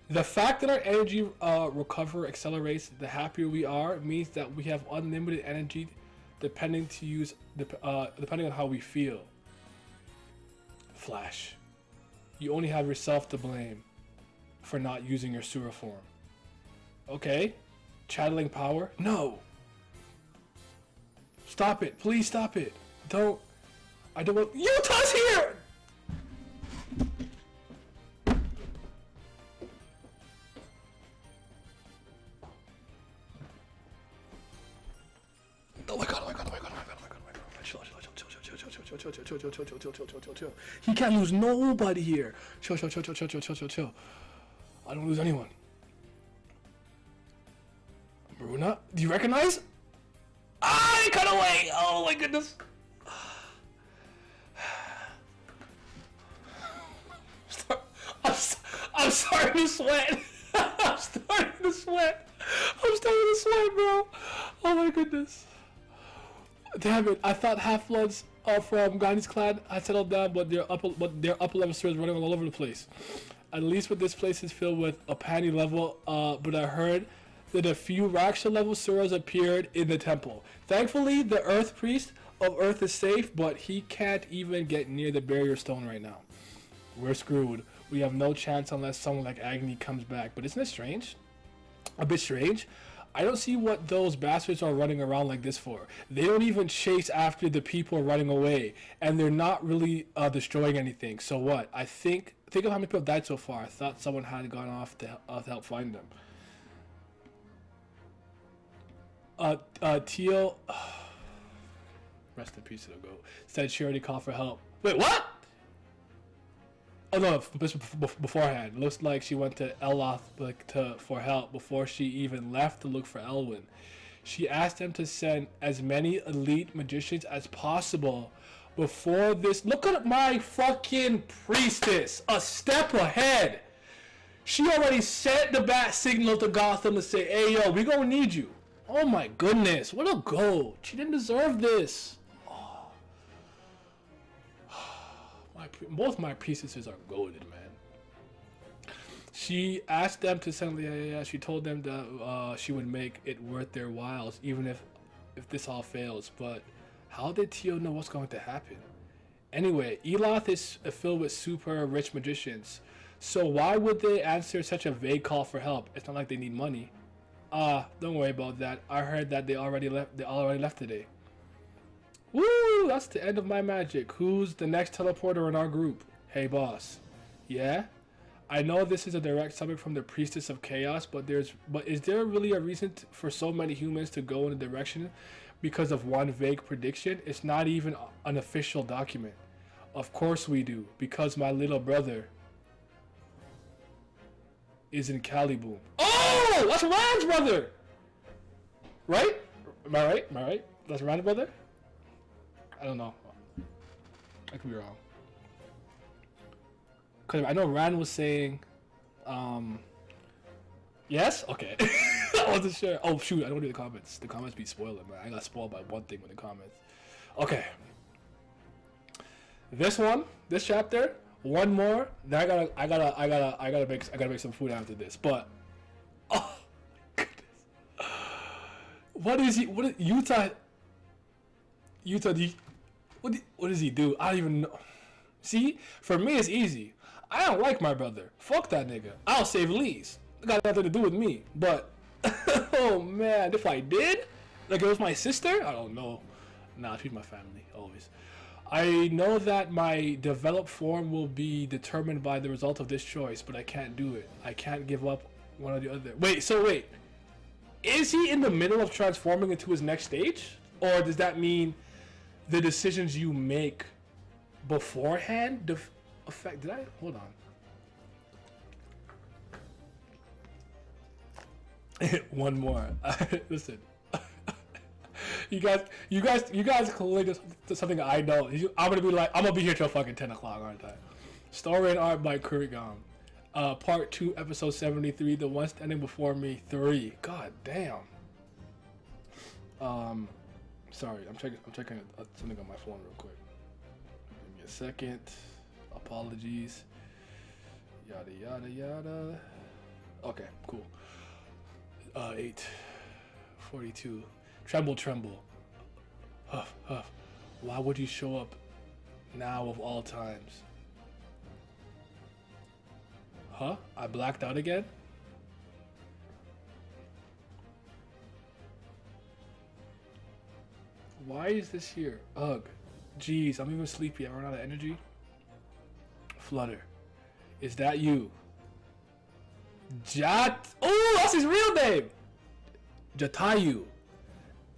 The fact that our energy recovery accelerates the happier we are means that we have unlimited energy depending on how we feel. Flash. You only have yourself to blame for not using your Sura form. Okay? Channeling power? No! Stop it. Please stop it. I don't want... Utah's here! chill. He can't lose nobody here. Chill. I don't lose anyone. Maruna, do you recognize? Ah, he cut away. Oh my goodness. I'm starting to sweat. I'm starting to sweat, bro. Oh my goodness. Damn it! I thought Half-Bloods from Gandhi's clan had settled down, but their upper level stores running all over the place. At least with this place is filled with a panty level. But I heard that a few Raksha level Suras appeared in the temple. Thankfully, the Earth Priest of Earth is safe, but he can't even get near the barrier stone right now. We're screwed. We have no chance unless someone like Agni comes back. But isn't it strange? A bit strange. I don't see what those bastards are running around like this for. They don't even chase after the people running away, and they're not really destroying anything. So what? Think of how many people died so far. I thought someone had gone off to help find them. Teal, rest in peace to the goat, said she already called for help. Wait, what? Oh no, beforehand. Looks like she went to Eloth for help before she even left to look for Elwyn. She asked them to send as many elite magicians as possible before this. Look at my fucking priestess, a step ahead. She already sent the bat signal to Gotham to say, hey yo, we gonna need you. Oh my goodness, what a goal. She didn't deserve this. Both my priestesses are goated, man. She asked them to send. She told them that she would make it worth their whiles, even if this all fails. But how did Tio know what's going to happen? Anyway, Eloth is filled with super rich magicians, so why would they answer such a vague call for help? It's not like they need money. Don't worry about that. I heard that they already left today. Woo! That's the end of my magic. Who's the next teleporter in our group? Hey, boss. Yeah? I know this is a direct subject from the Priestess of Chaos, but is there really a reason for so many humans to go in a direction because of one vague prediction? It's not even an official document. Of course we do, because my little brother is in Caliboom. Oh! That's Rand's brother! Right? Am I right? That's Rand's brother? I don't know. I could be wrong. Cause I know Rand was saying, yes? Okay. I wasn't sure. Oh shoot, I don't read the comments. The comments be spoiling, man. I got spoiled by one thing with the comments. Okay. This chapter, one more. Then I gotta make some food after this. But oh goodness. What is he? Utah? What does he do? I don't even know. See, for me it's easy. I don't like my brother. Fuck that nigga. I'll save Lee's. It got nothing to do with me. But oh man, if I did, like it was my sister, I don't know. Nah, she's my family always. I know that my developed form will be determined by the result of this choice, but I can't do it. I can't give up one or the other. Wait. Is he in the middle of transforming into his next stage, or does that mean the decisions you make beforehand affect? Did I hold on? One more. Listen, you guys collate to something I know. I'm gonna be here till fucking 10 o'clock, aren't I? Story and art by Kurigam. Part 2, episode 73. The one standing before me 3. God damn. Sorry, I'm checking something on my phone real quick. Give me a second. Apologies. Yada yada yada. Okay, cool. 8:42. Tremble. Huff. Why would you show up now of all times? Huh? I blacked out again? Why is this here? Ugh. Jeez, I'm even sleepy. I run out of energy. Flutter. Is that you? Oh, that's his real name! Jatayu.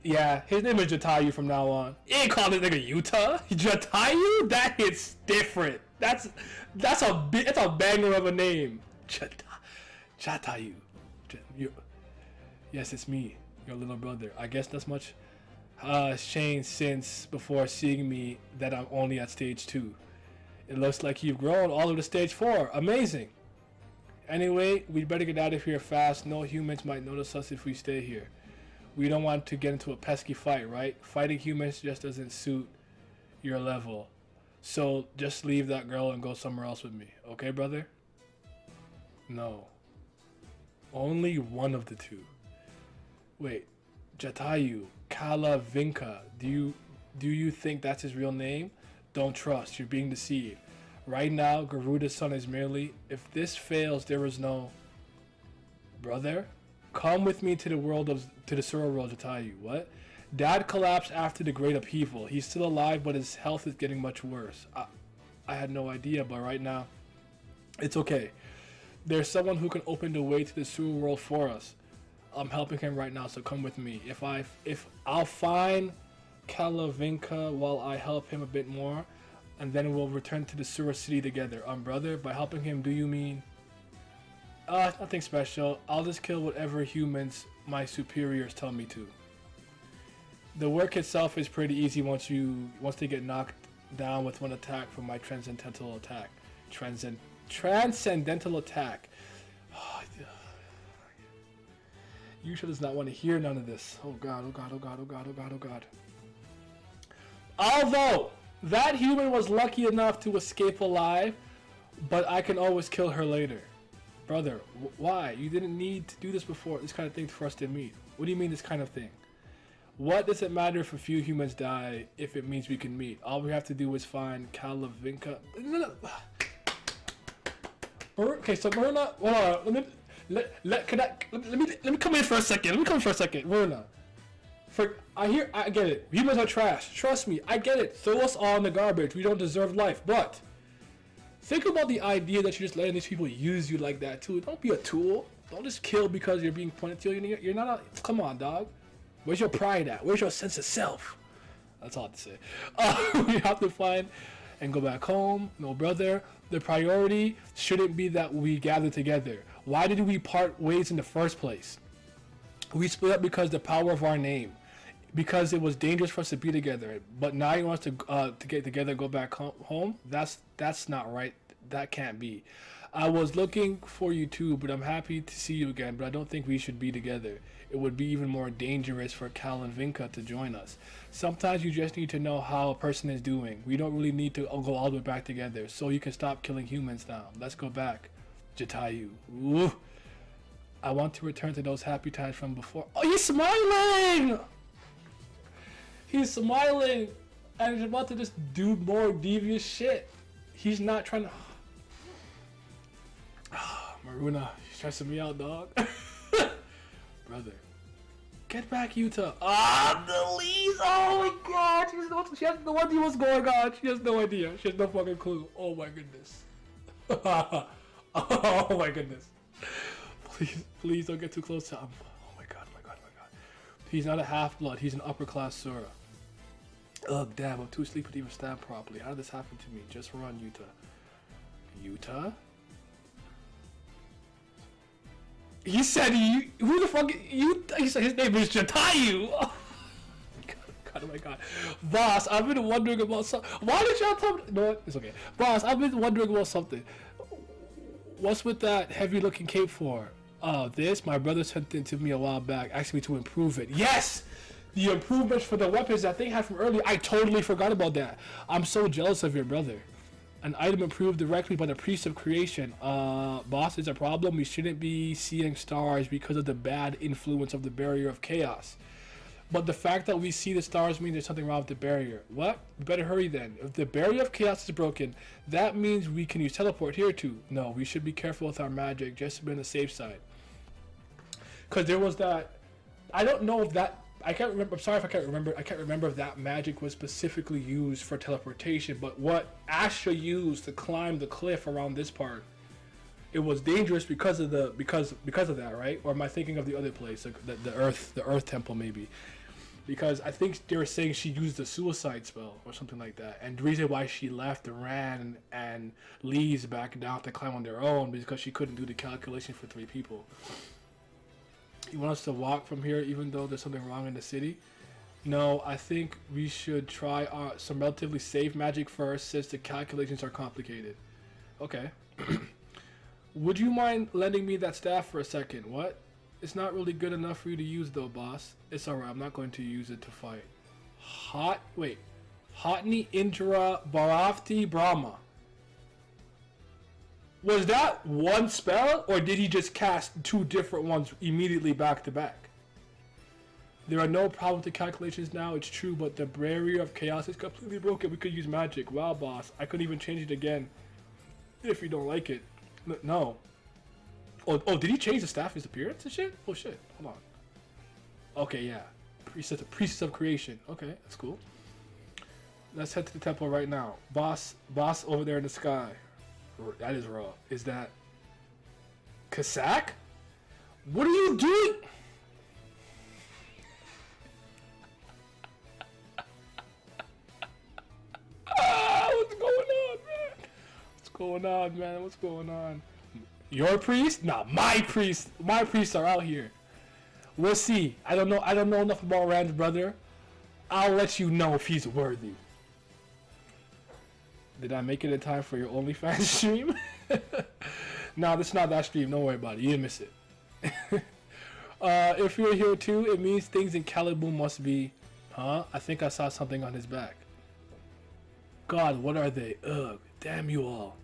Yeah, his name is Jatayu from now on. You ain't calling this nigga Utah. Jatayu? That hits different. That's a banger of a name. Jatayu. Yes, it's me, your little brother. I guess that's much changed since before seeing me that I'm only at stage 2. It looks like you've grown all the way to stage 4. Amazing. Anyway, we'd better get out of here fast. No humans might notice us if we stay here. We don't want to get into a pesky fight, right? Fighting humans just doesn't suit your level. So just leave that girl and go somewhere else with me. Okay, brother? No. Only one of the two. Wait. Jatayu. Kalavinka. Do you think that's his real name? Don't trust. You're being deceived. Right now, Garuda's son is merely... If this fails, there is no... Brother? Come with me to the Sura world, Jatayu. What? Dad collapsed after the great upheaval. He's still alive, but his health is getting much worse. I had no idea, but right now, it's okay. There's someone who can open the way to the Sura world for us. I'm helping him right now, so come with me. If I'll find Kalavinka while I help him a bit more, and then we'll return to the Sura city together. Brother, by helping him, do you mean? Nothing special. I'll just kill whatever humans my superiors tell me to. The work itself is pretty easy once they get knocked down with one attack from my transcendental attack. Transcendental attack. Yusha does not want to hear none of this. Oh god, oh god, oh god, oh god, oh god, oh god. Although that human was lucky enough to escape alive, but I can always kill her later. Brother, why? You didn't need to do this before, this kind of thing for us to meet. What do you mean this kind of thing? What does it matter if a few humans die if it means we can meet? All we have to do is find Kalavinka. No. Okay, so Myrna, hold on, let me come in for a second. Myrna. I get it. Humans are trash. Trust me, I get it. Throw us all in the garbage. We don't deserve life, but think about the idea that you're just letting these people use you like that too. Don't be a tool. Don't just kill because you're being pointed to. You're not a... Come on, dog. Where's your pride at? Where's your sense of self? That's all I have to say. We have to find and go back home. No, brother. The priority shouldn't be that we gather together. Why did we part ways in the first place? We split up because the power of our name. Because it was dangerous for us to be together. But now you want us to get together and go back home? That's not right. That can't be. I was looking for you too, but I'm happy to see you again. But I don't think we should be together. It would be even more dangerous for Cal and Vinka to join us. Sometimes you just need to know how a person is doing. We don't really need to go all the way back together. So you can stop killing humans now. Let's go back. Jatayu. Ooh. I want to return to those happy times from before. Oh, he's smiling! He's smiling! And he's about to just do more devious shit. He's not trying to... Maruna, you're stressing me out, dog. Brother. Get back, Utah. The leaves! Oh my god! She has no idea what's going on. She has no idea. She has no fucking clue. Oh my goodness. Oh my goodness. Please don't get too close to him. Oh my god, my god, my god. He's not a half-blood. He's an upper-class Sura. Ugh, damn. I'm too sleepy to even stand properly. How did this happen to me? Just run, Utah. Utah? He said who the fuck you? He said his name is Jatayu. Oh my god. Boss, I've been wondering about something. Why did y'all tell me? No, it's okay. Boss, I've been wondering about something. What's with that heavy looking cape for? This, my brother sent it to me a while back, asking me to improve it. Yes! The improvements for the weapons that they had from earlier. I totally forgot about that. I'm so jealous of your brother. An item improved directly by the priest of creation. Boss, is a problem. We shouldn't be seeing stars because of the bad influence of the barrier of chaos. But the fact that we see the stars means there's something wrong with the barrier. What? We better hurry then. If the barrier of chaos is broken, that means we can use teleport here too. No, we should be careful with our magic just to be on the safe side. Because there was that... I don't know if that... I can't remember. I'm sorry if I can't remember. I can't remember if that magic was specifically used for teleportation. But what Asha used to climb the cliff around this part, it was dangerous because of the because of that, right? Or am I thinking of the other place, like the Earth Temple maybe? because I think they were saying she used a suicide spell or something like that, and the reason why she left and ran and leaves back down to climb on their own because she couldn't do the calculation for 3 people. You want us to walk from here even though there's something wrong in the city? No, I think we should try some relatively safe magic first since the calculations are complicated. Okay. Would you mind lending me that staff for a second? What? It's not really good enough for you to use though, boss. It's alright, I'm not going to use it to fight. Hotni Indra Bharavti Brahma. Was that one spell, or did he just cast 2 different ones immediately back to back? There are no problems with the calculations now, it's true, but the barrier of chaos is completely broken. We could use magic. Wow, boss. I couldn't even change it again. If you don't like it. No. Oh, did he change the staff's appearance and shit? Oh shit, hold on. Okay, yeah. Priestess of creation. Okay, that's cool. Let's head to the temple right now. Boss over there in the sky. That is raw. Is that Kasak? What are you doing? What's going on, man? What's going on, man? What's going on? Your priest? Nah, my priest. My priests are out here. We'll see. I don't know enough about Rand's brother. I'll let you know if he's worthy. Did I make it in time for your OnlyFans stream? Nah, this is not that stream. Don't worry about it. You didn't miss it. If you're here too, it means things in Calibu must be... Huh? I think I saw something on his back. God, what are they? Ugh, damn you all.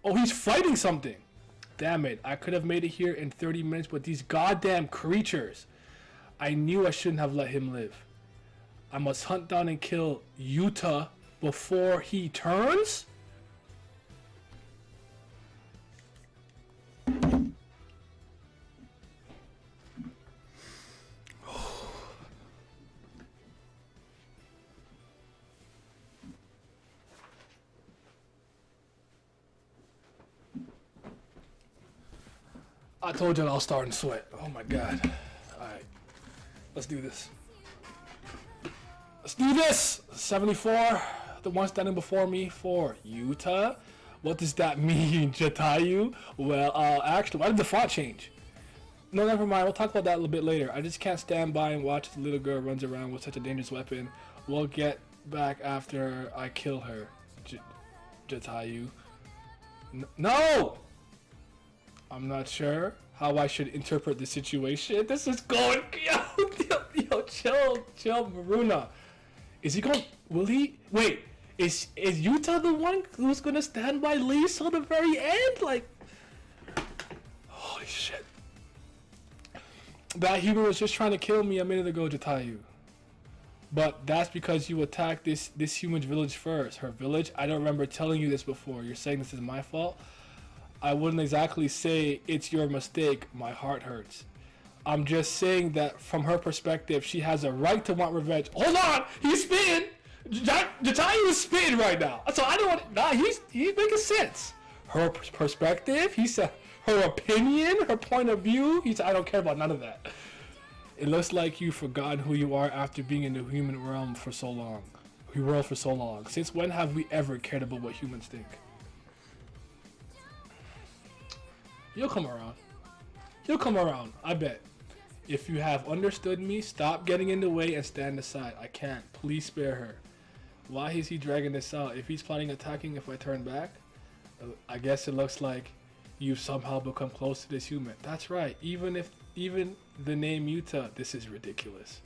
Oh, he's fighting something. Damn it, I could have made it here in 30 minutes, but these goddamn creatures. I knew I shouldn't have let him live. I must hunt down and kill Yuta before he turns? I told you I'll start and sweat. Oh my god. Alright. Let's do this. Let's do this! 74. The one standing before me for Yuta. What does that mean, Jatayu? Well, actually, why did the font change? No, never mind. We'll talk about that a little bit later. I just can't stand by and watch the little girl runs around with such a dangerous weapon. We'll get back after I kill her, Jatayu. No! I'm not sure how I should interpret the situation. This is going... Yo, chill, Maruna. Is he going... Will he... Wait, is Yuta the one who's gonna stand by Lee till the very end? Like... Holy shit. That human was just trying to kill me a minute ago, Jatayu. But that's because you attacked this human's village first. Her village? I don't remember telling you this before. You're saying this is my fault? I wouldn't exactly say it's your mistake. My heart hurts. I'm just saying that from her perspective, she has a right to want revenge. Hold on! He's spitting! Jatayu is spitting right now. So I don't want... Nah, he's making sense. Her perspective, he said her opinion, her point of view, he said I don't care about none of that. It looks like you've forgotten who you are after being in the human realm for so long. Since when have we ever cared about what humans think? You'll come around. I bet. If you have understood me, stop getting in the way and stand aside. I can't. Please spare her. Why is he dragging this out? If he's planning attacking if I turn back? I guess it looks like you've somehow become close to this human. That's right. Even the name Yuta, this is ridiculous.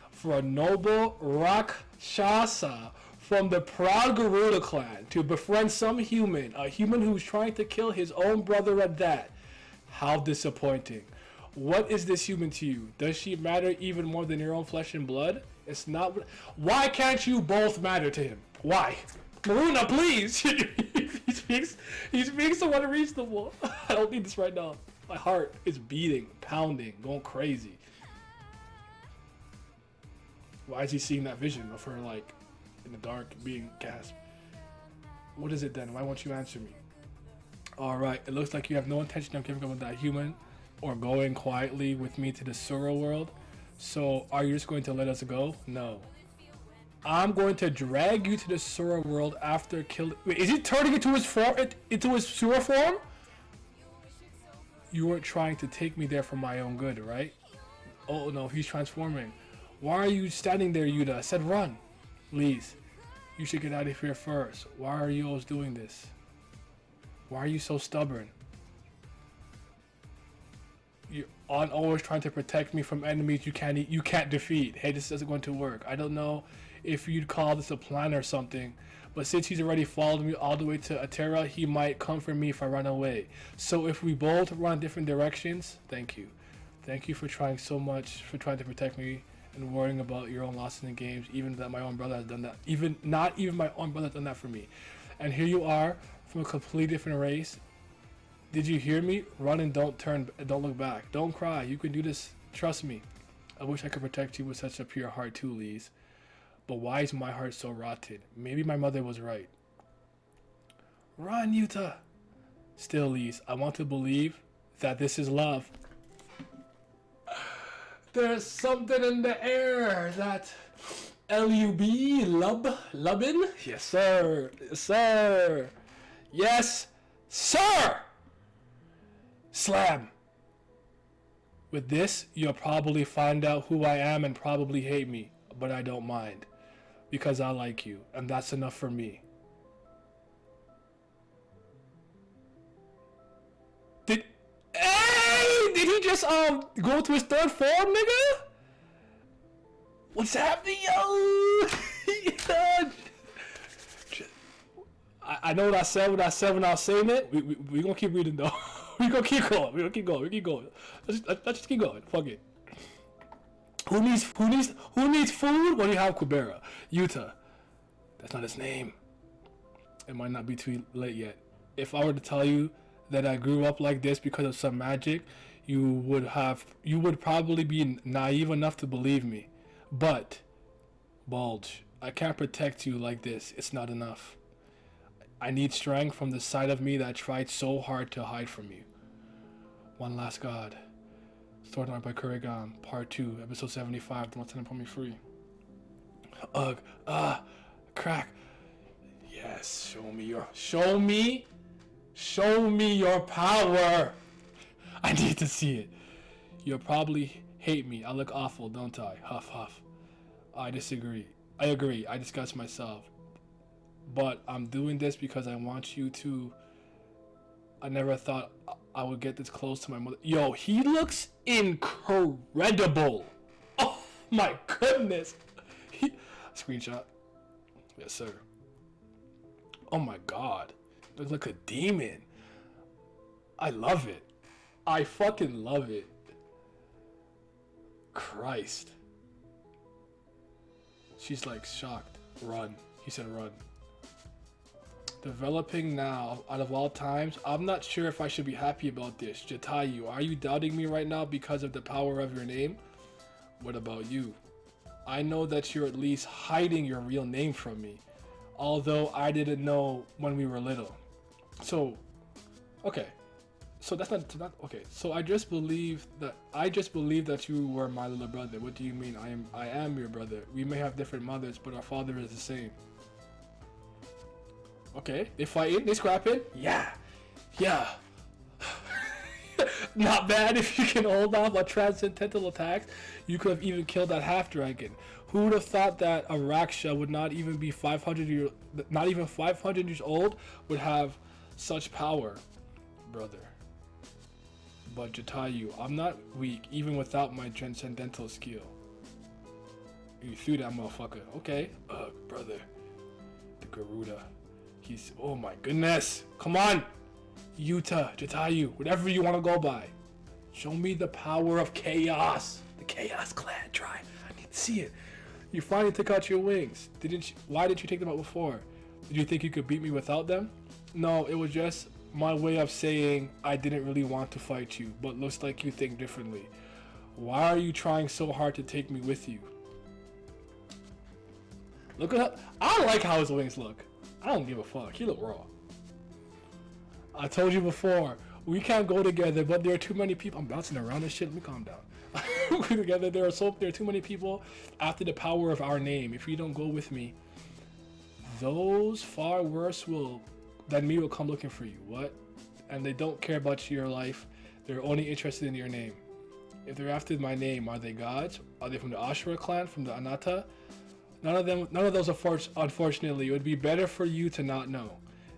For a noble Rakshasa from the proud Garuda clan to befriend some human, a human who's trying to kill his own brother at that. How disappointing. What is this human to you? Does she matter even more than your own flesh and blood? It's not. Why can't you both matter to him? Why? Maruna, please! he speaks somewhat unreasonable. I don't need this right now. My heart is beating, pounding, going crazy. Why is he seeing that vision of her, like, in the dark, being gasped? What is it then? Why won't you answer me? Alright, it looks like you have no intention of giving up on that human or going quietly with me to the Sura world. So are you just going to let us go? No. I'm going to drag you to the Sora world after killing. Wait, is he turning into his form? Into his Sora form? You weren't trying to take me there for my own good, right? Oh no, he's transforming. Why are you standing there, Yuta? I said run. Please. You should get out of here first. Why are you always doing this? Why are you so stubborn? You're always trying to protect me from enemies you can't defeat. Hey, this isn't going to work. I don't know if you'd call this a plan or something, but since he's already followed me all the way to Atera, he might come for me if I run away. So if we both run different directions, thank you. Thank you for trying so much, for trying to protect me and worrying about your own losses in games, even that my own brother has done that. Not even my own brother has done that for me. And here you are from a completely different race. Did you hear me? Run and don't look back. Don't cry. You can do this. Trust me. I wish I could protect you with such a pure heart too, Lise. But why is my heart so rotten? Maybe my mother was right. Run, Yuta. Still, Lise, I want to believe that this is love. There's something in the air that L-U-B, Lubbin? Yes, sir. Yes, sir. Yes, sir. Slam. With this, you'll probably find out who I am and probably hate me, but I don't mind. Because I like you, and that's enough for me. Did he just go to his third form, nigga? What's happening, yo? I know what I said when I was saying it. We gonna keep reading though. we gonna keep going. Let's just keep going. Fuck it. Who needs food? What do you have, Kubera? Yuta. That's not his name. It might not be too late yet. If I were to tell you that I grew up like this because of some magic, you would probably be naive enough to believe me. But, Bulge, I can't protect you like this. It's not enough. I need strength from the side of me that tried so hard to hide from you. One Last God. Sword Art by Kurigan, Part 2, Episode 75, Don't Let Him Put Me Free. Ugh, crack. Yes, show me your power. I need to see it. You'll probably hate me. I look awful, don't I? Huff, huff. I disagree. I agree. I disgust myself. But I'm doing this because I want you to... I never thought I would get this close to my mother. Yo, he looks incredible. Oh my goodness. Screenshot. Yes, sir. Oh my god. Looks like a demon. I love it. I fucking love it. Christ. She's like shocked. Run. He said run. Developing now, out of all times, I'm not sure if I should be happy about this. Jatayu, are you doubting me right now because of the power of your name? What about you? I know that you're at least hiding your real name from me, although I didn't know when we were little. So, okay. So that's not okay. So I just believe that you were my little brother. What do you mean? I am your brother. We may have different mothers, but our father is the same. Okay, they fighting, they scrapping. Yeah. Not bad if you can hold off a transcendental attack. You could have even killed that half dragon. Who would have thought that a Raksha would not even 500 years old would have such power, brother? But Jatayu, I'm not weak even without my transcendental skill. You threw that motherfucker. Okay, brother. The Garuda. He's, oh my goodness. Come on. Yuta, Jatayu, whatever you want to go by. Show me the power of chaos. The Chaos Clan. Try. I need to see it. You finally took out your wings. Why didn't you take them out before? Did you think you could beat me without them? No, it was just my way of saying I didn't really want to fight you, but looks like you think differently. Why are you trying so hard to take me with you? Look at how, I like how his wings look. I don't give a fuck. He look raw. I told you before, we can't go together, but there are too many people. I'm bouncing around and shit. Let me calm down. together. There are too many people after the power of our name. If you don't go with me, those far worse than me will come looking for you. What? And they don't care about your life. They're only interested in your name. If they're after my name, are they gods? Are they from the Ashura clan? From the Anata? None of those, unfortunately. It would be better for you to not know.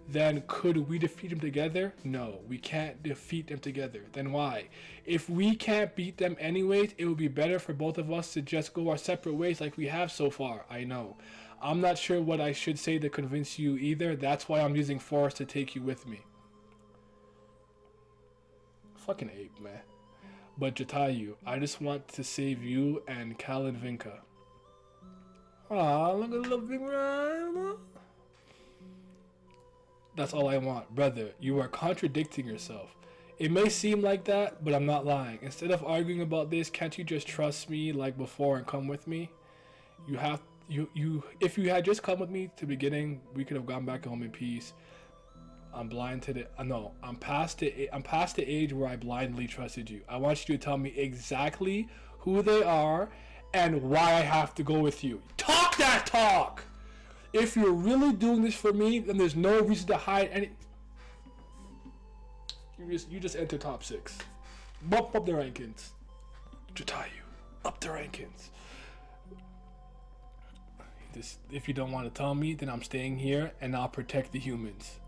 Then could we defeat them together? No, we can't defeat them together. Then why? If we can't beat them anyways, it would be better for both of us to just go our separate ways like we have so far. I know. I'm not sure what I should say to convince you either. That's why I'm using force to take you with me. Fucking ape, man. But Jatayu, I just want to save you and Cal and Vinka. Aw, look at the little big rhyme. That's all I want. Brother, you are contradicting yourself. It may seem like that, but I'm not lying. Instead of arguing about this, can't you just trust me like before and come with me? If you had just come with me to the beginning, we could have gone back home in peace. I'm past the age where I blindly trusted you. I want you to tell me exactly who they are and why I have to go with you. Talk that talk! If you're really doing this for me, then there's no reason to hide any. You just enter top 6. Bump up the rankings. Jatayu, up the rankings. If you don't want to tell me, then I'm staying here and I'll protect the humans.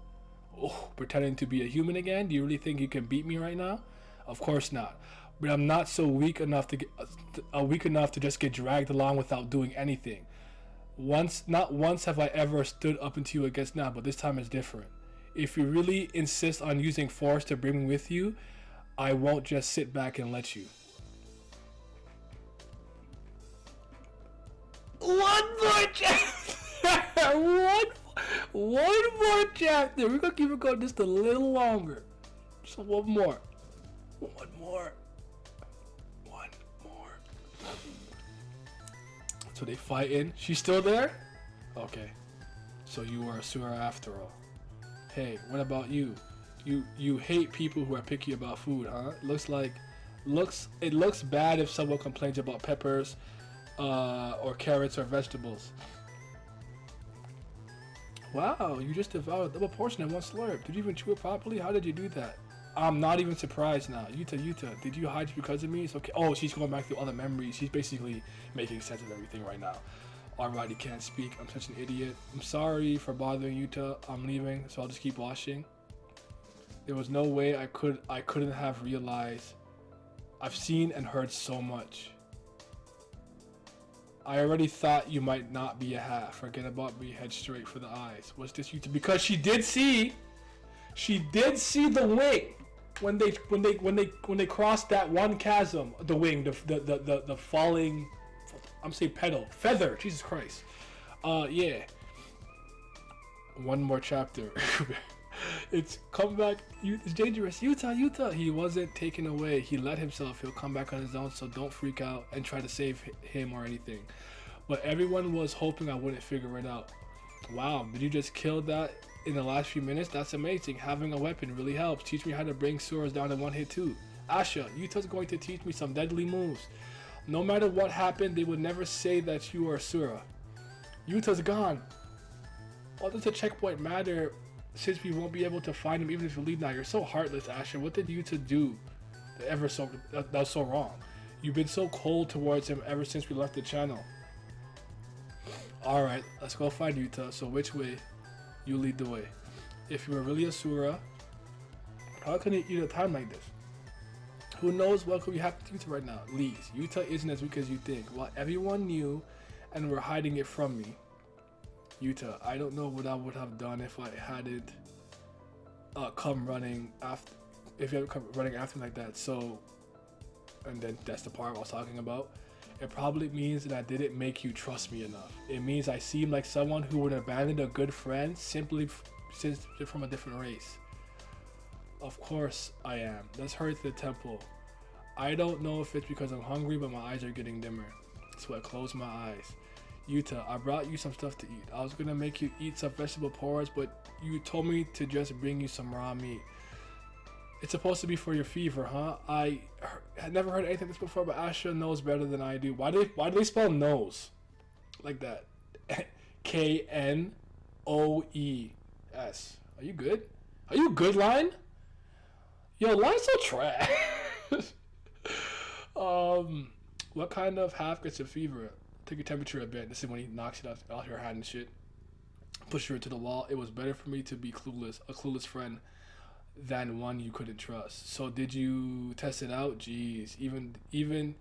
Oh, pretending to be a human again? Do you really think you can beat me right now? Of course not. But I'm not so weak enough to just get dragged along without doing anything. Not once have I ever stood up into you against now, but this time is different. If you really insist on using force to bring me with you, I won't just sit back and let you. One more chapter! One more chapter. We're gonna keep it going just a little longer. So one more. So they fighting. She's still there? Okay. So you are a Asura after all. Hey, what about you? You hate people who are picky about food, huh? It looks bad if someone complains about peppers, or carrots or vegetables. Wow, you just devoured a double portion in one slurp. Did you even chew it properly? How did you do that? I'm not even surprised now. Yuta, did you hide because of me? It's okay. Oh, she's going back through all the memories. She's basically making sense of everything right now. Alrighty, can't speak. I'm such an idiot. I'm sorry for bothering Yuta. I'm leaving, so I'll just keep watching. There was no way I couldn't have realized. I've seen and heard so much. I already thought you might not be a half. Forget about me. Head straight for the eyes. Was this Yuta? Because she did see the wing when they crossed that one chasm. The wing, the falling. I'm saying feather. Jesus Christ. Yeah. One more chapter. It's come back. It's dangerous. Yuta. He wasn't taken away. He let himself. He'll come back on his own. So don't freak out and try to save him or anything. But everyone was hoping I wouldn't figure it out. Wow, did you just kill that in the last few minutes? That's amazing. Having a weapon really helps. Teach me how to bring Suras down in one hit too. Asha, Yuta's going to teach me some deadly moves. No matter what happened, they would never say that you are Asura. Yuta's gone. What does the checkpoint matter since we won't be able to find him even if you leave now? You're so heartless, Asha. What did Yuta do that was so wrong? You've been so cold towards him ever since we left the channel. Alright, let's go find Yuta. So which way? You lead the way. If you were really Asura, how can you eat a time like this? Who knows what could be happening to Yuta right now? Please, Yuta isn't as weak as you think. While everyone knew and were hiding it from me. Yuta, I don't know what I would have done if I hadn't come running after. If you hadn't come running after me like that. So, and then that's the part I was talking about. It probably means that I didn't make you trust me enough. It means I seem like someone who would abandon a good friend simply since they're from a different race. Of course I am. Let's hurry to the temple. I don't know if it's because I'm hungry, but my eyes are getting dimmer. So I close my eyes. Yuta, I brought you some stuff to eat. I was gonna make you eat some vegetable porridge, but you told me to just bring you some raw meat. It's supposed to be for your fever, huh? I had never heard anything like this before, but Asha knows better than I do. Why do they spell nose like that? Knoes. Are you good? Are you good, Line? Yo, Line's so trash. What kind of half gets a fever? Take your temperature a bit. This is when he knocks it out her hand and shit. Push her to the wall. It was better for me to be clueless, a clueless friend, than one you couldn't trust. So did you test it out? Jeez, even.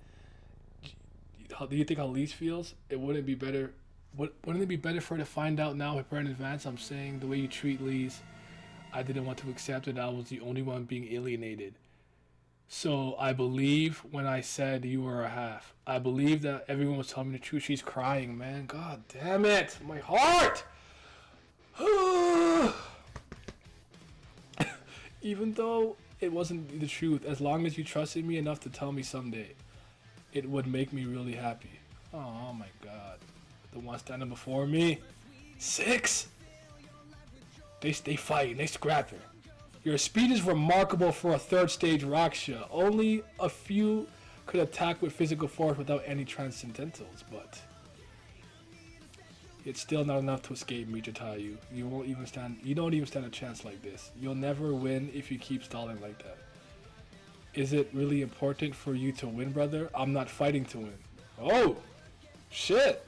How do you think how Lise feels? It wouldn't be better. Wouldn't it be better for her to find out now, prepare in advance? I'm saying the way you treat Lise, I didn't want to accept that I was the only one being alienated. So I believe when I said you were a half. I believe that everyone was telling me the truth. She's crying, man. God damn it, my heart. Even though it wasn't the truth, as long as you trusted me enough to tell me someday, it would make me really happy. Oh my God. The one standing before me. 6? They fight and they scrap her. Your speed is remarkable for a third stage Raksha. Only a few could attack with physical force without any transcendentals, but it's still not enough to escape me, Jatayu. You don't even stand a chance like this. You'll never win if you keep stalling like that. Is it really important for you to win, brother? I'm not fighting to win. Oh, shit.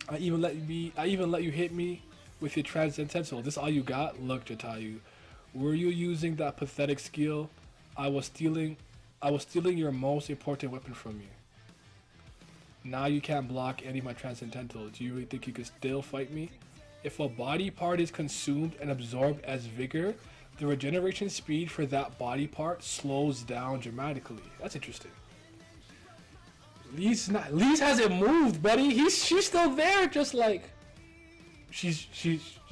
I even let you hit me with your transcendental. This all you got? Look, Jatayu. Were you using that pathetic skill? I was stealing your most important weapon from you. Now you can't block any of my transcendental. Do you really think you could still fight me? If a body part is consumed and absorbed as vigor, the regeneration speed for that body part slows down dramatically. That's interesting. Lise hasn't moved, buddy. She's still there, just like she's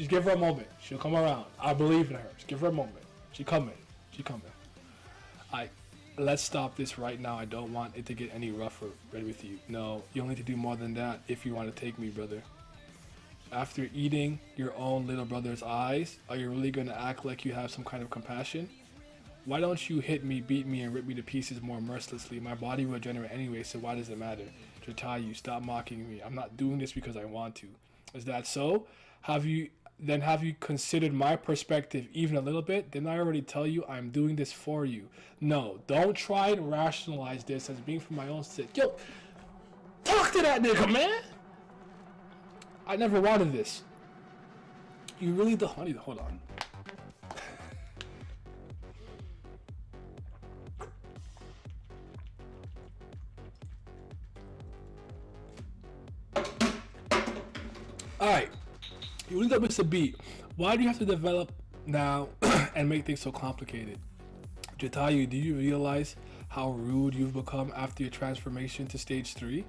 give her a moment. She'll come around. I believe in her. Just give her a moment. She coming. Let's stop this right now. I don't want it to get any rougher with you. No, you'll need to do more than that if you want to take me, brother. After eating your own little brother's eyes, are you really going to act like you have some kind of compassion? Why don't you hit me, beat me, and rip me to pieces more mercilessly? My body will regenerate anyway, so why does it matter? Jatayu, stop mocking me. I'm not doing this because I want to. Is that so? Have you considered my perspective even a little bit? Didn't I already tell you I'm doing this for you? No, don't try and rationalize this as being for my own sake. Yo, talk to that nigga, man. I never wanted this. You really don't. I need to hold on. Alright. You end up with a beat. Why do you have to develop now and make things so complicated? Jatayu, do you realize how rude you've become after your transformation to stage 3?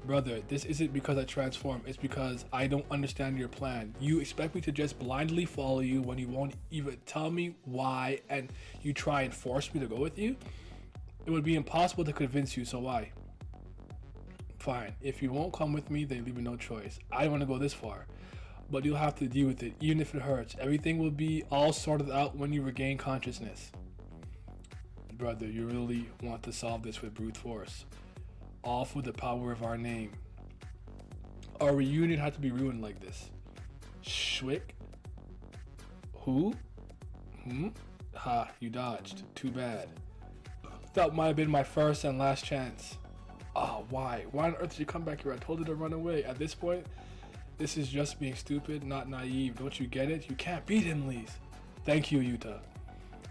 Brother, this isn't because I transform. It's because I don't understand your plan. You expect me to just blindly follow you when you won't even tell me why, and you try and force me to go with you? It would be impossible to convince you, so why? Fine. If you won't come with me, then leave me no choice. I don't want to go this far. But you'll have to deal with it, even if it hurts. Everything will be all sorted out when you regain consciousness. Brother, you really want to solve this with brute force. All for the power of our name. Our reunion had to be ruined like this. Schwick? Who? Ha, you dodged. Too bad. That might have been my first and last chance. Oh, why? Why on earth did you come back here? I told her to run away. At this point, this is just being stupid, not naive. Don't you get it? You can't beat him, Lise. Thank you, Yuta.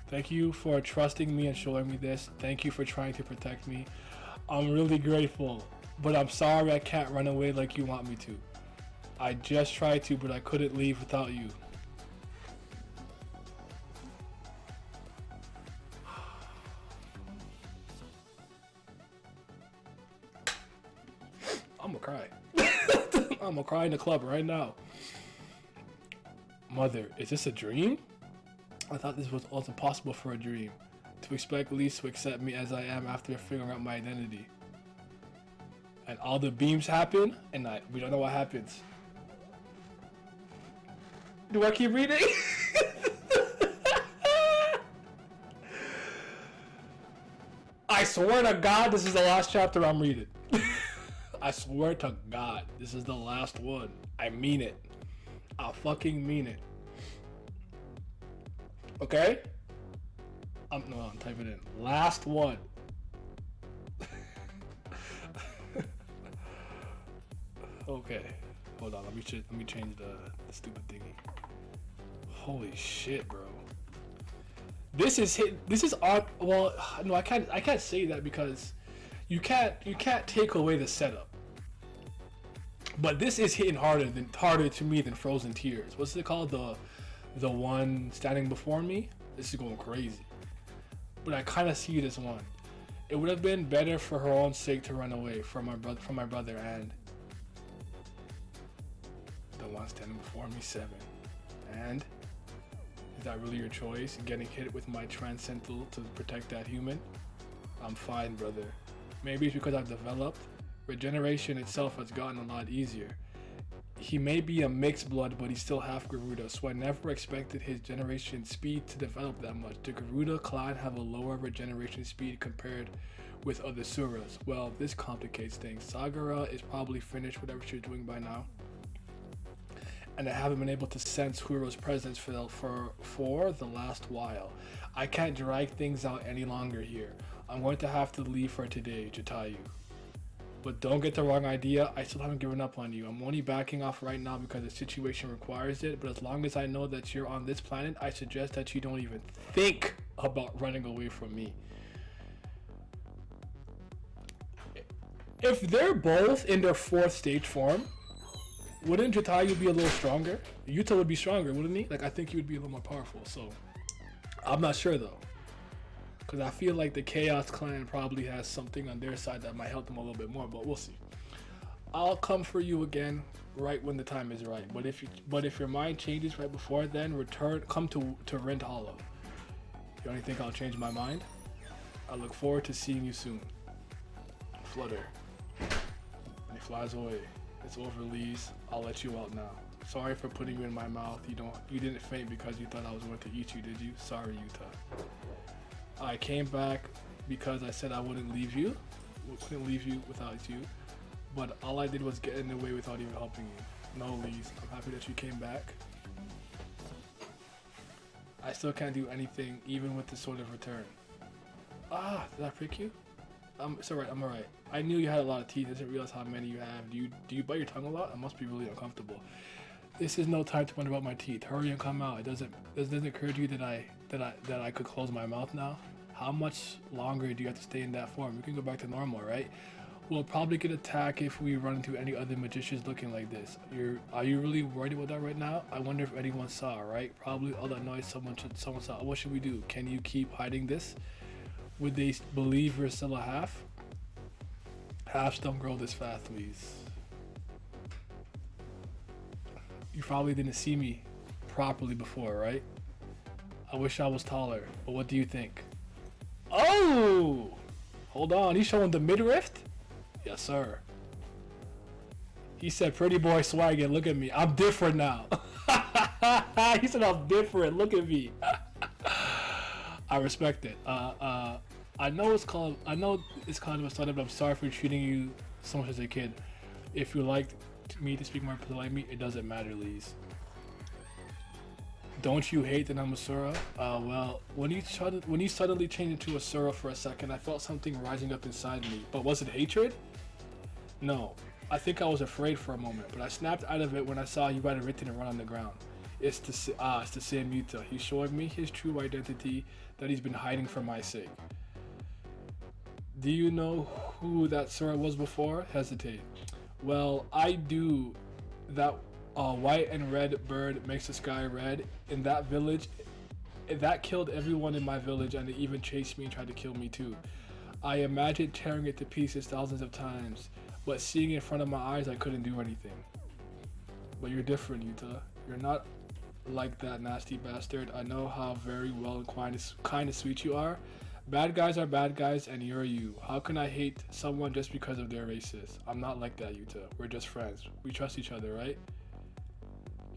Thank you for trusting me and showing me this. Thank you for trying to protect me. I'm really grateful, but I'm sorry I can't run away like you want me to. I just tried to, but I couldn't leave without you. I'm gonna cry. I'm gonna cry in the club right now. Mother, is this a dream? I thought this was also possible for a dream. To expect Lise to accept me as I am after figuring out my identity. And all the beams happen, and we don't know what happens. Do I keep reading? swear to God, this is the last chapter I'm reading. I swear to God, this is the last one. I mean it. I fucking mean it. Okay? I'm typing it in. Last one. Okay. Hold on. Let me change the stupid thingy. Holy shit, bro. This is on. Well, no, I can't say that because you can't take away the setup. But this is hitting harder to me than Frozen Tears. What's it called? The one standing before me. This is going crazy. But I kind of see this one. It would have been better for her own sake to run away from my brother and the one standing before me, 7. And is that really your choice? Getting hit with my transcendental to protect that human? I'm fine, brother. Maybe it's because I've developed. Regeneration itself has gotten a lot easier. He may be a mixed blood, but he's still half Garuda, so I never expected his generation speed to develop that much. The Garuda clan have a lower regeneration speed compared with other Suras. Well, this complicates things. Sagara is probably finished whatever she's doing by now. And I haven't been able to sense Huro's presence for the last while. I can't drag things out any longer here. I'm going to have to leave for today, Jatayu. But don't get the wrong idea, I still haven't given up on you. I'm only backing off right now because the situation requires it, but as long as I know that you're on this planet, I suggest that you don't even think about running away from me. If they're both in their 4th stage form, wouldn't Jatayu be a little stronger? Yuta would be stronger, wouldn't he? Like, I think he would be a little more powerful, so I'm not sure though. Because I feel like the Chaos Clan probably has something on their side that might help them a little bit more, but we'll see. I'll come for you again right when the time is right. But if your mind changes right before then, come to Rent Hollow. You only think I'll change my mind? I look forward to seeing you soon. Flutter. And he flies away. It's over, Lise. I'll let you out now. Sorry for putting you in my mouth. You didn't faint because you thought I was going to eat you, did you? Sorry, Yuta. I came back because I said I wouldn't leave you. Couldn't leave you without you. But all I did was get in the way without even helping you. No, Lise. I'm happy that you came back. I still can't do anything, even with this sort of return. Ah, did I prick you? It's alright, I'm alright. I knew you had a lot of teeth. I didn't realize how many you have. Do you bite your tongue a lot? It must be really uncomfortable. This is no time to wonder about my teeth. Hurry and come out. It doesn't occur to you that I could close my mouth now? How much longer do you have to stay in that form? We can go back to normal, right? We'll probably get attacked if we run into any other magicians looking like this. Are you really worried about that right now? I wonder if anyone saw, right? Probably all that noise someone saw. What should we do? Can you keep hiding this? Would they believe you're still a half? Halves don't grow this fast, please. You probably didn't see me properly before, right? I wish I was taller, but what do you think? Oh! Hold on, he's showing the midriff? Yes, sir. He said, pretty boy swagging, look at me. I'm different now. He said I'm different, look at me. I respect it. I know it's kind of a startup, but I'm sorry for treating you so much as a kid. If you like me to speak more politely, it doesn't matter, Lise. Don't you hate that I'm a Sura? Well, when you suddenly changed into a Sura for a second, I felt something rising up inside me. But was it hatred? No. I think I was afraid for a moment, but I snapped out of it when I saw you ride a written and run on the ground. It's the same Yuta. He's showing me his true identity that he's been hiding for my sake. Do you know who that Sura was before? Hesitate. Well, I do. That white and red bird makes the sky red. In that village, that killed everyone in my village, and it even chased me and tried to kill me too. I imagined tearing it to pieces thousands of times, but seeing it in front of my eyes, I couldn't do anything. But you're different, Yuta. You're not like that nasty bastard. I know how very well and kind and sweet you are. Bad guys are bad guys, and you're you. How can I hate someone just because of their races? I'm not like that, Yuta. We're just friends. We trust each other, right?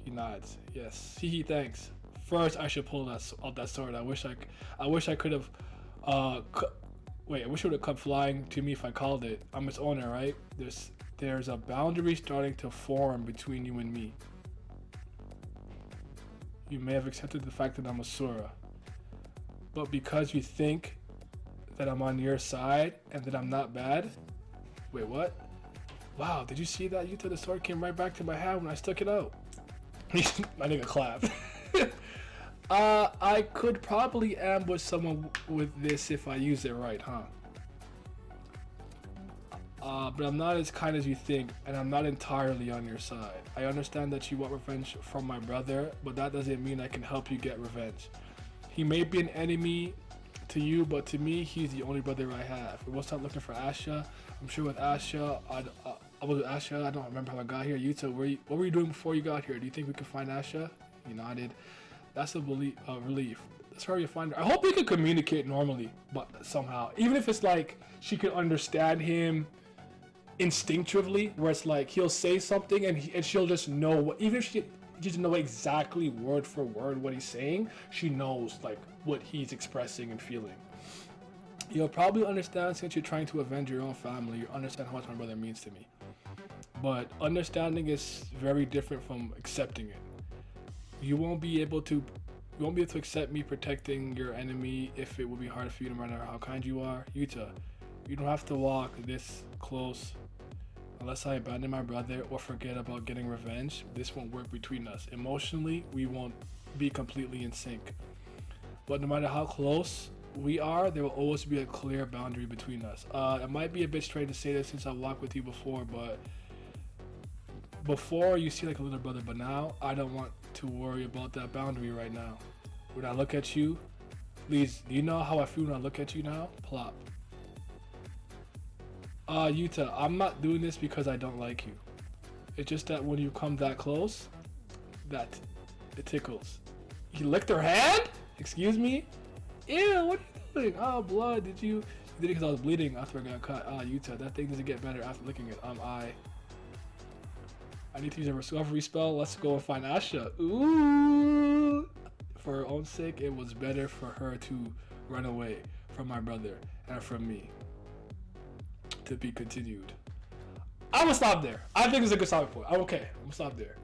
He nods. Yes. Hehe, thanks. First, I should pull out that sword. I wish I could have Wait, I wish it would have come flying to me if I called it. I'm its owner, right? There's a boundary starting to form between you and me. You may have accepted the fact that I'm a Sura. But because you think that I'm on your side and that I'm not bad. Wait, what? Wow, did you see that? You thought the sword came right back to my hand when I stuck it out. My nigga clapped. I could probably ambush someone with this if I use it right, huh? But I'm not as kind as you think, and I'm not entirely on your side. I understand that you want revenge from my brother, but that doesn't mean I can help you get revenge. He may be an enemy to you, but to me, he's the only brother I have. We'll start looking for Asha. I'm sure with Asha, I was with Asha. I don't remember how I got here. Yuta, what were you doing before you got here? Do you think we can find Asha? You nodded. That's a relief. Let's hurry and find her. I hope we can communicate normally, but somehow, even if it's like she can understand him instinctively, where it's like he'll say something and she'll just know what, even if she doesn't know exactly word for word what he's saying, she knows like what he's expressing and feeling. You'll probably understand, since you're trying to avenge your own family, you understand how much my brother means to me. But understanding is very different from accepting it. You won't be able to accept me protecting your enemy if it will be hard for you no matter how kind you are. Yuta, you don't have to walk this close unless I abandon my brother or forget about getting revenge. This won't work between us. Emotionally, we won't be completely in sync. But no matter how close we are, there will always be a clear boundary between us. It might be a bit strange to say this since I've walked with you before, but before you see like a little brother, but now I don't want to worry about that boundary right now. When I look at you, please, do you know how I feel when I look at you now? Plop. Yuta, I'm not doing this because I don't like you. It's just that when you come that close, that it tickles. You licked her hand? Excuse me? Ew, what are you doing? Oh, blood, did you did it because I was bleeding after I got cut. Yuta, that thing doesn't get better after licking it. I need to use a recovery spell. Let's go and find Asha. Ooh! For her own sake, it was better for her to run away from my brother and from me. To be continued. I'm gonna stop there. I think it's a good stopping point. I'm okay. I'm gonna stop there.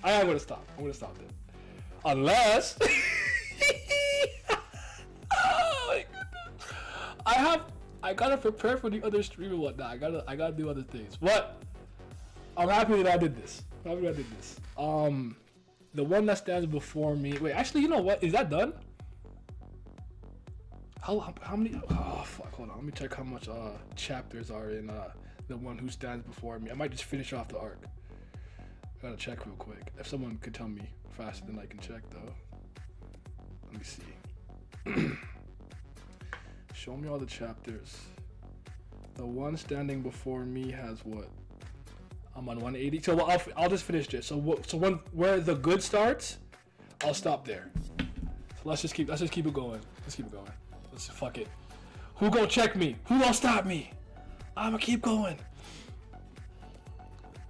I am gonna stop. I'm gonna stop there. Unless... Oh my goodness. I gotta prepare for the other stream and whatnot. I gotta do other things. What? I'm happy that I did this. The one that stands before me. Wait, actually, you know what? Is that done? How many? Oh fuck! Hold on. Let me check how much chapters are in the one who stands before me. I might just finish off the arc. I gotta check real quick. If someone could tell me faster than I can check, though. Let me see. Show me all the chapters. The one standing before me has what? I'm on 180. So I'll just finish this. So where the good starts, I'll stop there. So let's just keep it going. Let's fuck it. Who gonna check me? Who gonna stop me? I'ma keep going.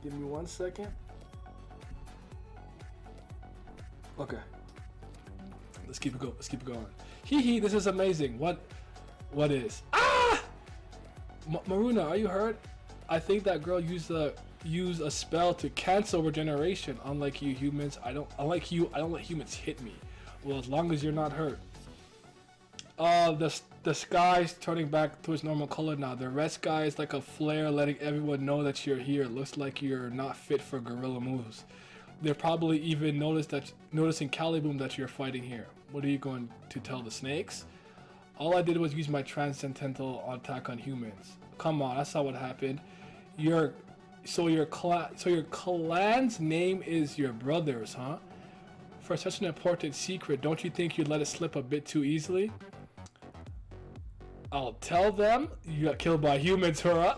Give me 1 second. Okay. Let's keep it going. Hee, this is amazing. What is? Maruna, are you hurt? I think that girl used a spell to cancel regeneration. Unlike you humans, I don't let humans hit me. Well, as long as you're not hurt. The sky's turning back to its normal color now. The red sky is like a flare letting everyone know that you're here. It looks like you're not fit for gorilla moves. They're probably even noticing Caliboom that you're fighting here. What are you going to tell the snakes? All I did was use my transcendental attack on humans. Come on, that's not what happened. Your clan's name is your brother's, huh? For such an important secret, don't you think you'd let it slip a bit too easily? I'll tell them you got killed by humans, Hura.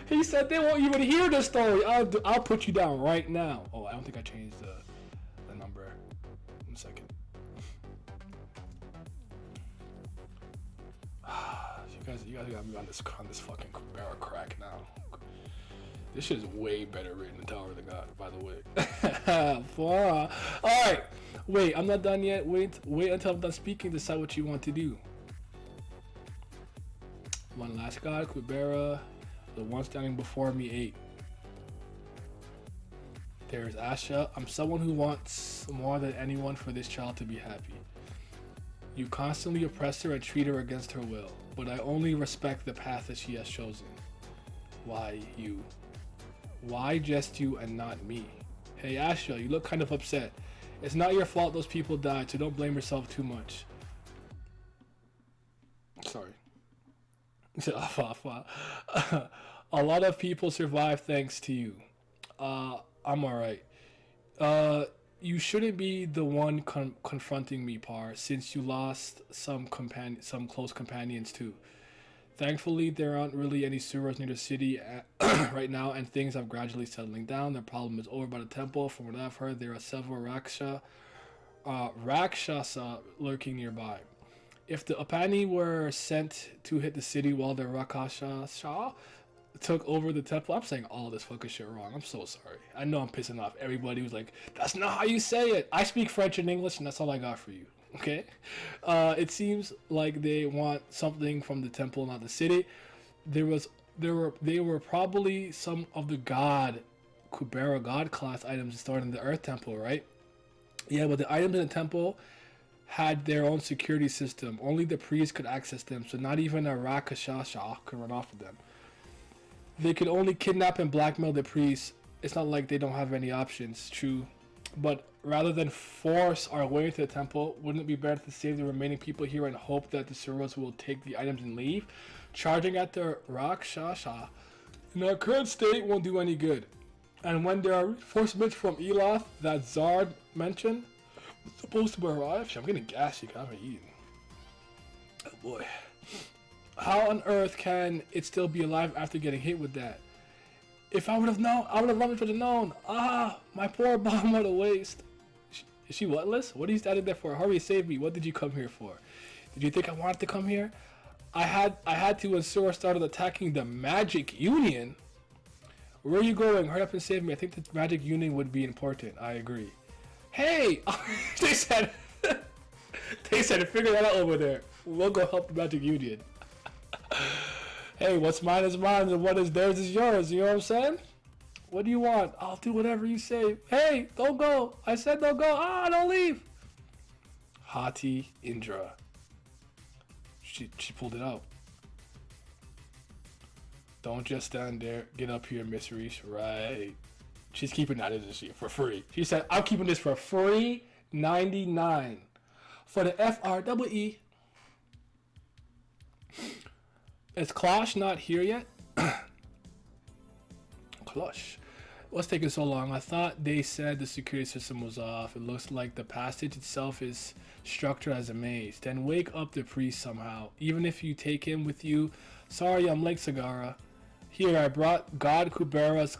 He said they won't even hear the story. I'll put you down right now. Oh, I don't think I changed the number. 1 second. You guys got me on this fucking Kubera crack now. This shit is way better written than Tower of the God, by the way. Alright. Wait, I'm not done yet. Wait until I'm done speaking. Decide what you want to do. One last god, Kubera. The one standing before me ate. There's Asha. I'm someone who wants more than anyone for this child to be happy. You constantly oppress her and treat her against her will, but I only respect the path that she has chosen. Why you? Why just you and not me? Hey Asha, you look kind of upset. It's not your fault those people died, so don't blame yourself too much. Sorry. A lot of people survived thanks to you. I'm alright. You shouldn't be the one confronting me, Par, since you lost some close companions too. Thankfully, there aren't really any sewers near the city right now, and things are gradually settling down. The problem is over by the temple. From what I've heard, there are several Rakshasa lurking nearby. If the Apani were sent to hit the city while the Rakshasa took over the temple, I'm saying all this fucking shit wrong. I'm so sorry. I know I'm pissing off everybody who's like, that's not how you say it. I speak French and English, and that's all I got for you. Okay? It seems like they want something from the temple, not the city. They were probably some of the Kubera god class items stored in the Earth Temple, right? Yeah, but the items in the temple had their own security system. Only the priests could access them, so not even a Rakshasa could run off of them. They could only kidnap and blackmail the priests. It's not like they don't have any options, true. But rather than force our way into the temple, wouldn't it be better to save the remaining people here and hope that the Suros will take the items and leave? Charging at the Rakshasa in our current state won't do any good. And when there are reinforcements from Eloth that Zard mentioned, supposed to arrive, I'm getting gassy because I haven't eaten. Oh boy. How on earth can it still be alive after getting hit with that? If I would have known, I would have run into the known. Ah, my poor bomb went to waste. Is she whatless? What are you standing there for? Hurry, save me. What did you come here for? Did you think I wanted to come here? I had to when Sora started attacking the Magic Union. Where are you going? Hurry up and save me. I think the Magic Union would be important. I agree. Hey! they said figure that out over there. We'll go help the Magic Union. Hey, what's mine is mine and what is theirs is yours. You know what I'm saying? What do you want? I'll do whatever you say. Hey, don't go. I said don't go. Ah, don't leave. Hati Indra. She pulled it out. Don't just stand there. Get up here, Miss Reese. Right. She's keeping that, isn't she? For free. She said, I'm keeping this for free. 99 for the FREE. Is Klosh not here yet? Klosh. What's taking so long? I thought they said the security system was off. It looks like the passage itself is structured as a maze. Then wake up the priest somehow. Even if you take him with you. Sorry, I'm late, Sagara. Here, I brought God Kubera's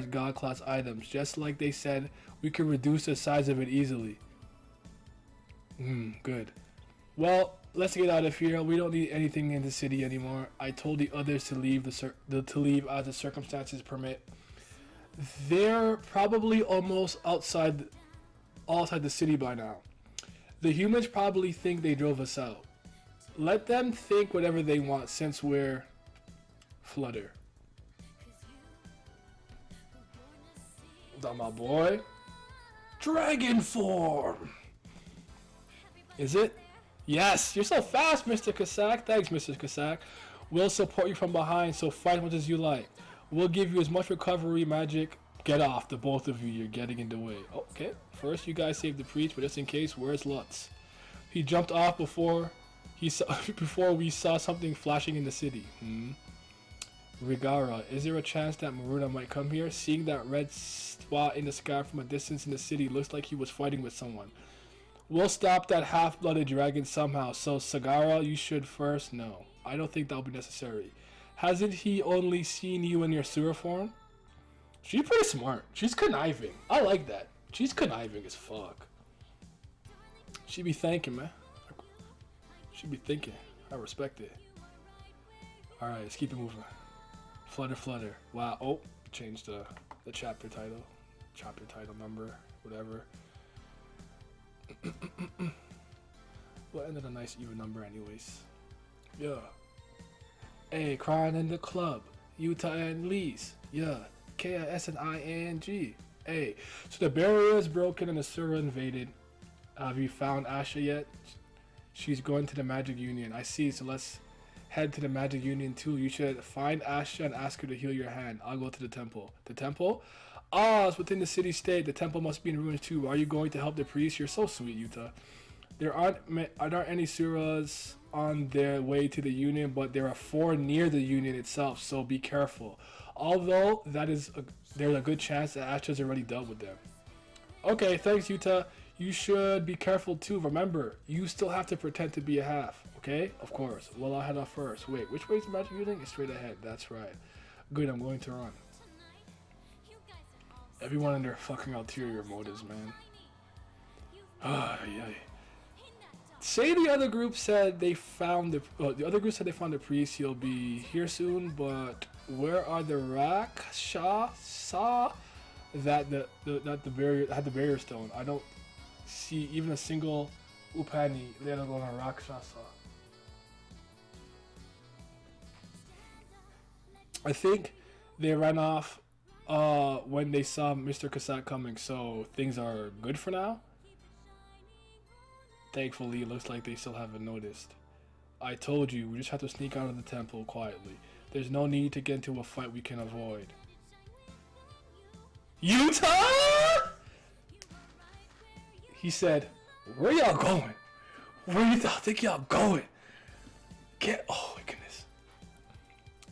God class items. Just like they said, we can reduce the size of it easily. Good. Well, let's get out of here. We don't need anything in the city anymore. I told the others to leave to leave as the circumstances permit. They're probably almost outside the city by now. The humans probably think they drove us out. Let them think whatever they want since we're Flutter. That my boy. Dragon form. Is it? Yes, you're so fast, Mr. Kasak. Thanks, Mr. Kasak. We'll support you from behind, so fight as much as you like. We'll give you as much recovery magic. Get off, the both of you. You're getting in the way. Okay, first you guys save the priest, but just in case, where's Lutz? He jumped off before we saw something flashing in the city. Rigara, is there a chance that Maruna might come here? Seeing that red spot in the sky from a distance in the city looks like he was fighting with someone. We'll stop that half-blooded dragon somehow, so Sagara, you should first. No, I don't think that'll be necessary. Hasn't he only seen you in your sewer form? She's pretty smart. She's conniving. I like that. She's conniving as fuck. She be thinking, man. She be thinking. I respect it. Alright, let's keep it moving. Flutter. Wow. Oh, changed the chapter title. Chapter title number. Whatever. What ended a nice even number anyways. Yeah. Hey, crying in the club. Utah and Lee's. Yeah. K-I-S and I-N-G. Hey. So the barrier is broken and the server invaded. Have you found Asha yet? She's going to the Magic Union. I see, so let's head to the Magic Union too. You should find Asha and ask her to heal your hand. I'll go to the temple. The temple? Ah, it's within the city state. The temple must be in ruins too. Are you going to help the priest? You're so sweet, Yuta. There aren't any Suras on their way to the Union, but there are 4 near the Union itself, so be careful. Although there's a good chance that Asha's already dealt with them. Okay, thanks, Yuta. You should be careful too. Remember, you still have to pretend to be a half, okay? Of course. Well, I'll head off first. Wait, which way is the Magic Union? It's straight ahead. That's right. Good, I'm going to run. Everyone in their fucking ulterior motives, man. Ah, yeah. Say the other group said they found the other group said they found the priest. He'll be here soon, but where are the Rakshasa that the barrier had the barrier stone? I don't see even a single Upani, let alone a Rakshasa. I think they ran off when they saw Mr. Kasat coming, so things are good for now. Thankfully, it looks like they still haven't noticed. I told you, we just have to sneak out of the temple quietly. There's no need to get into a fight we can avoid. Utah? He said, where y'all going? Where you think y'all going? Oh my goodness.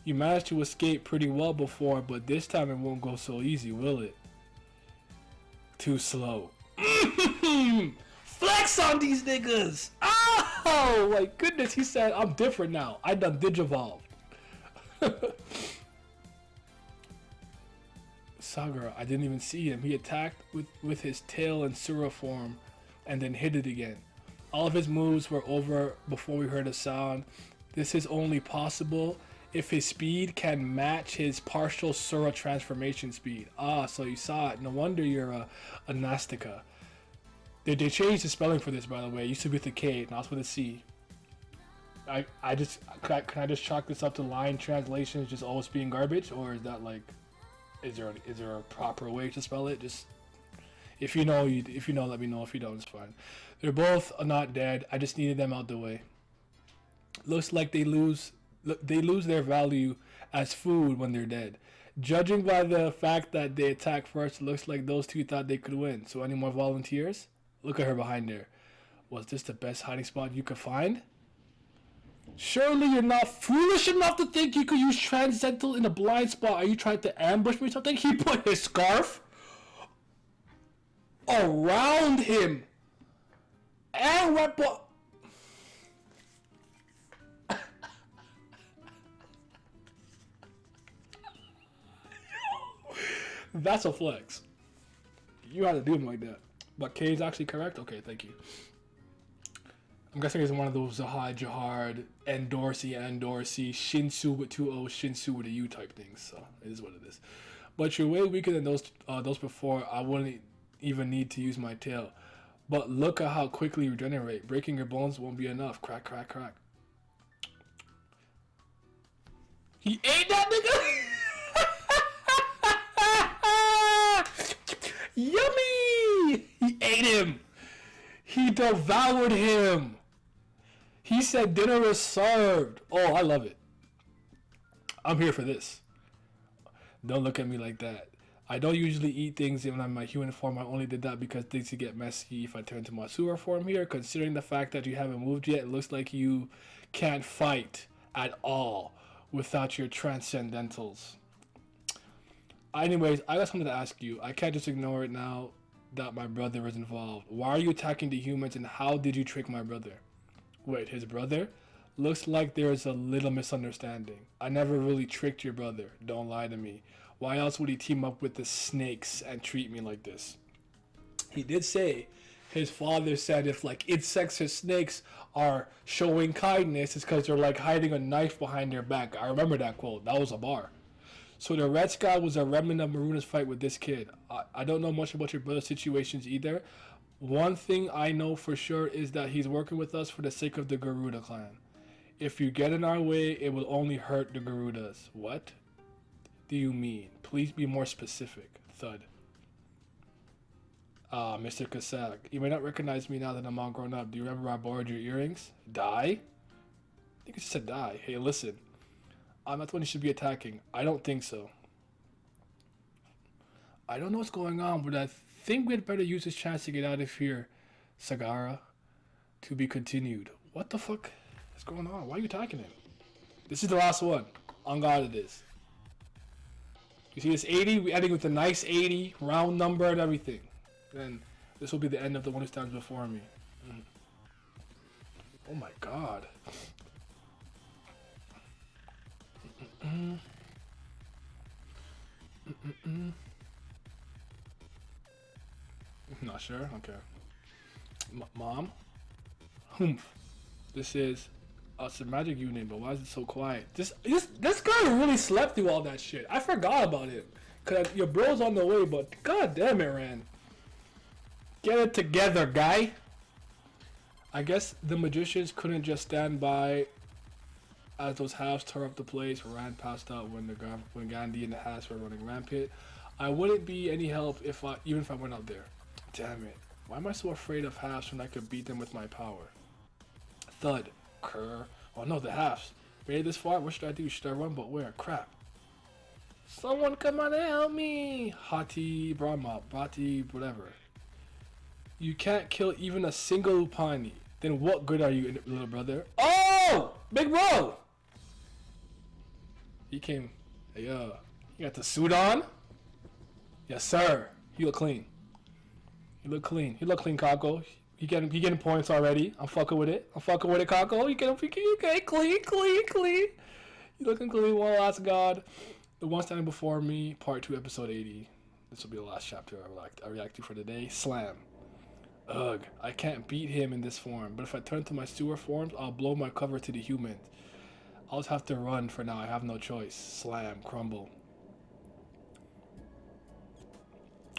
You managed to escape pretty well before, but this time it won't go so easy, will it? Too slow. Flex on these niggas! Oh my goodness, he said, I'm different now. I done digivolved. Sagara, I didn't even see him. He attacked with his tail in Sura form and then hit it again. All of his moves were over before we heard a sound. This is only possible if his speed can match his partial Sura transformation speed. Ah, so you saw it. No wonder you're a Nastica. They changed the spelling for this, by the way. It used to be with a K, now it's with a C. Can I just chalk this up to line translations just always being garbage, or is that like, is there a proper way to spell it? Just if you know, let me know. If you don't, it's fine. They're both not dead. I just needed them out the way. Looks like they lose their value as food when they're dead. Judging by the fact that they attacked first, it looks like those two thought they could win. So any more volunteers? Look at her behind there. Was this the best hiding spot you could find? Surely you're not foolish enough to think you could use Transcendental in a blind spot. Are you trying to ambush me or something? He put his scarf around him and weapon. That's a flex. You had to do him like that. But K is actually correct? Okay, thank you. I'm guessing it's one of those Zahad, Jahard, Endorsey, Shinsu with 2 O's, Shinsu with a U type things. So it is what it is. But you're way weaker than those before. I wouldn't even need to use my tail. But look at how quickly you regenerate. Breaking your bones won't be enough. Crack, crack, crack. He ate that nigga? Yummy! He ate him. He devoured him. He said dinner is served. Oh, I love it. I'm here for this. Don't look at me like that. I don't usually eat things when I'm in my human form. I only did that because things would get messy if I turn to my sewer form here. Considering the fact that you haven't moved yet, it looks like you can't fight at all without your transcendentals. Anyways, I got something to ask you. I can't just ignore it now that my brother is involved. Why are you attacking the humans and how did you trick my brother? Wait, his brother? Looks like there is a little misunderstanding. I never really tricked your brother. Don't lie to me. Why else would he team up with the snakes and treat me like this? He did say his father said if like insects or snakes are showing kindness, it's because they're like hiding a knife behind their back. I remember that quote. That was a bar. So the Red Sky was a remnant of Maruna's fight with this kid. I don't know much about your brother's situations either, One thing I know for sure is that he's working with us for the sake of the Garuda clan. If you get in our way, it will only hurt the Garudas. What do you mean? Please be more specific. Thud. Mr. Kasak, you may not recognize me now that I'm all grown up. Do you remember I borrowed your earrings? Die? I think it just said die. Hey, listen. I'm not the one you should be attacking. I don't think so. I don't know what's going on, but I think we'd better use this chance to get out of here. Sagara. To be continued. What the fuck is going on? Why are you attacking him? This is the last one. On God it is. You see this 80? We're ending with a nice 80. Round number and everything. Then this will be the end of the one who stands before me. Oh my God. Not sure. Okay. Mom? Humph. This is it's a magic unit, but why is it so quiet? This guy really slept through all that shit. I forgot about it. Cause your bro's on the way, but god damn it, Ran. Get it together, guy. I guess the magicians couldn't just stand by as those halves tore up the place. Rand passed out when Gandhi and the halves were running rampant. I wouldn't be any help even if I went out there. Damn it. Why am I so afraid of halves when I could beat them with my power? Thud. Kerr. Oh no, the halves. Made it this far? What should I do? Should I run? But where? Crap. Someone come on and help me. Hati, Brahma, Bhati, whatever. You can't kill even a single Upani. Then what good are you, little brother? Oh! Big bro! He came. Hey, you got the suit on? Yes, sir. You look clean. You look clean. You look clean, Kako. He getting points already. I'm fucking with it. Kako. You okay? Clean. You looking clean. One last god. The one standing before me. Part 2, episode 80. This will be the last chapter I react to for today. Slam. Ugh. I can't beat him in this form. But if I turn to my sewer forms, I'll blow my cover to the humans. I'll just have to run for now. I have no choice. Slam. Crumble.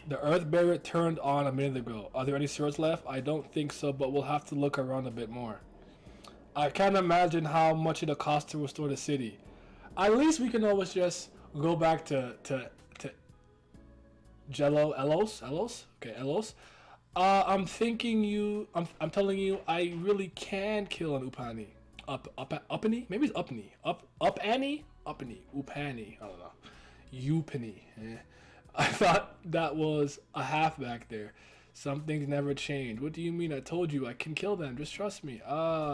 The Earth Barrier turned on a minute ago. Are there any swords left? I don't think so, but we'll have to look around a bit more. I can't imagine how much it'll cost to restore the city. At least we can always just go back to Jello Elos? Okay, Elos. I'm telling you, I really can kill an Upani. Uppany? Maybe it's Upney. Upany? Upani. I don't know. Upany. I thought that was a half back there. Some things never change. What do you mean? I told you I can kill them. Just trust me.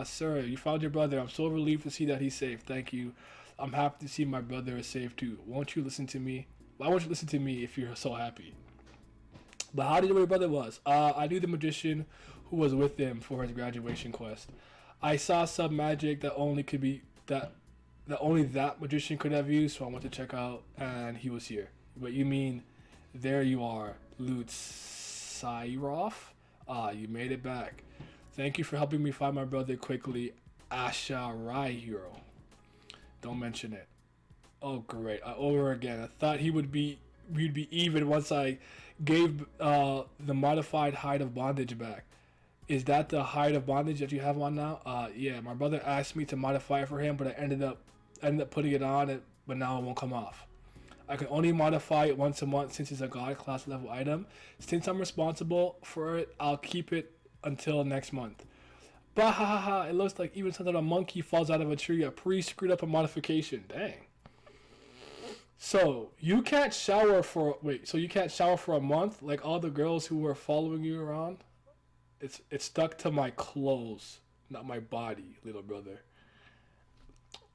Sir, you found your brother. I'm so relieved to see that he's safe. Thank you. I'm happy to see my brother is safe too. Won't you listen to me? Why won't you listen to me if you're so happy? But how do you know where your brother was? I knew the magician who was with him for his graduation quest. I saw some magic that only that magician could have used, so I went to check out, and he was here. But you mean, there you are, Lutsairoff? You made it back. Thank you for helping me find my brother quickly, Asharai Hero. Don't mention it. Oh great, over again. I thought we'd be even once I gave the modified hide of bondage back. Is that the hide of bondage that you have on now? Yeah, my brother asked me to modify it for him, but I ended up putting it on, but now it won't come off. I can only modify it once a month since it's a god class level item. Since I'm responsible for it, I'll keep it until next month. Bah ha ha ha, it looks like even something a monkey falls out of a tree, a priest screwed up a modification. Dang. So you can't shower for a month like all the girls who were following you around? It's stuck to my clothes, not my body, little brother.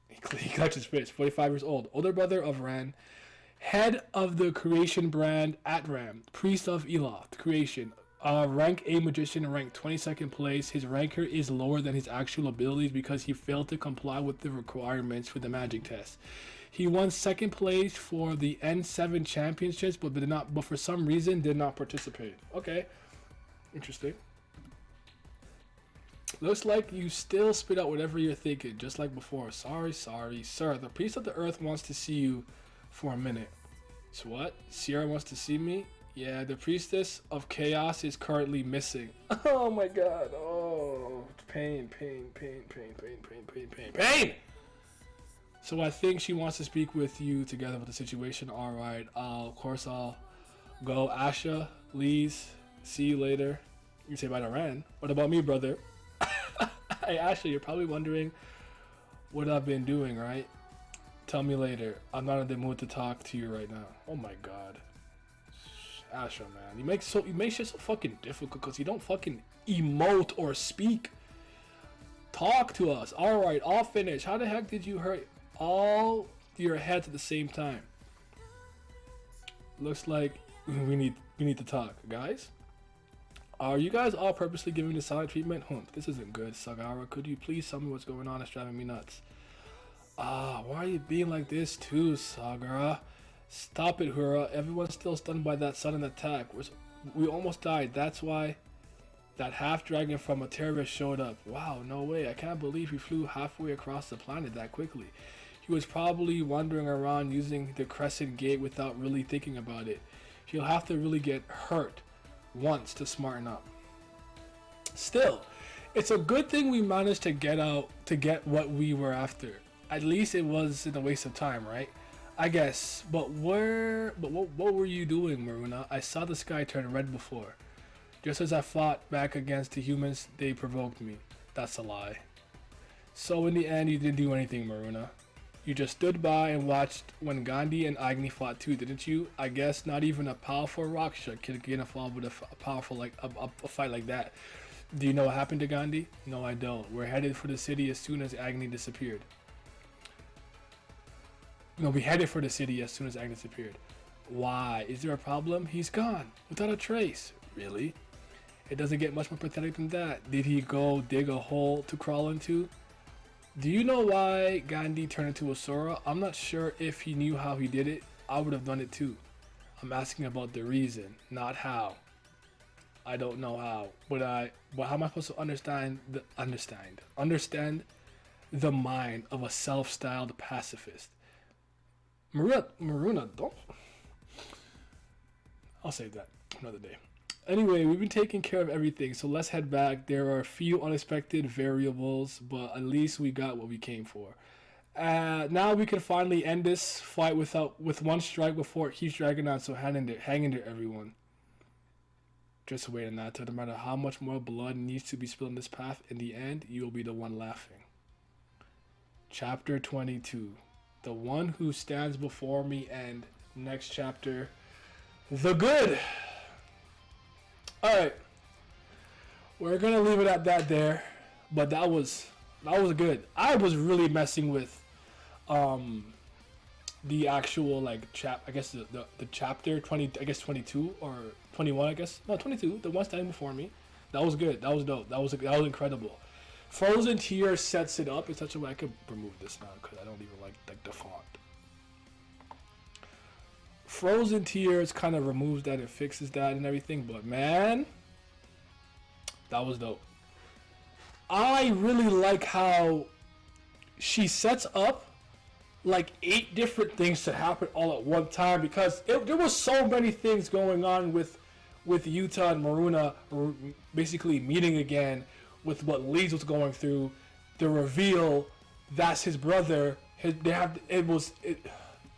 He clutches fist. 45 years old. Older brother of Ran. Head of the creation brand Atram. Priest of Eloth. Creation. Rank A magician, rank 22nd place. His ranker is lower than his actual abilities because he failed to comply with the requirements for the magic test. He won 2nd place for the N7 championships, but for some reason did not participate. Okay. Interesting. Looks like you still spit out whatever you're thinking, just like before. Sorry, sir. The priest of the earth wants to see you for a minute. So what? Sierra wants to see me? Yeah, the priestess of chaos is currently missing. Oh my god. Oh, pain, pain, pain, pain, pain, pain, pain, pain, pain. So I think she wants to speak with you together with the situation. All right. Of course I'll go. Asha, Lise, see you later. You say bye to Ren. What about me, brother? Hey, Asha, you're probably wondering what I've been doing, right? Tell me later. I'm not in the mood to talk to you right now. Oh my god. Asha, man. You make shit so fucking difficult because you don't fucking emote or speak. Talk to us. Alright, I'll finish. How the heck did you hurt all your heads at the same time? Looks like we need to talk, guys. Are you guys all purposely giving the silent treatment? This isn't good. Sagara, could you please tell me what's going on? It's driving me nuts. Why are you being like this too, Sagara? Stop it, Hura. Everyone's still stunned by that sudden attack. We almost died. That's why that half-dragon from a terrorist showed up. Wow, no way. I can't believe he flew halfway across the planet that quickly. He was probably wandering around using the Crescent Gate without really thinking about it. He'll have to really get hurt once to smarten up. Still, it's a good thing we managed to get what we were after. At least it wasn't a waste of time, right? I guess. But what were you doing, Maruna? I saw the sky turn red before. Just as I fought back against the humans, they provoked me. That's a lie. So in the end, you didn't do anything, Maruna. You just stood by and watched when Gandhi and Agni fought too, didn't you? I guess not even a powerful Raksha can get involved with a powerful a fight like that. Do you know what happened to Gandhi? No, I don't. We're headed for the city as soon as Agni disappeared. No, we headed for the city as soon as Agni disappeared. Why? Is there a problem? He's gone without a trace. Really? It doesn't get much more pathetic than that. Did he go dig a hole to crawl into? Do you know why Gandhi turned into a Sora? I'm not sure if he knew how he did it. I would have done it too. I'm asking about the reason, not how. I don't know how, but how am I supposed to understand the mind of a self-styled pacifist? Maruna, don't. I'll save that another day. Anyway, we've been taking care of everything, so let's head back. There are a few unexpected variables, but at least we got what we came for. Now we can finally end this fight with one strike before it keeps dragging on, so hang in there, everyone. Just wait on that. No matter how much more blood needs to be spilled on this path, in the end, you will be the one laughing. Chapter 22. The one who stands before me, and next chapter, the good. Alright, we're gonna leave it at that there, but that was good. I was really messing with the actual I guess the chapter 20, I guess 22 or 21, I guess. No, 22, the one standing before me. That was good. That was dope. That was incredible. Frozen Tears sets it up in such a way. I could remove this now because I don't even like the font. Frozen Tears kind of removes that and fixes that and everything, but man, that was dope. I really like how she sets up like 8 different things to happen all at one time, because there was so many things going on with Yuta and Maruna basically meeting again, with what Lise was going through, the reveal that's his brother.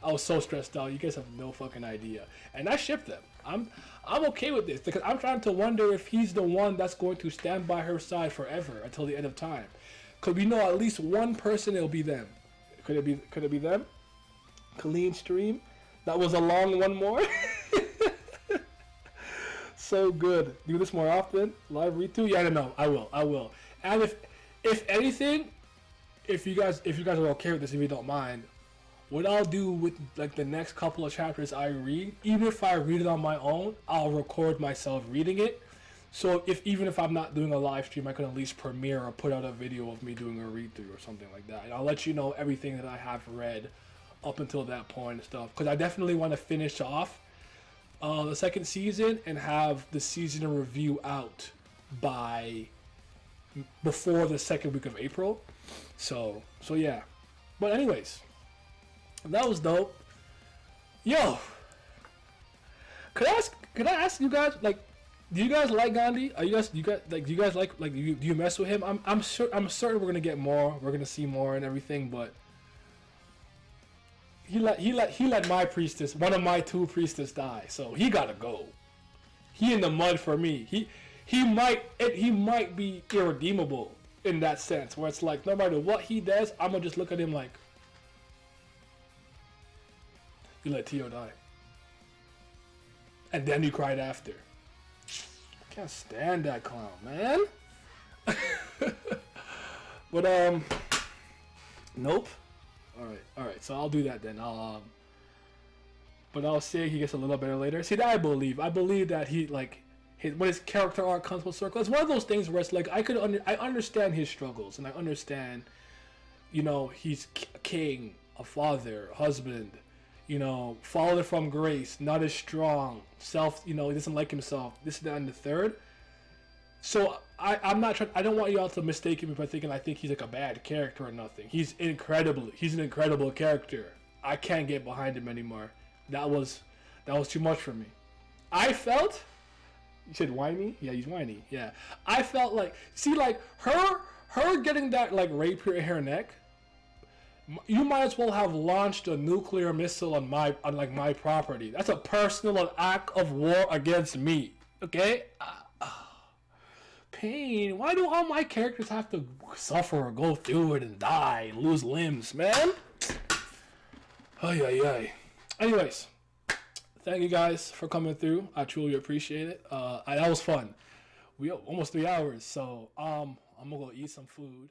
I was so stressed out. You guys have no fucking idea. And I shipped them. I'm okay with this because I'm trying to wonder if he's the one that's going to stand by her side forever until the end of time. Cause we know at least one person, it'll be them. Could it be them? Colleen Stream? That was a long one more. So good. Do this more often. Live read-through? Yeah, no, I will. And if anything, if you guys are okay with this, if you don't mind, what I'll do with like the next couple of chapters I read, even if I read it on my own, I'll record myself reading it. So even if I'm not doing a live stream, I can at least premiere or put out a video of me doing a read through or something like that. And I'll let you know everything that I have read up until that point and stuff. Because I definitely want to finish off the second season and have the season in review out before the second week of April. So yeah. But anyways, that was dope. Yo, could I ask Can I ask you guys, like, do you guys like Gandhi? Are you guys, do you guys like, do you mess with him? I'm certain we're gonna get more. We're gonna see more and everything, but he let my priestess, one of my 2 priestess, die, so he gotta go. He in the mud for me. He might be irredeemable in that sense, where it's like no matter what he does, I'm gonna just look at him like, you let Tio die, and then you cried after. Can't stand that clown, man. But nope. All right. So I'll do that then. But I'll say he gets a little better later. See, that I believe that he like when his character arc comes full circle. It's one of those things where it's like I understand his struggles, and I understand, you know, he's a king, a father, a husband, you know, fallen from grace, not as strong, he doesn't like himself, this, that, and the third. So I'm not trying. I don't want y'all to mistake me by thinking I think he's like a bad character or nothing. He's an incredible character. I can't get behind him anymore. That was too much for me. I felt. You said whiny? Yeah, he's whiny. Yeah, I felt like her getting that like rapier in her neck. You might as well have launched a nuclear missile on my property. That's a personal act of war against me. Okay? Pain. Why do all my characters have to suffer or go through it and die, lose limbs, man? Ay. Anyways, thank you guys for coming through. I truly appreciate it. That was fun. We almost 3 hours, so I'm gonna go eat some food.